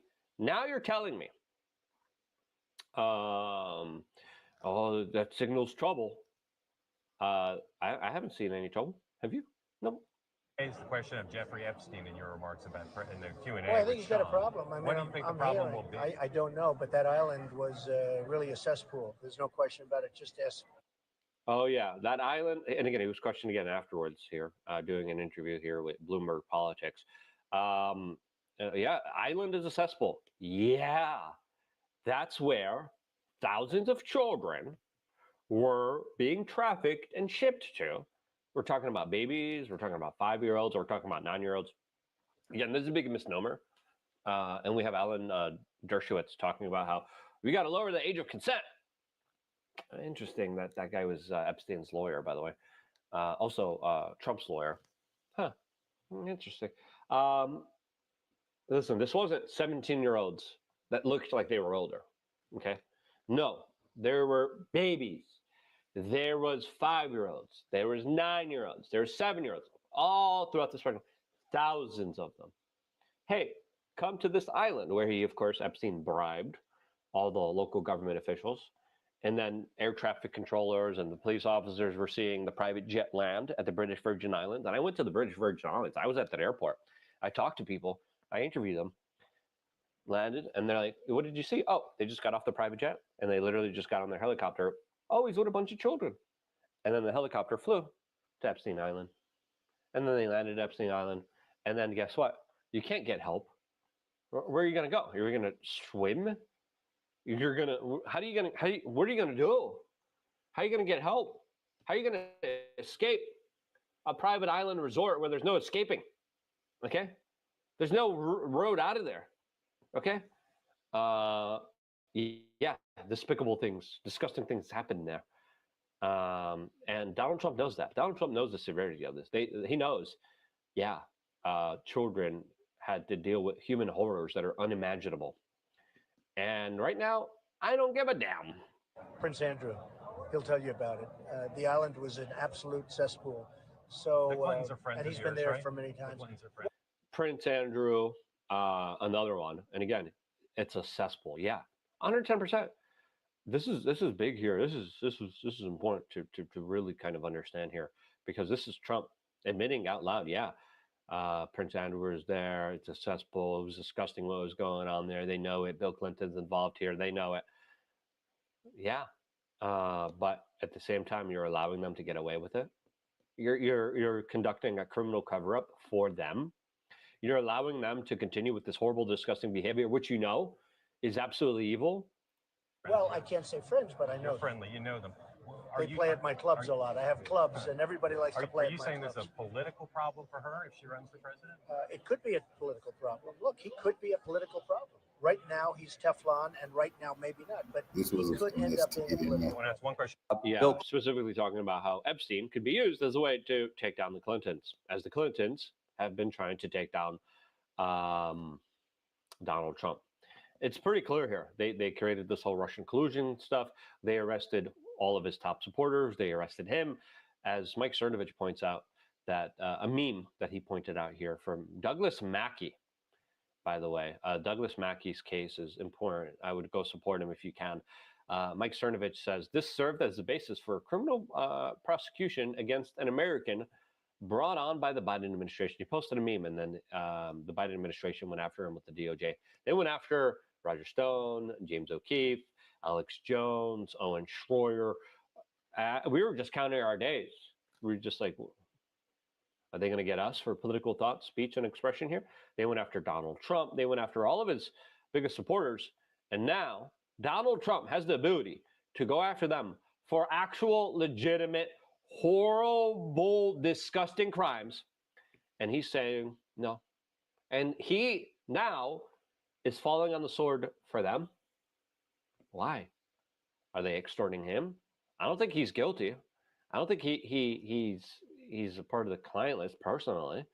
Oh, that signals trouble. I haven't seen any trouble. Have you? No. Raised the question of Jeffrey Epstein in your remarks about in the Q&A. Well, I think he's got a problem. I mean, what do you think the problem will be? I don't know, but that island was really a cesspool. There's no question about it. Just ask. Oh, yeah, that island. And again, he was questioned again afterwards here, doing an interview here with Bloomberg Politics. Yeah, island is a cesspool. Yeah, that's where thousands of children were being trafficked and shipped to. We're talking about babies. We're talking about 5-year-olds. We're talking about 9-year-olds. Again, this is a big misnomer. And we have Alan Dershowitz talking about how we got to lower the age of consent. Interesting that that guy was Epstein's lawyer, by the way. Also, Trump's lawyer. Huh. Interesting. Listen, this wasn't 17-year-olds that looked like they were older. Okay. No, there were babies. There was 5-year-olds. There was 9-year-olds. There were 7-year-olds. All throughout the spectrum. Thousands of them. Hey, come to this island where he, of course, Epstein bribed all the local government officials. And then air traffic controllers and the police officers were seeing the private jet land at the British Virgin Islands. And I went to the British Virgin Islands. I was at that airport. I talked to people. I interviewed them. Landed. And they're like, what did you see? Oh, they just got off the private jet. And they literally just got on their helicopter. Oh, he's with a bunch of children. And then the helicopter flew to Epstein Island. And then they landed at Epstein Island. And then guess what? You can't get help. Where are you going to go? You're going to swim? You're going to, what are you going to do? How are you going to get help? How are you going to escape a private island resort where there's no escaping? Okay? There's no road out of there. Okay? Yeah, despicable things, disgusting things happen there. And Donald Trump knows that. Donald Trump knows the severity of this. He knows, yeah, children had to deal with human horrors that are unimaginable. And right now, I don't give a damn. Prince Andrew, he'll tell you about it. The island was an absolute cesspool. So, the Clintons are friends and he's of been yours, there right? for many times. Prince Andrew, another one. And again, it's a cesspool. Yeah, 110%. this is big here. This is important to really kind of understand here, because this is Trump admitting out loud, yeah, Prince Andrew was there. It's a cesspool. It was disgusting what was going on there. They know it. Bill Clinton's involved here. They know it. Yeah, but at the same time, you're allowing them to get away with it. You're conducting a criminal cover-up for them. You're allowing them to continue with this horrible, disgusting behavior, which you know is absolutely evil. Well, I can't say friends, but I know You're them. friendly. You know them. They play at my clubs a lot. I have clubs, and everybody likes to play Are at you my saying clubs. there's a political problem for her if she runs for president? It could be a political problem. Look, he could be a political problem. Right now, he's Teflon, and right now, maybe not. But This he was a could end up being a political. Well, that's one question. Yeah, specifically talking about how Epstein could be used as a way to take down the Clintons, as the Clintons have been trying to take down Donald Trump. It's pretty clear here. They created this whole Russian collusion stuff. They arrested all of his top supporters. They arrested him. As Mike Cernovich points out, that a meme that he pointed out here from Douglas Mackey, by the way. Douglas Mackey's case is important. I would go support him if you can. Mike Cernovich says, this served as the basis for a criminal prosecution against an American brought on by the Biden administration. He posted a meme, and then the Biden administration went after him with the DOJ. They went after Roger Stone, James O'Keefe, Alex Jones, Owen Schroyer. We were just counting our days. We were just like, are they going to get us for political thought, speech, and expression here? They went after Donald Trump. They went after all of his biggest supporters. And now Donald Trump has the ability to go after them for actual, legitimate, horrible, disgusting crimes. And he's saying no. And he now is falling on the sword for them. Why? Are they extorting him? I don't think he's guilty. I don't think he's a part of the client list personally.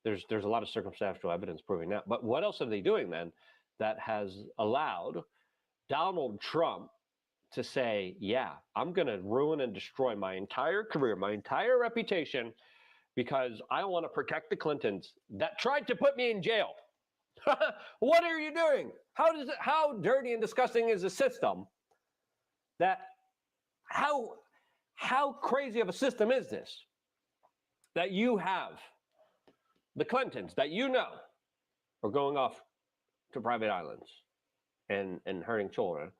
There's a lot of circumstantial evidence proving that. But what else are they doing then that has allowed Donald Trump to say, yeah, I'm going to ruin and destroy my entire career, my entire reputation, because I want to protect the Clintons that tried to put me in jail? What are you doing? How dirty and disgusting is the system? How crazy of a system is this? That you have the Clintons that you know are going off to private islands and hurting children,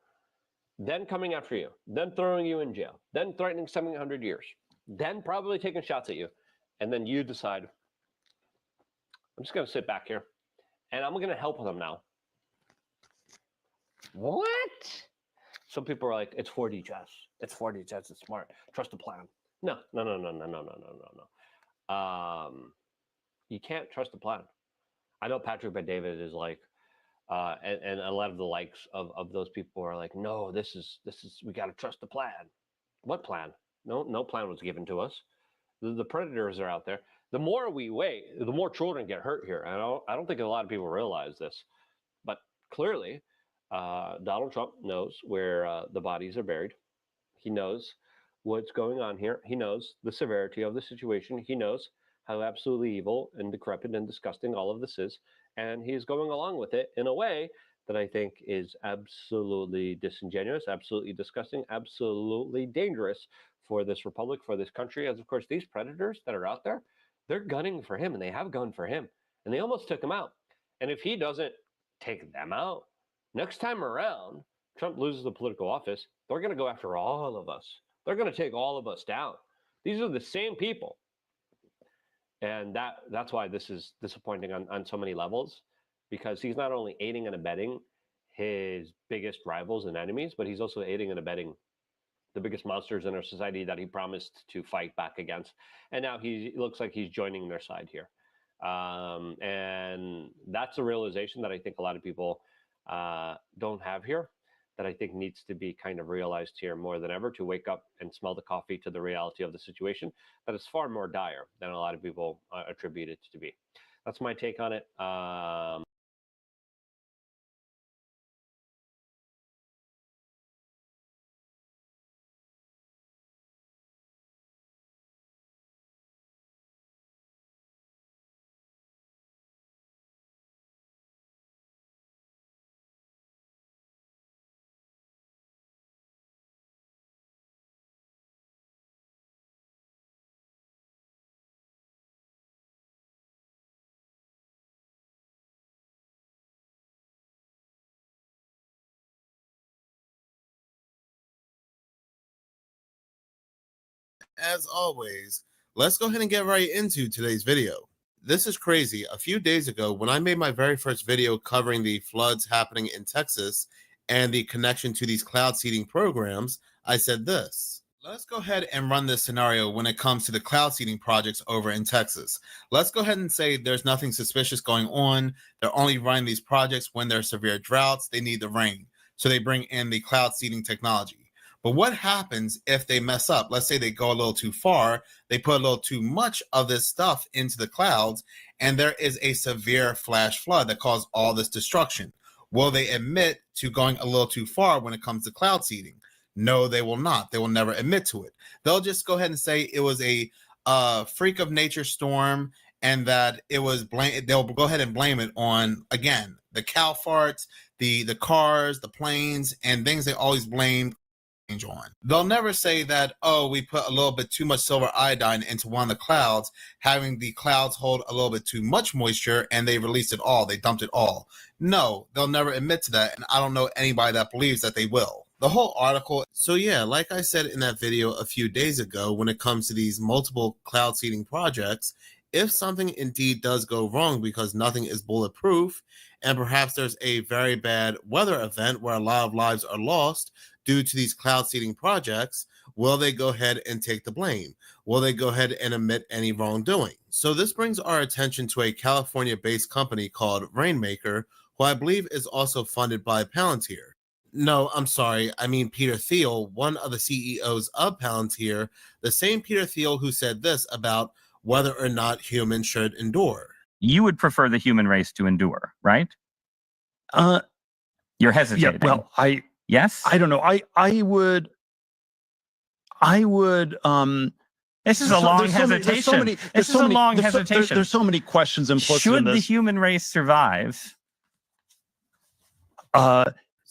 then coming after you, then throwing you in jail, then threatening 700 years, then probably taking shots at you, and then you decide, I'm just going to sit back here and I'm going to help them now. What? Some people are like, it's 4D chess. It's 4D chess. It's smart. Trust the plan. No. You can't trust the plan. I know Patrick Bet-David is like, and a lot of the likes of those people are like, no, this is we got to trust the plan. What plan? No plan was given to us. The predators are out there. The more we wait, the more children get hurt here. I don't think a lot of people realize this, but clearly, Donald Trump knows where the bodies are buried. He knows what's going on here. He knows the severity of the situation. He knows how absolutely evil and decrepit and disgusting all of this is. And he's going along with it in a way that I think is absolutely disingenuous, absolutely disgusting, absolutely dangerous for this republic, for this country. As of course, these predators that are out there, they're gunning for him, and they have gunned for him. And they almost took him out. And if he doesn't take them out, next time around, Trump loses the political office, they're going to go after all of us. They're going to take all of us down. These are the same people. And that's why this is disappointing on so many levels, because he's not only aiding and abetting his biggest rivals and enemies, but he's also aiding and abetting the biggest monsters in our society that he promised to fight back against. And now he looks like he's joining their side here. And that's a realization that I think a lot of people don't have here, that I think needs to be kind of realized here more than ever, to wake up and smell the coffee to the reality of the situation that is far more dire than a lot of people attribute it to be. That's my take on it. as always, let's go ahead and get right into today's video. This is crazy. A few days ago, when I made my very first video covering the floods happening in Texas and the connection to these cloud seeding programs, I said this. Let's go ahead and run this scenario when it comes to the cloud seeding projects over in Texas. Let's go ahead and say there's nothing suspicious going on. They're only running these projects when there's severe droughts. They need the rain. So they bring in the cloud seeding technology. But what happens if they mess up? Let's say they go a little too far. They put a little too much of this stuff into the clouds, and there is a severe flash flood that caused all this destruction. Will they admit to going a little too far when it comes to cloud seeding? No, they will not. They will never admit to it. They'll just go ahead and say it was a freak of nature storm and that it was they'll go ahead and blame it on, again, the cow farts, the cars, the planes, and things they always blame on. They'll never say that, oh, we put a little bit too much silver iodine into one of the clouds, having the clouds hold a little bit too much moisture, and they released it all. They dumped it all. No, they'll never admit to that, and I don't know anybody that believes that they will. The whole article. So yeah, like I said in that video a few days ago, when it comes to these multiple cloud seeding projects, if something indeed does go wrong because nothing is bulletproof, and perhaps there's a very bad weather event where a lot of lives are lost due to these cloud seeding projects, will they go ahead and take the blame? Will they go ahead and admit any wrongdoing? So this brings our attention to a California-based company called Rainmaker, who I believe is also funded by Palantir. No, I'm sorry. I mean Peter Thiel, one of the CEOs of Palantir, the same Peter Thiel who said this about whether or not humans should endure. You would prefer the human race to endure, right? You're hesitating. Yeah, well, yes? I don't know. I would, this is a long hesitation. This is a long hesitation. There's so many questions implicit in this. Should the human race survive?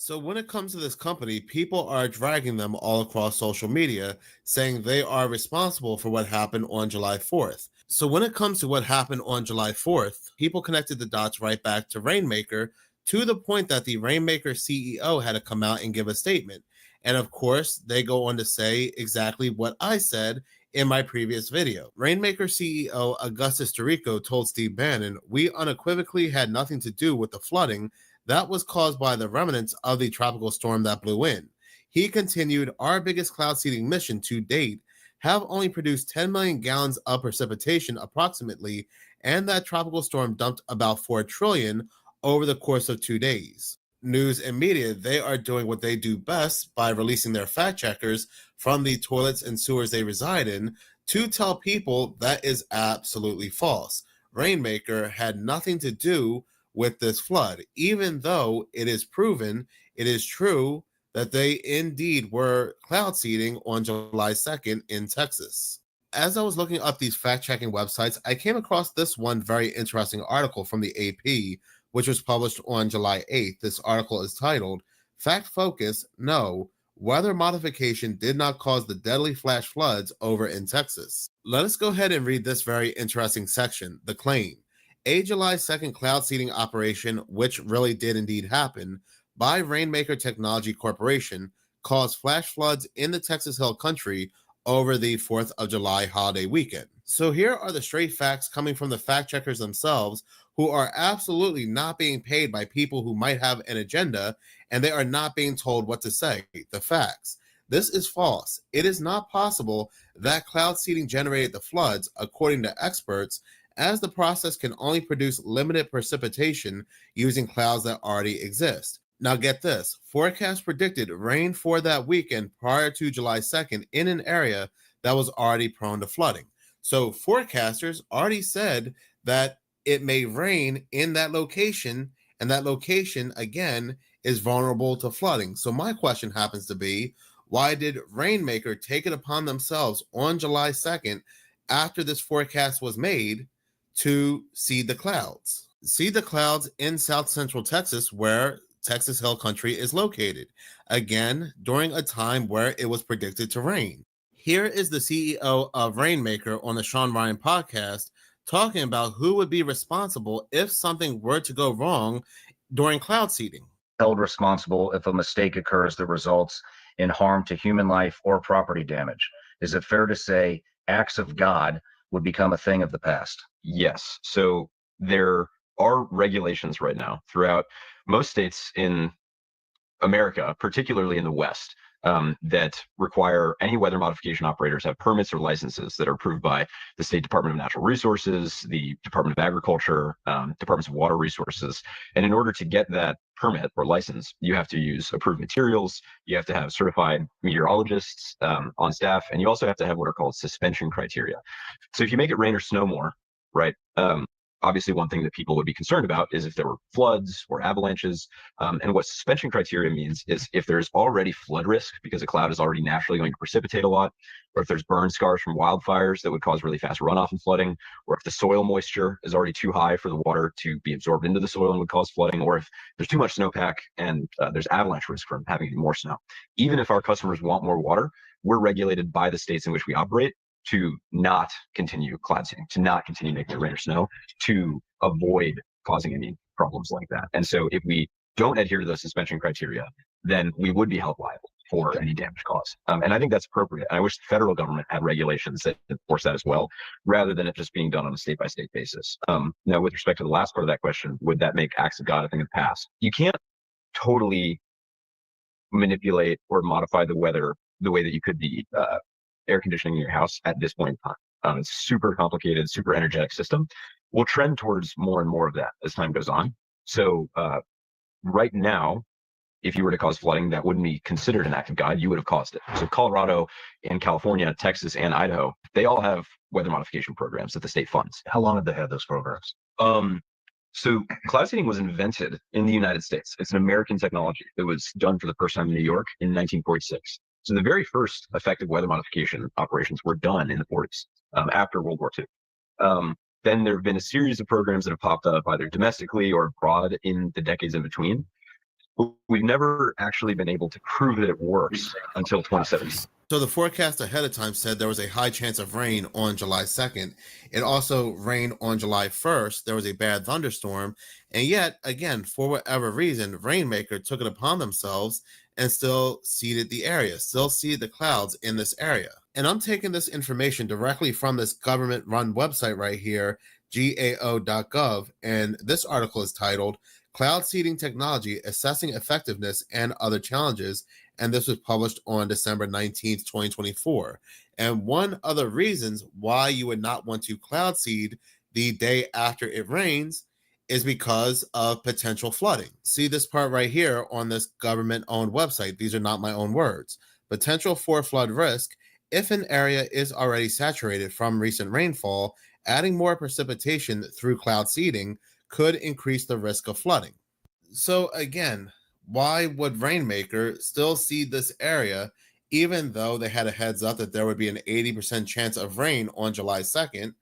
So when it comes to this company, people are dragging them all across social media, saying they are responsible for what happened on July 4th. So when it comes to what happened on July 4th, people connected the dots right back to Rainmaker, to the point that the Rainmaker CEO had to come out and give a statement. And of course, they go on to say exactly what I said in my previous video. Rainmaker CEO Augustus Tirico told Steve Bannon, "We unequivocally had nothing to do with the flooding that was caused by the remnants of the tropical storm that blew in." He continued, "Our biggest cloud seeding mission to date have only produced 10 million gallons of precipitation approximately, and that tropical storm dumped about 4 trillion over the course of 2 days." News and media, they are doing what they do best by releasing their fact checkers from the toilets and sewers they reside in to tell people that is absolutely false. Rainmaker had nothing to do with this flood, even though it is proven, it is true that they indeed were cloud seeding on July 2nd in Texas. As I was looking up these fact-checking websites, I came across this one very interesting article from the AP, which was published on July 8th. This article is titled, "Fact Focus, No, Weather Modification Did Not Cause the Deadly Flash Floods Over in Texas." Let us go ahead and read this very interesting section. The claim: a July 2nd cloud seeding operation, which really did indeed happen, by Rainmaker Technology Corporation, caused flash floods in the Texas Hill Country over the 4th of July holiday weekend. So here are the straight facts coming from the fact checkers themselves, who are absolutely not being paid by people who might have an agenda, and they are not being told what to say. The facts. This is false. It is not possible that cloud seeding generated the floods, according to experts, as the process can only produce limited precipitation using clouds that already exist. Now get this, forecasts predicted rain for that weekend prior to July 2nd in an area that was already prone to flooding. So forecasters already said that it may rain in that location, and that location, again, is vulnerable to flooding. So my question happens to be, why did Rainmaker take it upon themselves on July 2nd, after this forecast was made, to seed the clouds? Seed the clouds in South Central Texas, where Texas Hill Country is located, again, during a time where it was predicted to rain. Here is the CEO of Rainmaker on the Sean Ryan podcast talking about who would be responsible if something were to go wrong during cloud seeding. Held responsible if a mistake occurs that results in harm to human life or property damage. Is it fair to say acts of God would become a thing of the past? Yes. So there are regulations right now throughout most states in America, particularly in the West, that require any weather modification operators have permits or licenses that are approved by the State Department of Natural Resources, the Department of Agriculture, Departments of Water Resources. And in order to get that permit or license, you have to use approved materials, you have to have certified meteorologists on staff, and you also have to have what are called suspension criteria. So if you make it rain or snow more, right, obviously, one thing that people would be concerned about is if there were floods or avalanches. And what suspension criteria means is if there's already flood risk because a cloud is already naturally going to precipitate a lot, or if there's burn scars from wildfires that would cause really fast runoff and flooding, or if the soil moisture is already too high for the water to be absorbed into the soil and would cause flooding, or if there's too much snowpack and there's avalanche risk from having more snow. Even if our customers want more water, we're regulated by the states in which we operate to not continue cloud seeding, to not continue making it rain or snow, to avoid causing any problems like that. And so if we don't adhere to those suspension criteria, then we would be held liable for any damage caused. And I think that's appropriate. And I wish the federal government had regulations that enforce that as well, rather than it just being done on a state-by-state basis. Now, with respect to the last part of that question, would that make acts of God a thing of the past? You can't totally manipulate or modify the weather the way that you could the air conditioning in your house at this point in time. It's super complicated, super energetic system. We'll trend towards more and more of that as time goes on. So right now, if you were to cause flooding, that wouldn't be considered an act of God. You would have caused it. So Colorado and California, Texas, and Idaho, they all have weather modification programs that the state funds. How long have they had those programs? So cloud seeding was invented in the United States. It's an American technology that was done for the first time in New York in 1946. So the very first effective weather modification operations were done in the 40s, after World War II. Then there have been a series of programs that have popped up either domestically or abroad in the decades in between. But we've never actually been able to prove that it works until 2017. So the forecast ahead of time said there was a high chance of rain on July 2nd. It also rained on July 1st. There was a bad thunderstorm. And yet, again, for whatever reason, Rainmaker took it upon themselves and still seeded the area, still seeded the clouds in this area. And I'm taking this information directly from this government-run website right here, gao.gov. And this article is titled, Cloud Seeding Technology, Assessing Effectiveness and Other Challenges. And this was published on December 19th, 2024. And one of the reasons why you would not want to cloud seed the day after it rains is because of potential flooding. See this part right here on this government-owned website. These are not my own words. Potential for flood risk. If an area is already saturated from recent rainfall, adding more precipitation through cloud seeding could increase the risk of flooding. So again, why would Rainmaker still seed this area even though they had a heads up that there would be an 80% chance of rain on July 2nd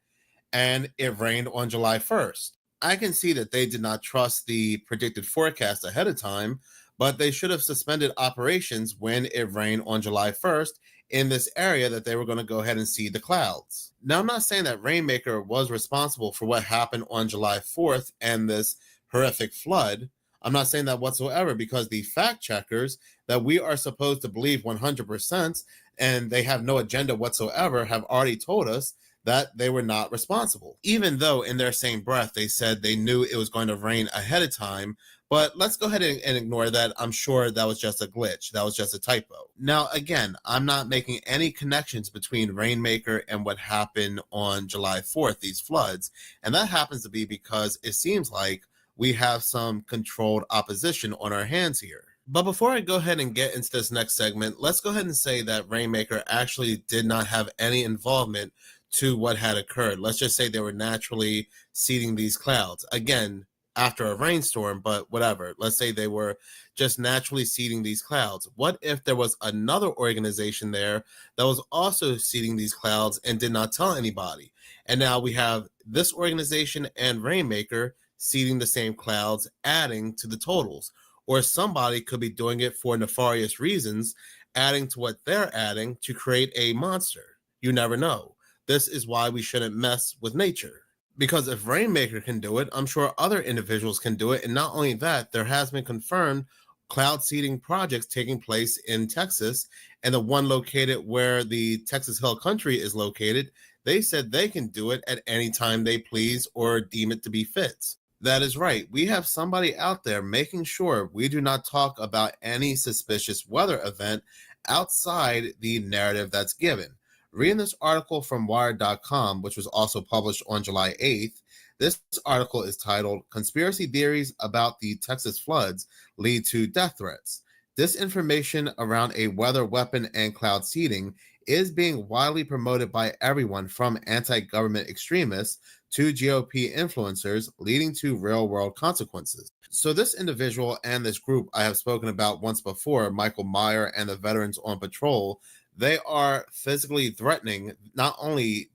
and it rained on July 1st? I can see that they did not trust the predicted forecast ahead of time, but they should have suspended operations when it rained on July 1st in this area that they were going to go ahead and seed the clouds. Now, I'm not saying that Rainmaker was responsible for what happened on July 4th and this horrific flood. I'm not saying that whatsoever, because the fact checkers that we are supposed to believe 100% and they have no agenda whatsoever have already told us that they were not responsible, even though in their same breath they said they knew it was going to rain ahead of time. But let's go ahead and ignore that. I'm sure that was just a glitch. That was just a typo. Now, again, I'm not making any connections between Rainmaker and what happened on July 4th, these floods. And that happens to be because it seems like we have some controlled opposition on our hands here. But before I go ahead and get into this next segment, let's go ahead and say that Rainmaker actually did not have any involvement to what had occurred. Let's just say they were naturally seeding these clouds. Again, after a rainstorm, but whatever. Let's say they were just naturally seeding these clouds. What if there was another organization there that was also seeding these clouds and did not tell anybody? And now we have this organization and Rainmaker seeding the same clouds, adding to the totals. Or somebody could be doing it for nefarious reasons, adding to what they're adding to create a monster. You never know. This is why we shouldn't mess with nature. Because if Rainmaker can do it, I'm sure other individuals can do it. And not only that, there has been confirmed cloud seeding projects taking place in Texas, and the one located where the Texas Hill Country is located, they said they can do it at any time they please or deem it to be fit. That is right. We have somebody out there making sure we do not talk about any suspicious weather event outside the narrative that's given. Reading this article from Wired.com, which was also published on July 8th, this article is titled, Conspiracy Theories About the Texas Floods Lead to Death Threats. Disinformation around a weather weapon and cloud seeding is being widely promoted by everyone from anti-government extremists to GOP influencers, leading to real-world consequences. So this individual and this group I have spoken about once before, Michael Meyer and the Veterans on Patrol, they are physically threatening not only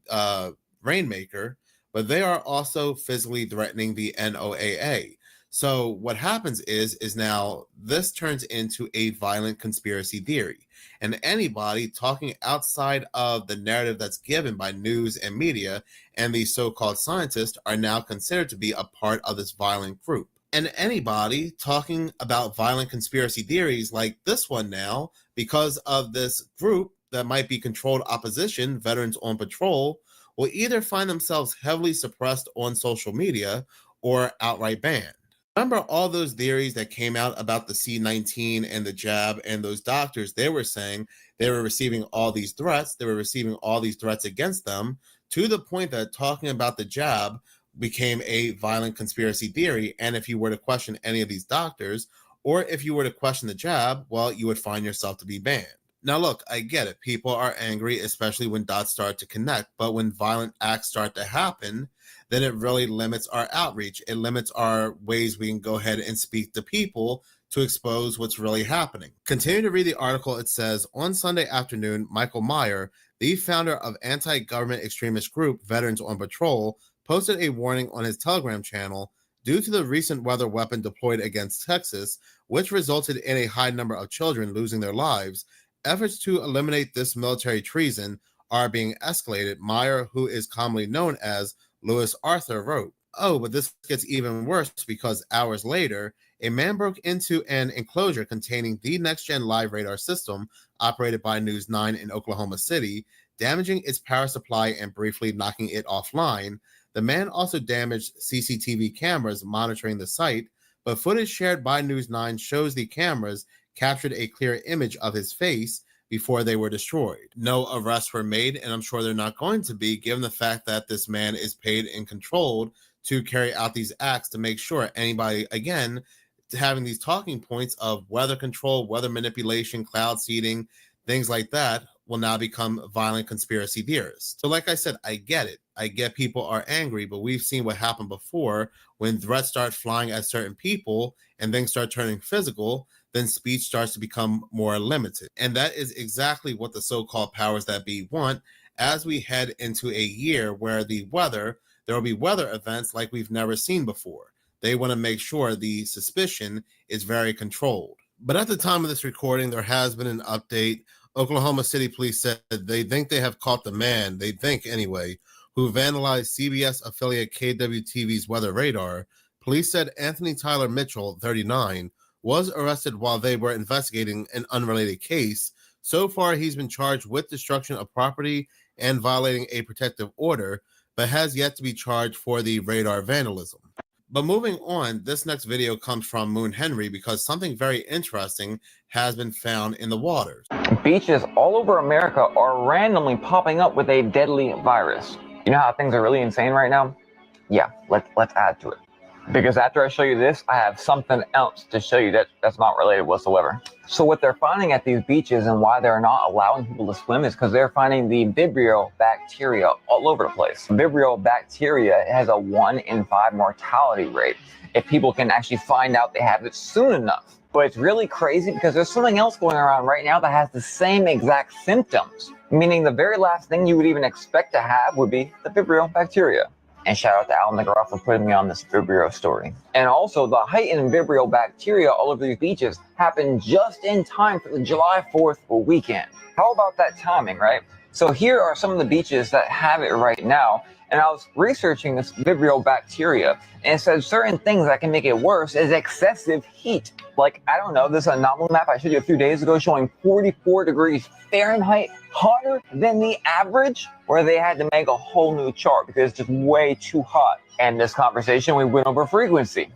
Rainmaker, but they are also physically threatening the NOAA. So what happens is now this turns into a violent conspiracy theory. And anybody talking outside of the narrative that's given by news and media and these so-called scientists are now considered to be a part of this violent group. And anybody talking about violent conspiracy theories like this one now, because of this group that might be controlled opposition, Veterans on Patrol, will either find themselves heavily suppressed on social media or outright banned. Remember all those theories that came out about the C-19 and the jab, and those doctors, they were saying they were receiving all these threats, against them, to the point that talking about the jab became a violent conspiracy theory. And if you were to question any of these doctors, or if you were to question the jab, well, you would find yourself to be banned. Now, look, I get it. People are angry, especially when dots start to connect. But when violent acts start to happen, then it really limits our outreach. It limits our ways we can go ahead and speak to people to expose what's really happening. Continue to read the article. It says, on Sunday afternoon, Michael Meyer, the founder of anti-government extremist group Veterans on Patrol, posted a warning on his Telegram channel due to the recent weather weapon deployed against Texas, which resulted in a high number of children losing their lives. Efforts to eliminate this military treason are being escalated. Meyer, who is commonly known as Louis Arthur, wrote, "Oh, but this gets even worse because hours later, a man broke into an enclosure containing the next-gen live radar system operated by News 9 in Oklahoma City, damaging its power supply and briefly knocking it offline. The man also damaged CCTV cameras monitoring the site, but footage shared by News 9 shows the cameras captured a clear image of his face before they were destroyed. No arrests were made, and I'm sure they're not going to be, given the fact that this man is paid and controlled to carry out these acts to make sure anybody, again, having these talking points of weather control, weather manipulation, cloud seeding, things like that, will now become violent conspiracy theorists. So like I said, I get it. I get people are angry, but we've seen what happened before when threats start flying at certain people and things start turning physical, then speech starts to become more limited. And that is exactly what the so-called powers that be want as we head into a year where there will be weather events like we've never seen before. They want to make sure the suspicion is very controlled. But at the time of this recording, there has been an update. Oklahoma City Police said they think they have caught the man, they think anyway, who vandalized CBS affiliate KWTV's weather radar. Police said Anthony Tyler Mitchell, 39, was arrested while they were investigating an unrelated case. So far, he's been charged with destruction of property and violating a protective order, but has yet to be charged for the radar vandalism. But moving on, this next video comes from Moon Henry because something very interesting has been found in the waters. Beaches all over America are randomly popping up with a deadly virus. You know how things are really insane right now? Yeah, let's add to it. Because after I show you this, I have something else to show you that's not related whatsoever. So what they're finding at these beaches and why they're not allowing people to swim is because they're finding the Vibrio bacteria all over the place. Vibrio bacteria has a 1 in 5 mortality rate if people can actually find out they have it soon enough. But it's really crazy because there's something else going around right now that has the same exact symptoms, meaning the very last thing you would even expect to have would be the Vibrio bacteria. And shout out to Alan McGraw for putting me on this Vibrio story. And also, the heightened Vibrio bacteria all over these beaches happened just in time for the July 4th weekend. How about that timing, right? So here are some of the beaches that have it right now. and I was researching this Vibrio bacteria, and it said certain things that can make it worse is excessive heat. Like, I don't know, this anomaly map I showed you a few days ago showing 44 degrees Fahrenheit hotter than the average, where they had to make a whole new chart because it's just way too hot. And this conversation, we went over frequency.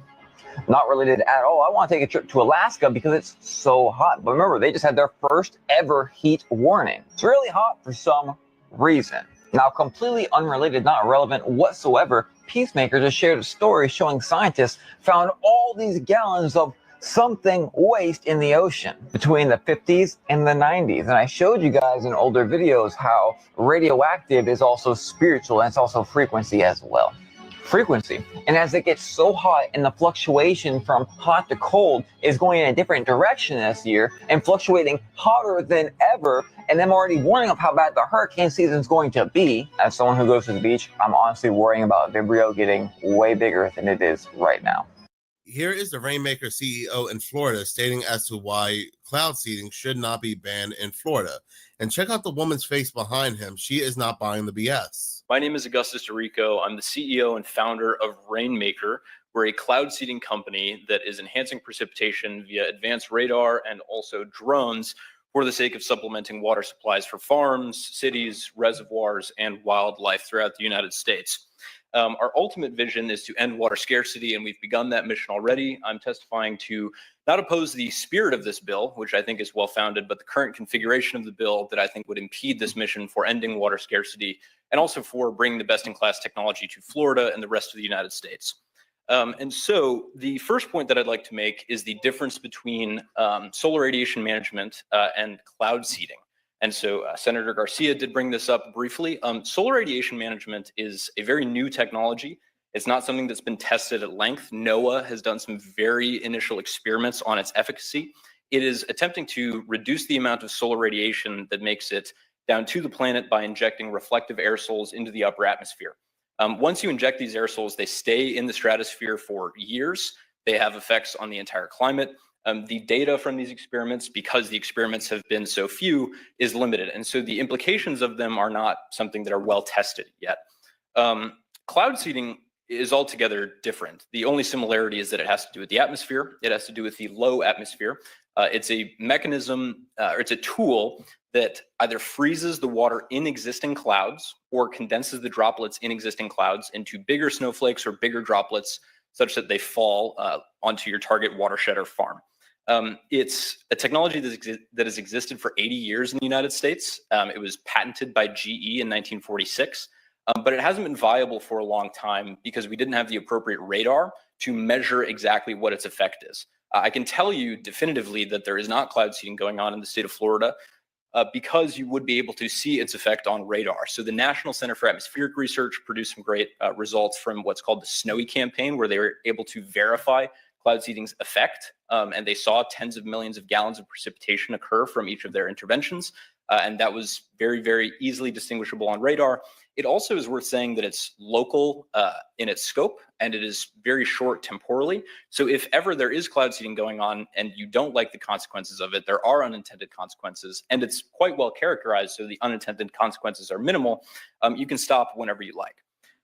Not related at all. I want to take a trip to Alaska because it's so hot. But remember, they just had their first ever heat warning. It's really hot for some reason. Now, completely unrelated, not relevant whatsoever, Peacemaker just shared a story showing scientists found all these gallons of something waste in the ocean between the 50s and the 90s. And I showed you guys in older videos how radioactive is also spiritual and it's also frequency as well. Frequency. And as it gets so hot and the fluctuation from hot to cold is going in a different direction this year and fluctuating hotter than ever, and them already warning of how bad the hurricane season is going to be. As someone who goes to the beach, I'm honestly worrying about Vibrio getting way bigger than it is right now. Here is the Rainmaker CEO in Florida stating as to why cloud seeding should not be banned in Florida. And check out the woman's face behind him. She is not buying the BS. My name is Augustus DeRico. I'm the CEO and founder of Rainmaker. We're a cloud seeding company that is enhancing precipitation via advanced radar and also drones for the sake of supplementing water supplies for farms, cities, reservoirs, and wildlife throughout the United States. Our ultimate vision is to end water scarcity, and we've begun that mission already. I'm testifying to not oppose the spirit of this bill, which I think is well-founded, but the current configuration of the bill that I think would impede this mission for ending water scarcity and also for bringing the best-in-class technology to Florida and the rest of the United States. And so the first point that I'd like to make is the difference between solar radiation management and cloud seeding. And so Senator Garcia did bring this up briefly. Solar radiation management is a very new technology. It's not something that's been tested at length. NOAA has done some very initial experiments on its efficacy. It is attempting to reduce the amount of solar radiation that makes it down to the planet by injecting reflective aerosols into the upper atmosphere. Once you inject these aerosols, they stay in the stratosphere for years. They have effects on the entire climate. The data from these experiments, because the experiments have been so few, is limited. And so the implications of them are not something that are well tested yet. Cloud seeding is altogether different. The only similarity is that it has to do with the atmosphere. It has to do with the low atmosphere. It's a mechanism, or it's a tool that either freezes the water in existing clouds or condenses the droplets in existing clouds into bigger snowflakes or bigger droplets such that they fall onto your target watershed or farm. It's a technology that has existed for 80 years in the United States. It was patented by GE in 1946, but it hasn't been viable for a long time because we didn't have the appropriate radar to measure exactly what its effect is. I can tell you definitively that there is not cloud seeding going on in the state of Florida because you would be able to see its effect on radar. So the National Center for Atmospheric Research produced some great results from what's called the SNOWY campaign, where they were able to verify cloud seeding's effect, and they saw tens of millions of gallons of precipitation occur from each of their interventions, and that was very, very easily distinguishable on radar. It also is worth saying that it's local in its scope, and it is very short temporally. So if ever there is cloud seeding going on and you don't like the consequences of it, there are unintended consequences, and it's quite well characterized, so the unintended consequences are minimal. You can stop whenever you like.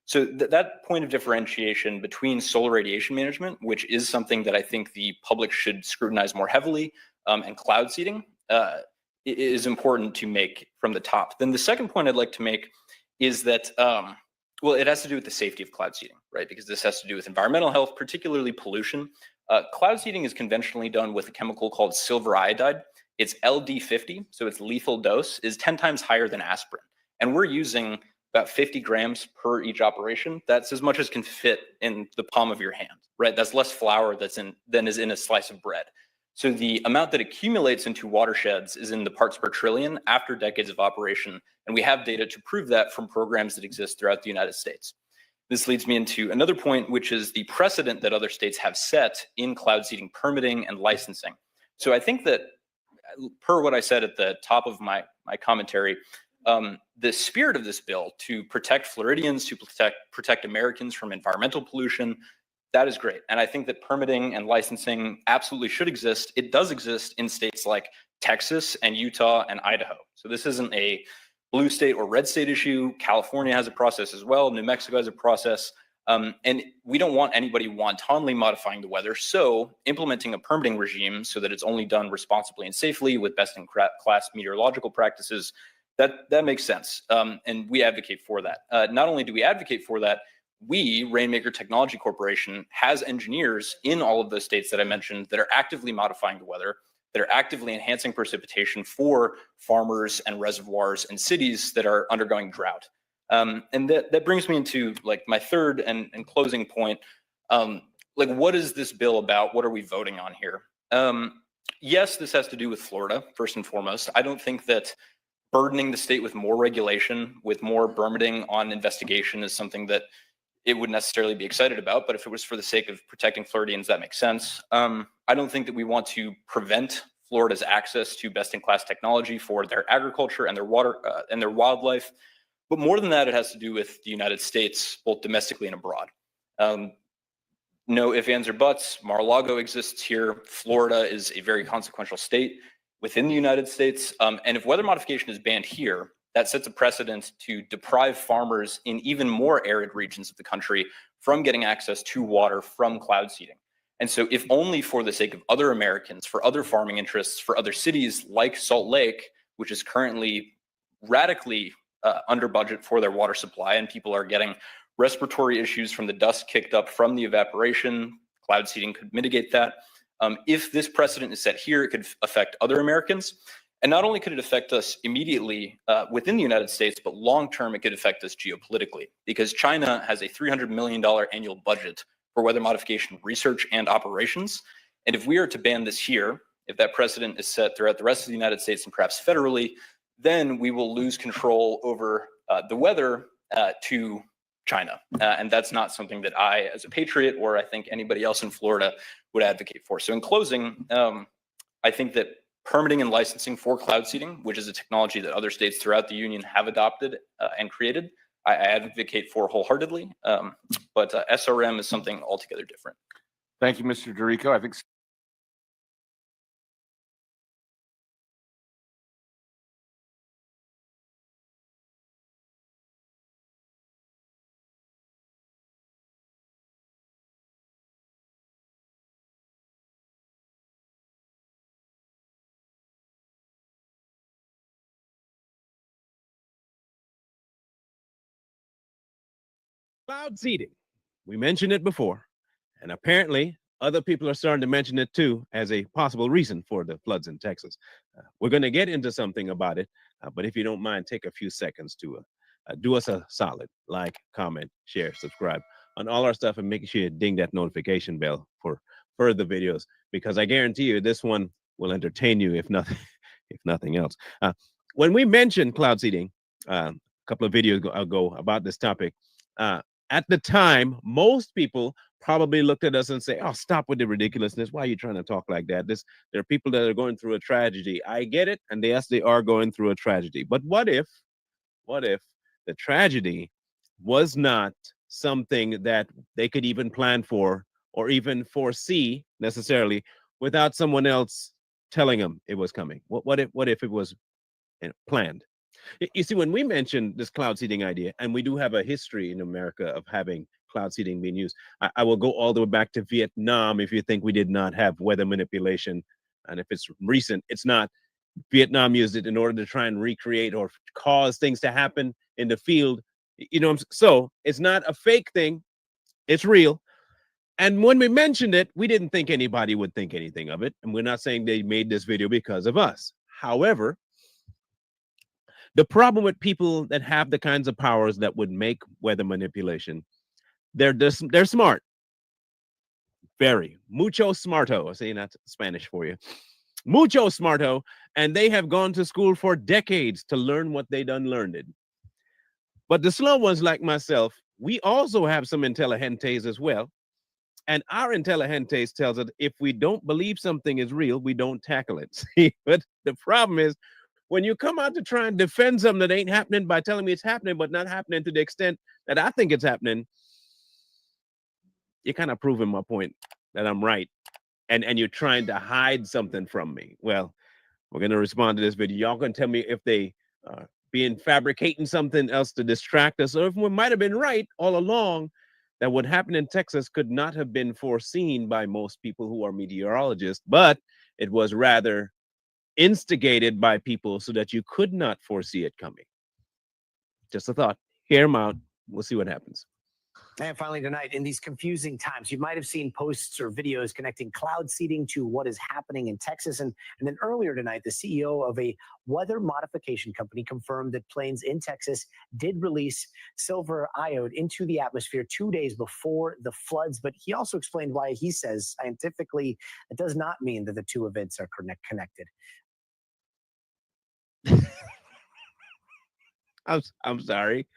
So that point of differentiation between solar radiation management, which is something that I think the public should scrutinize more heavily, and cloud seeding is important to make from the top. Then the second point I'd like to make is that, well, it has to do with the safety of cloud seeding, right? Because this has to do with environmental health, particularly pollution. Cloud seeding is conventionally done with a chemical called silver iodide. It's LD50, so its lethal dose is 10 times higher than aspirin. And we're using about 50 grams per each operation. That's as much as can fit in the palm of your hand, right? That's less flour than is in a slice of bread. So the amount that accumulates into watersheds is in the parts per trillion after decades of operation. And we have data to prove that from programs that exist throughout the United States. This leads me into another point, which is the precedent that other states have set in cloud seeding permitting and licensing. So I think that, per what I said at the top of my commentary, the spirit of this bill to protect Floridians, to protect Americans from environmental pollution, that is great. And I think that permitting and licensing absolutely should exist. It does exist in states like Texas and Utah and Idaho. So this isn't a blue state or red state issue. California has a process as well. New Mexico has a process. And we don't want anybody wantonly modifying the weather. So implementing a permitting regime so that it's only done responsibly and safely with best-in-class meteorological practices, that makes sense. And we advocate for that. Not only do we advocate for that, we, Rainmaker Technology Corporation, has engineers in all of those states that I mentioned that are actively modifying the weather, that are actively enhancing precipitation for farmers and reservoirs and cities that are undergoing drought. And that brings me into like my third and closing point. Like, what is this bill about? What are we voting on here? Yes, this has to do with Florida, first and foremost. I don't think that burdening the state with more regulation, with more permitting on investigation is something that it would necessarily be excited about, but if it was for the sake of protecting Floridians, that makes sense. I don't think that we want to prevent Florida's access to best-in-class technology for their agriculture and their water and their wildlife. But more than that, it has to do with the United States, both domestically and abroad. No ifs, ands, or buts. Mar-a-Lago exists here. Florida is a very consequential state within the United States. And if weather modification is banned here, that sets a precedent to deprive farmers in even more arid regions of the country from getting access to water from cloud seeding. And so if only for the sake of other Americans, for other farming interests, for other cities like Salt Lake, which is currently radically under budget for their water supply, and people are getting respiratory issues from the dust kicked up from the evaporation, cloud seeding could mitigate that. If this precedent is set here, it could affect other Americans. And not only could it affect us immediately within the United States, but long-term, it could affect us geopolitically, because China has a $300 million annual budget for weather modification research and operations. And if we are to ban this here, if that precedent is set throughout the rest of the United States and perhaps federally, then we will lose control over the weather to China. And that's not something that I, as a patriot, or I think anybody else in Florida would advocate for. So in closing, I think that permitting and licensing for cloud seeding, which is a technology that other states throughout the union have adopted and created, I advocate for wholeheartedly. But SRM is something altogether different. Thank you, Mr. Dorico. I think cloud seeding. We mentioned it before, and apparently other people are starting to mention it too as a possible reason for the floods in Texas. We're going to get into something about it, but if you don't mind, take a few seconds to do us a solid, like, comment, share, subscribe on all our stuff, and make sure you ding that notification bell for further videos, because I guarantee you this one will entertain you, if nothing else. When we mentioned cloud seeding a couple of videos ago about this topic, at the time, most people probably looked at us and say, "Oh, stop with the ridiculousness. Why are you trying to talk like that? There are people that are going through a tragedy." I get it, and yes, they are going through a tragedy. But what if the tragedy was not something that they could even plan for or even foresee necessarily without someone else telling them it was coming? What if it was planned? You see, when we mentioned this cloud seeding idea, and we do have a history in America of having cloud seeding being used, I will go all the way back to Vietnam if you think we did not have weather manipulation. And if it's recent, it's not. Vietnam used it in order to try and recreate or cause things to happen in the field. So it's not a fake thing. It's real. And when we mentioned it, we didn't think anybody would think anything of it. And we're not saying they made this video because of us. However, the problem with people that have the kinds of powers that would make weather manipulation, they're smart. Very. Mucho smarto. I say that's Spanish for you. Mucho smarto. And they have gone to school for decades to learn what they done learned it. But the slow ones like myself, we also have some intelligentes as well. And our intelligentes tells us if we don't believe something is real, we don't tackle it. See, but the problem is, when you come out to try and defend something that ain't happening by telling me it's happening, but not happening to the extent that I think it's happening, you're kind of proving my point that I'm right. And you're trying to hide something from me. Well, we're going to respond to this video. Y'all can tell me if they being fabricating something else to distract us, or if we might have been right all along that what happened in Texas could not have been foreseen by most people who are meteorologists, but it was rather instigated by people so that you could not foresee it coming. Just a thought. Hear them out. We'll see what happens. And finally tonight, in these confusing times, you might have seen posts or videos connecting cloud seeding to what is happening in Texas. And then earlier tonight, the CEO of a weather modification company confirmed that planes in Texas did release silver iode into the atmosphere 2 days before the floods. But he also explained why he says scientifically it does not mean that the two events are connected. I'm sorry.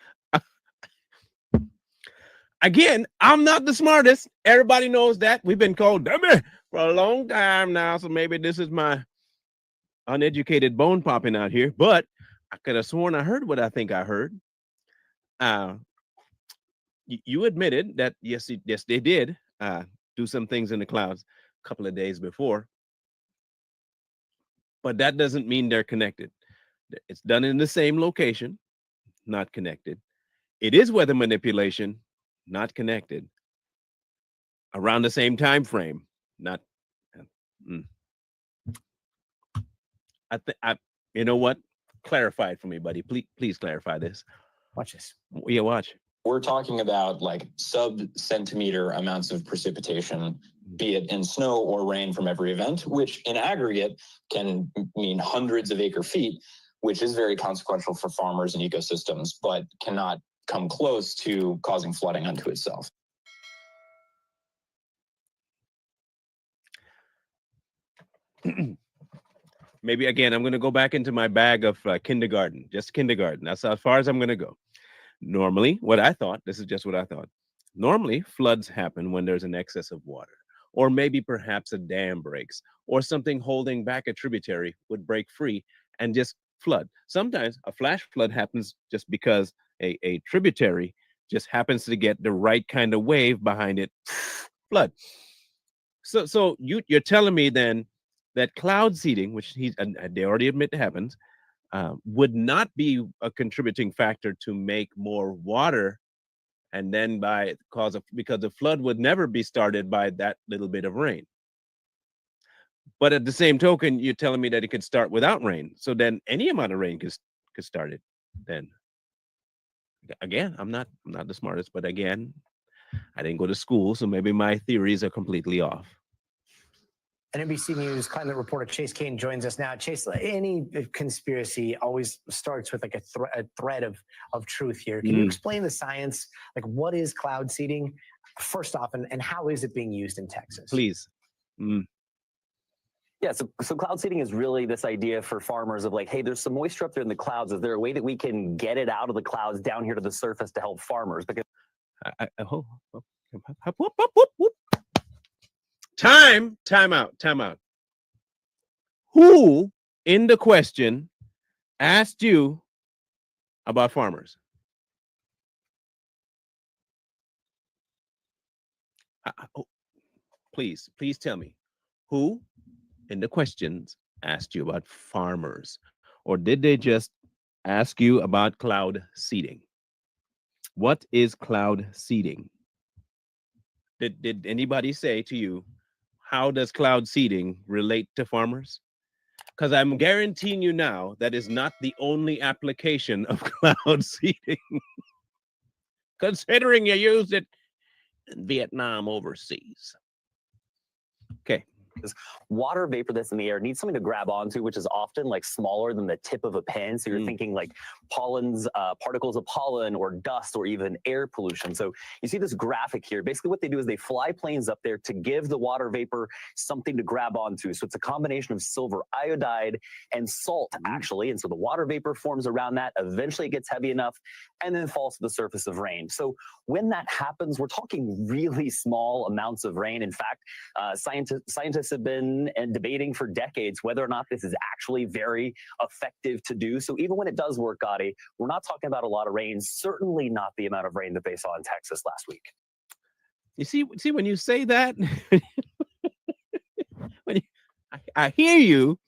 Again, I'm not the smartest. Everybody knows that. We've been called dummy for a long time now, so maybe this is my uneducated bone popping out here. But I could have sworn I heard what I think I heard. You admitted that yes, they did do some things in the clouds a couple of days before, but that doesn't mean they're connected. It's done in the same location, not connected. It is weather manipulation, not connected. Around the same time frame, not. You know what? Clarify it for me, buddy. Please clarify this. Watch this. Yeah, watch. We're talking about like sub-centimeter amounts of precipitation, be it in snow or rain from every event, which in aggregate can mean hundreds of acre feet, which is very consequential for farmers and ecosystems, but cannot come close to causing flooding unto itself. Maybe again, I'm going to go back into my bag of kindergarten, just kindergarten. That's as far as I'm going to go. Normally, this is just what I thought. Normally, floods happen when there's an excess of water, or maybe perhaps a dam breaks, or something holding back a tributary would break free and just flood. Sometimes a flash flood happens just because a tributary just happens to get the right kind of wave behind it, flood. So you're telling me then that cloud seeding, which they already admit happens, would not be a contributing factor to make more water, and then because the flood would never be started by that little bit of rain. But at the same token, you're telling me that it could start without rain. So then any amount of rain could start it. Then again, I'm not the smartest, but again, I didn't go to school, so maybe my theories are completely off. And NBC News climate reporter Chase Kane joins us now. Chase, any conspiracy always starts with like a thread of truth here. Can you explain the science? Like, what is cloud seeding, first off, and how is it being used in Texas? Please. Yeah, so cloud seeding is really this idea for farmers of like, hey, there's some moisture up there in the clouds. Is there a way that we can get it out of the clouds down here to the surface to help farmers? Because Time out. Who in the question asked you about farmers? Please tell me who in the questions asked you about farmers, or did they just ask you about cloud seeding? What is cloud seeding? Did anybody say to you, how does cloud seeding relate to farmers? Because I'm guaranteeing you now that is not the only application of cloud seeding. Considering you used it in Vietnam overseas. Okay. Water vapor that's in the air needs something to grab onto, which is often like smaller than the tip of a pen. So you're thinking like pollens, particles of pollen or dust or even air pollution. So you see this graphic here. Basically what they do is they fly planes up there to give the water vapor something to grab onto. So it's a combination of silver iodide and salt actually. And so the water vapor forms around that. Eventually it gets heavy enough and then falls to the surface of rain. So when that happens, we're talking really small amounts of rain. In fact, scientists have been debating for decades whether or not this is actually very effective to do. So even when it does work, Gotti, we're not talking about a lot of rain, certainly not the amount of rain that they saw in Texas last week. You see when you say that, I hear you,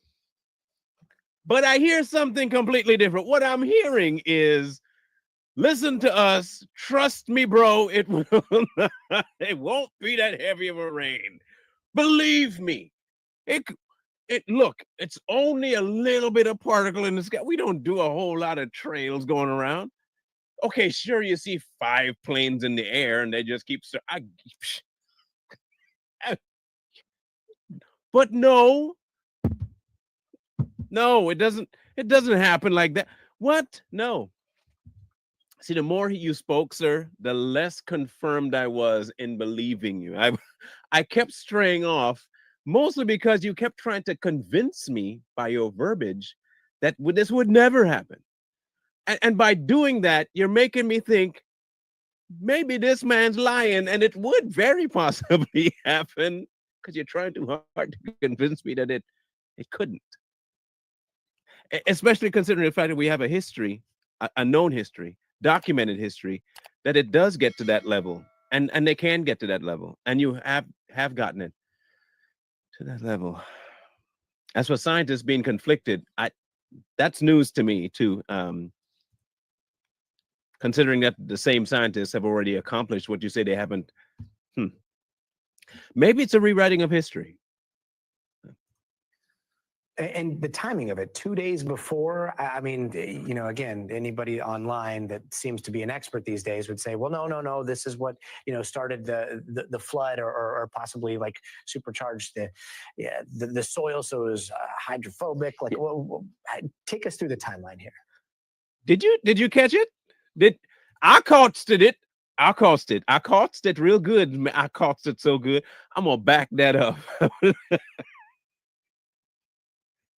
But I hear something completely different. What I'm hearing is, listen to us. Trust me, bro. It will it won't be that heavy of a rain. Believe me. Look, it's only a little bit of particle in the sky. We don't do a whole lot of trails going around. Okay, sure, you see 5 planes in the air and they just keep. But no, it doesn't happen like that. What? No. See, the more you spoke, sir, the less confirmed I was in believing you. I kept straying off, mostly because you kept trying to convince me by your verbiage that this would never happen. And by doing that, you're making me think maybe this man's lying, and it would very possibly happen, because you're trying too hard to convince me that it couldn't. Especially considering the fact that we have a history, a known history, documented history, that it does get to that level, and they can get to that level, and you have gotten it to that level. As for scientists being conflicted, that's news to me too. Considering that the same scientists have already accomplished what you say they haven't. Maybe it's a rewriting of history. And the timing of it, 2 days before, I mean, again, anybody online that seems to be an expert these days would say, well, no, this is what, started the flood or possibly like supercharged the soil. So it was hydrophobic. Like, take us through the timeline here. Did you catch it? I caught it? I caught it real good. I caught it so good. I'm gonna back that up.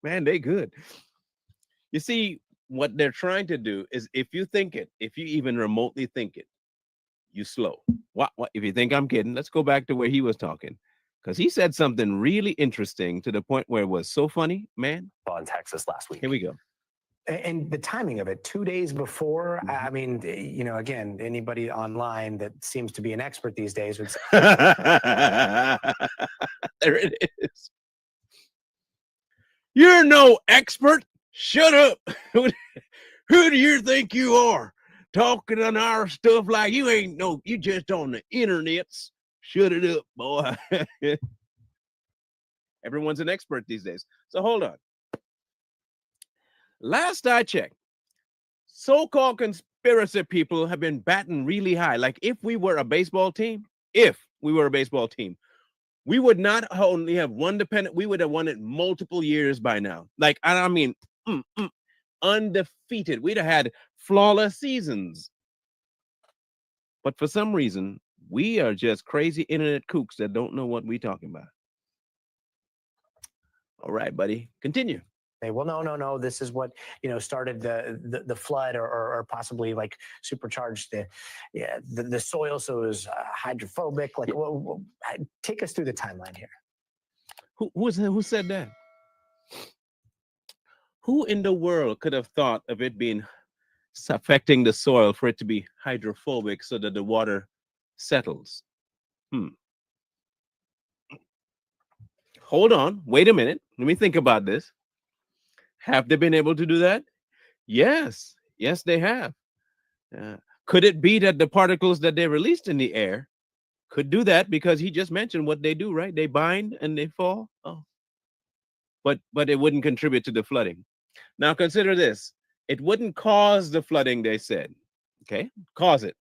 Man, they good. You see, what they're trying to do is, if you even remotely think it, you slow. What? If you think I'm kidding, let's go back to where he was talking, because he said something really interesting to the point where it was so funny, man. In Texas last week. Here we go. And the timing of it, 2 days before, I mean, again, anybody online that seems to be an expert these days would say. There it is. You're no expert. Shut up. Who do you think you are? Talking on our stuff like you just on the internets. Shut it up, boy. Everyone's an expert these days. So hold on. Last I checked, so-called conspiracy people have been batting really high. Like, if we were a baseball team, we would not only have one dependent, we would have won it multiple years by now. Like, I mean, undefeated. We'd have had flawless seasons. But for some reason, we are just crazy internet kooks that don't know what we're talking about. All right, buddy, continue. Well, no, this is what, started the flood or possibly like supercharged the soil. So it was hydrophobic. Like, take us through the timeline here. Who said that? Who in the world could have thought of it being affecting the soil for it to be hydrophobic so that the water settles? Hold on, wait a minute. Let me think about this. Have they been able to do that? Yes, they have. Could it be that the particles that they released in the air could do that, because he just mentioned what they do, right? They bind and they fall. Oh, but it wouldn't contribute to the flooding. Now consider this: it wouldn't cause the flooding, they said. Okay, cause it.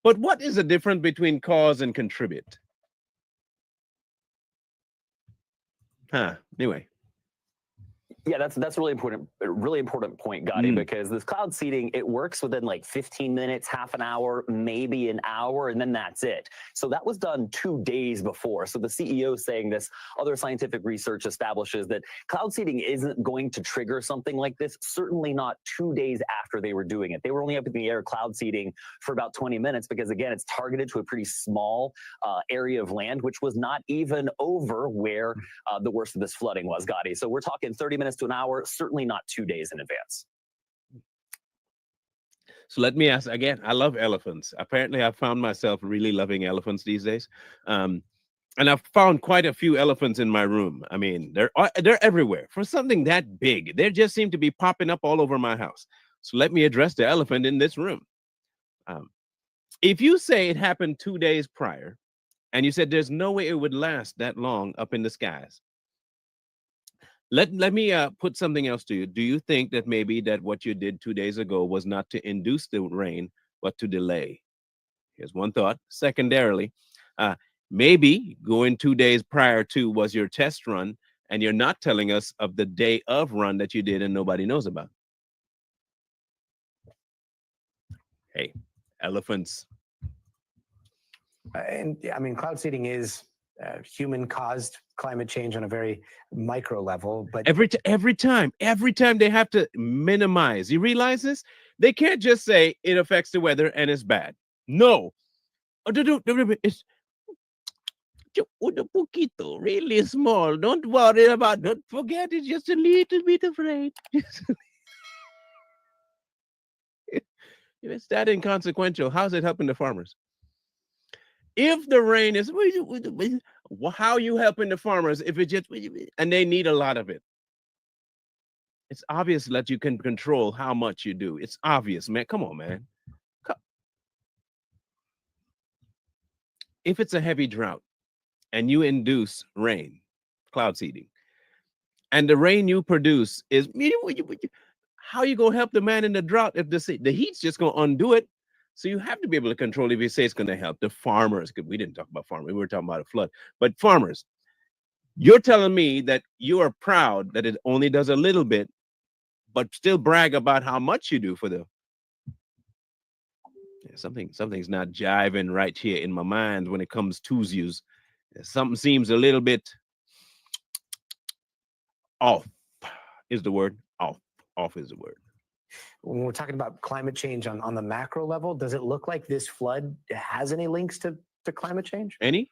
But what is the difference between cause and contribute? Anyway. Yeah, that's a really important point, Gotti, because this cloud seeding, it works within like 15 minutes, half an hour, maybe an hour, and then that's it. So that was done 2 days before. So the CEO is saying this. Other scientific research establishes that cloud seeding isn't going to trigger something like this, certainly not 2 days after they were doing it. They were only up in the air cloud seeding for about 20 minutes because, again, it's targeted to a pretty small area of land, which was not even over where the worst of this flooding was, Gotti. So we're talking 30 minutes to an hour, certainly not 2 days in advance. So let me ask again. I love elephants. Apparently, I found myself really loving elephants these days. And I've found quite a few elephants in my room. I mean, they're everywhere. For something that big, they just seem to be popping up all over my house. So let me address the elephant in this room. If you say it happened 2 days prior, and you said there's no way it would last that long up in the skies, let me put something else to you. Do you think that maybe that what you did 2 days ago was not to induce the rain, but to delay? Here's one thought. Secondarily, maybe going 2 days prior to was your test run, and you're not telling us of the day of run that you did and nobody knows about. Hey, elephants. And I mean, cloud seeding is human-caused climate change on a very micro level. But every time they have to minimize. You realize this? They can't just say it affects the weather and it's bad. No, it's un poquito, really small. Don't worry about it. Don't forget it's just a little bit of rain. It's that inconsequential. How's it helping the farmers? If the rain is, how are you helping the farmers if it just, and they need a lot of it? It's obvious that you can control how much you do. It's obvious, man. Come on, man. If it's a heavy drought and you induce rain, cloud seeding, and the rain you produce is, how you gonna help the man in the drought if the heat's just gonna undo it? So you have to be able to control if you say it's gonna help the farmers. Because we didn't talk about farmers, we were talking about a flood. But farmers, you're telling me that you are proud that it only does a little bit, but still brag about how much you do for the. Something's not jiving right here in my mind when it comes to use. Something seems a little bit off. Is the word off? Off is the word. When we're talking about climate change on the macro level, does it look like this flood has any links to climate change? Any?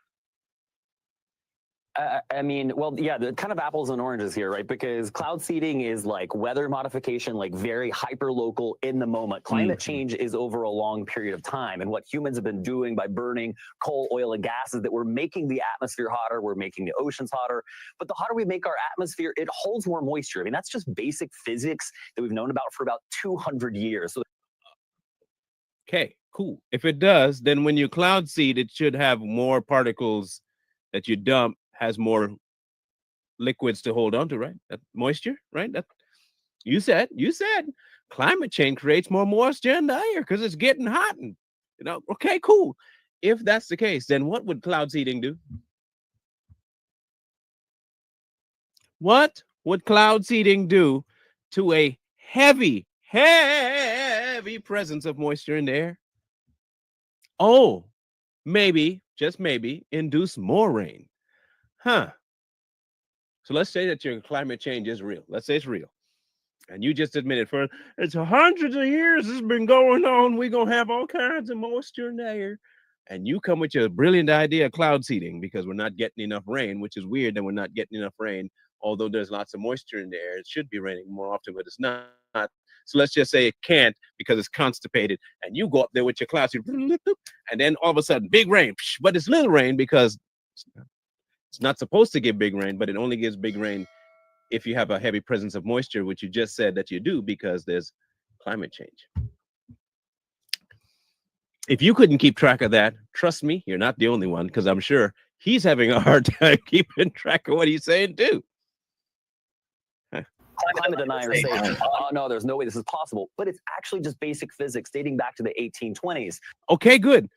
I mean, well, yeah, the kind of apples and oranges here, right? Because cloud seeding is like weather modification, like very hyper local in the moment. Climate change is over a long period of time. And what humans have been doing by burning coal, oil, and gas is that we're making the atmosphere hotter, we're making the oceans hotter. But the hotter we make our atmosphere, it holds more moisture. I mean, that's just basic physics that we've known about for about 200 years. So okay, cool. If it does, then when you cloud seed, it should have more particles that you dump, has more liquids to hold on to, right? That moisture, right? That you said climate change creates more moisture in the air because it's getting hot. And okay, cool. If that's the case, then what would cloud seeding do? What would cloud seeding do to a heavy presence of moisture in the air? Oh, maybe, just maybe, induce more rain. Huh. So let's say that your climate change is real. Let's say it's real. And you just admitted it's hundreds of years it's been going on. We're going to have all kinds of moisture in the air. And you come with your brilliant idea of cloud seeding because we're not getting enough rain, which is weird that we're not getting enough rain. Although there's lots of moisture in the air, it should be raining more often, but it's not. So let's just say it can't because it's constipated. And you go up there with your cloud seeding, and then all of a sudden, big rain. But it's little rain because it's not supposed to give big rain, but it only gives big rain if you have a heavy presence of moisture, which you just said that you do because there's climate change. If you couldn't keep track of that, trust me, you're not the only one, because I'm sure he's having a hard time keeping track of what he's saying too. Climate deniers say, oh no, there's no way this is possible. But it's actually just basic physics dating back to the 1820s. Okay, good.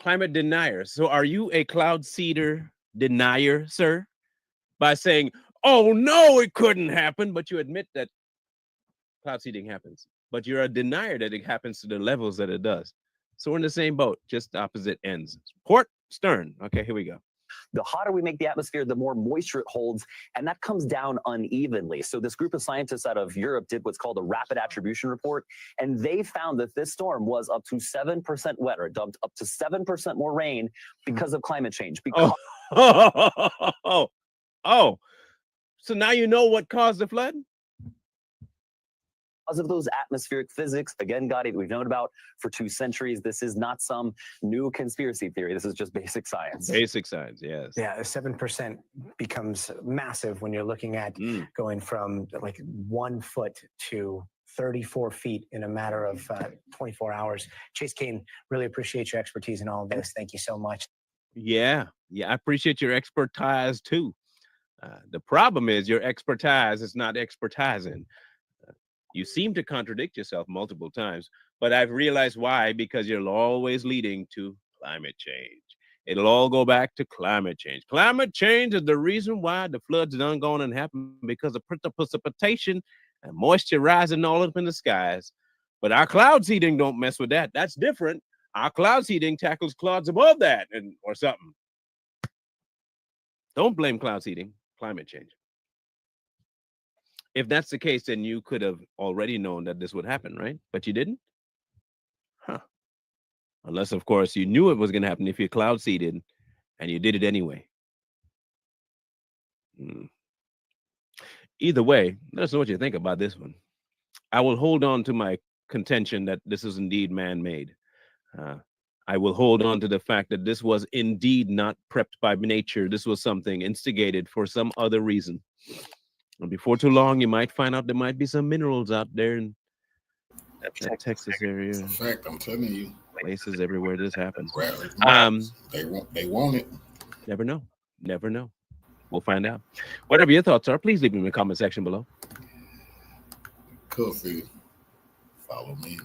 Climate deniers. So are you a cloud seeder denier, sir? By saying, oh no, it couldn't happen, but you admit that cloud seeding happens. But you're a denier that it happens to the levels that it does. So we're in the same boat, just opposite ends. Port, stern. Okay, here we go. The hotter we make the atmosphere, the more moisture it holds, and that comes down unevenly. So this group of scientists out of Europe did what's called a rapid attribution report, and they found that this storm was up to 7% wetter, dumped up to 7% more rain because of climate change. Because so now you know what caused the flood? because of those atmospheric physics. Again, Gotti, we've known about for 2 centuries. This is not some new conspiracy theory. This is just basic science. Basic science, yes. Yeah, 7% becomes massive when you're looking at going from like 1 foot to 34 feet in a matter of 24 hours. Chase Kane, really appreciate your expertise in all of this. Thank you so much. Yeah, I appreciate your expertise too. The problem is your expertise is not expertising. You seem to contradict yourself multiple times, but I've realized why, because you're always leading to climate change. It'll all go back to climate change. Climate change is the reason why the floods done gone and happened, because of precipitation and moisture rising all up in the skies. But our cloud seeding don't mess with that. That's different. Our cloud seeding tackles clouds above that or something. Don't blame cloud seeding, climate change. If that's the case, then you could have already known that this would happen, right? But you didn't? Huh. Unless, of course, you knew it was going to happen if you cloud seeded and you did it anyway. Either way, let us know what you think about this one. I will hold on to my contention that this is indeed man-made. I will hold on to the fact that this was indeed not prepped by nature. This was something instigated for some other reason. And before too long, you might find out there might be some minerals out there in that Texas area. It's a fact, I'm telling you. Places everywhere this happens. They want it. Never know. Never know. We'll find out. Whatever your thoughts are, please leave them in the comment section below. Coffee. Follow me.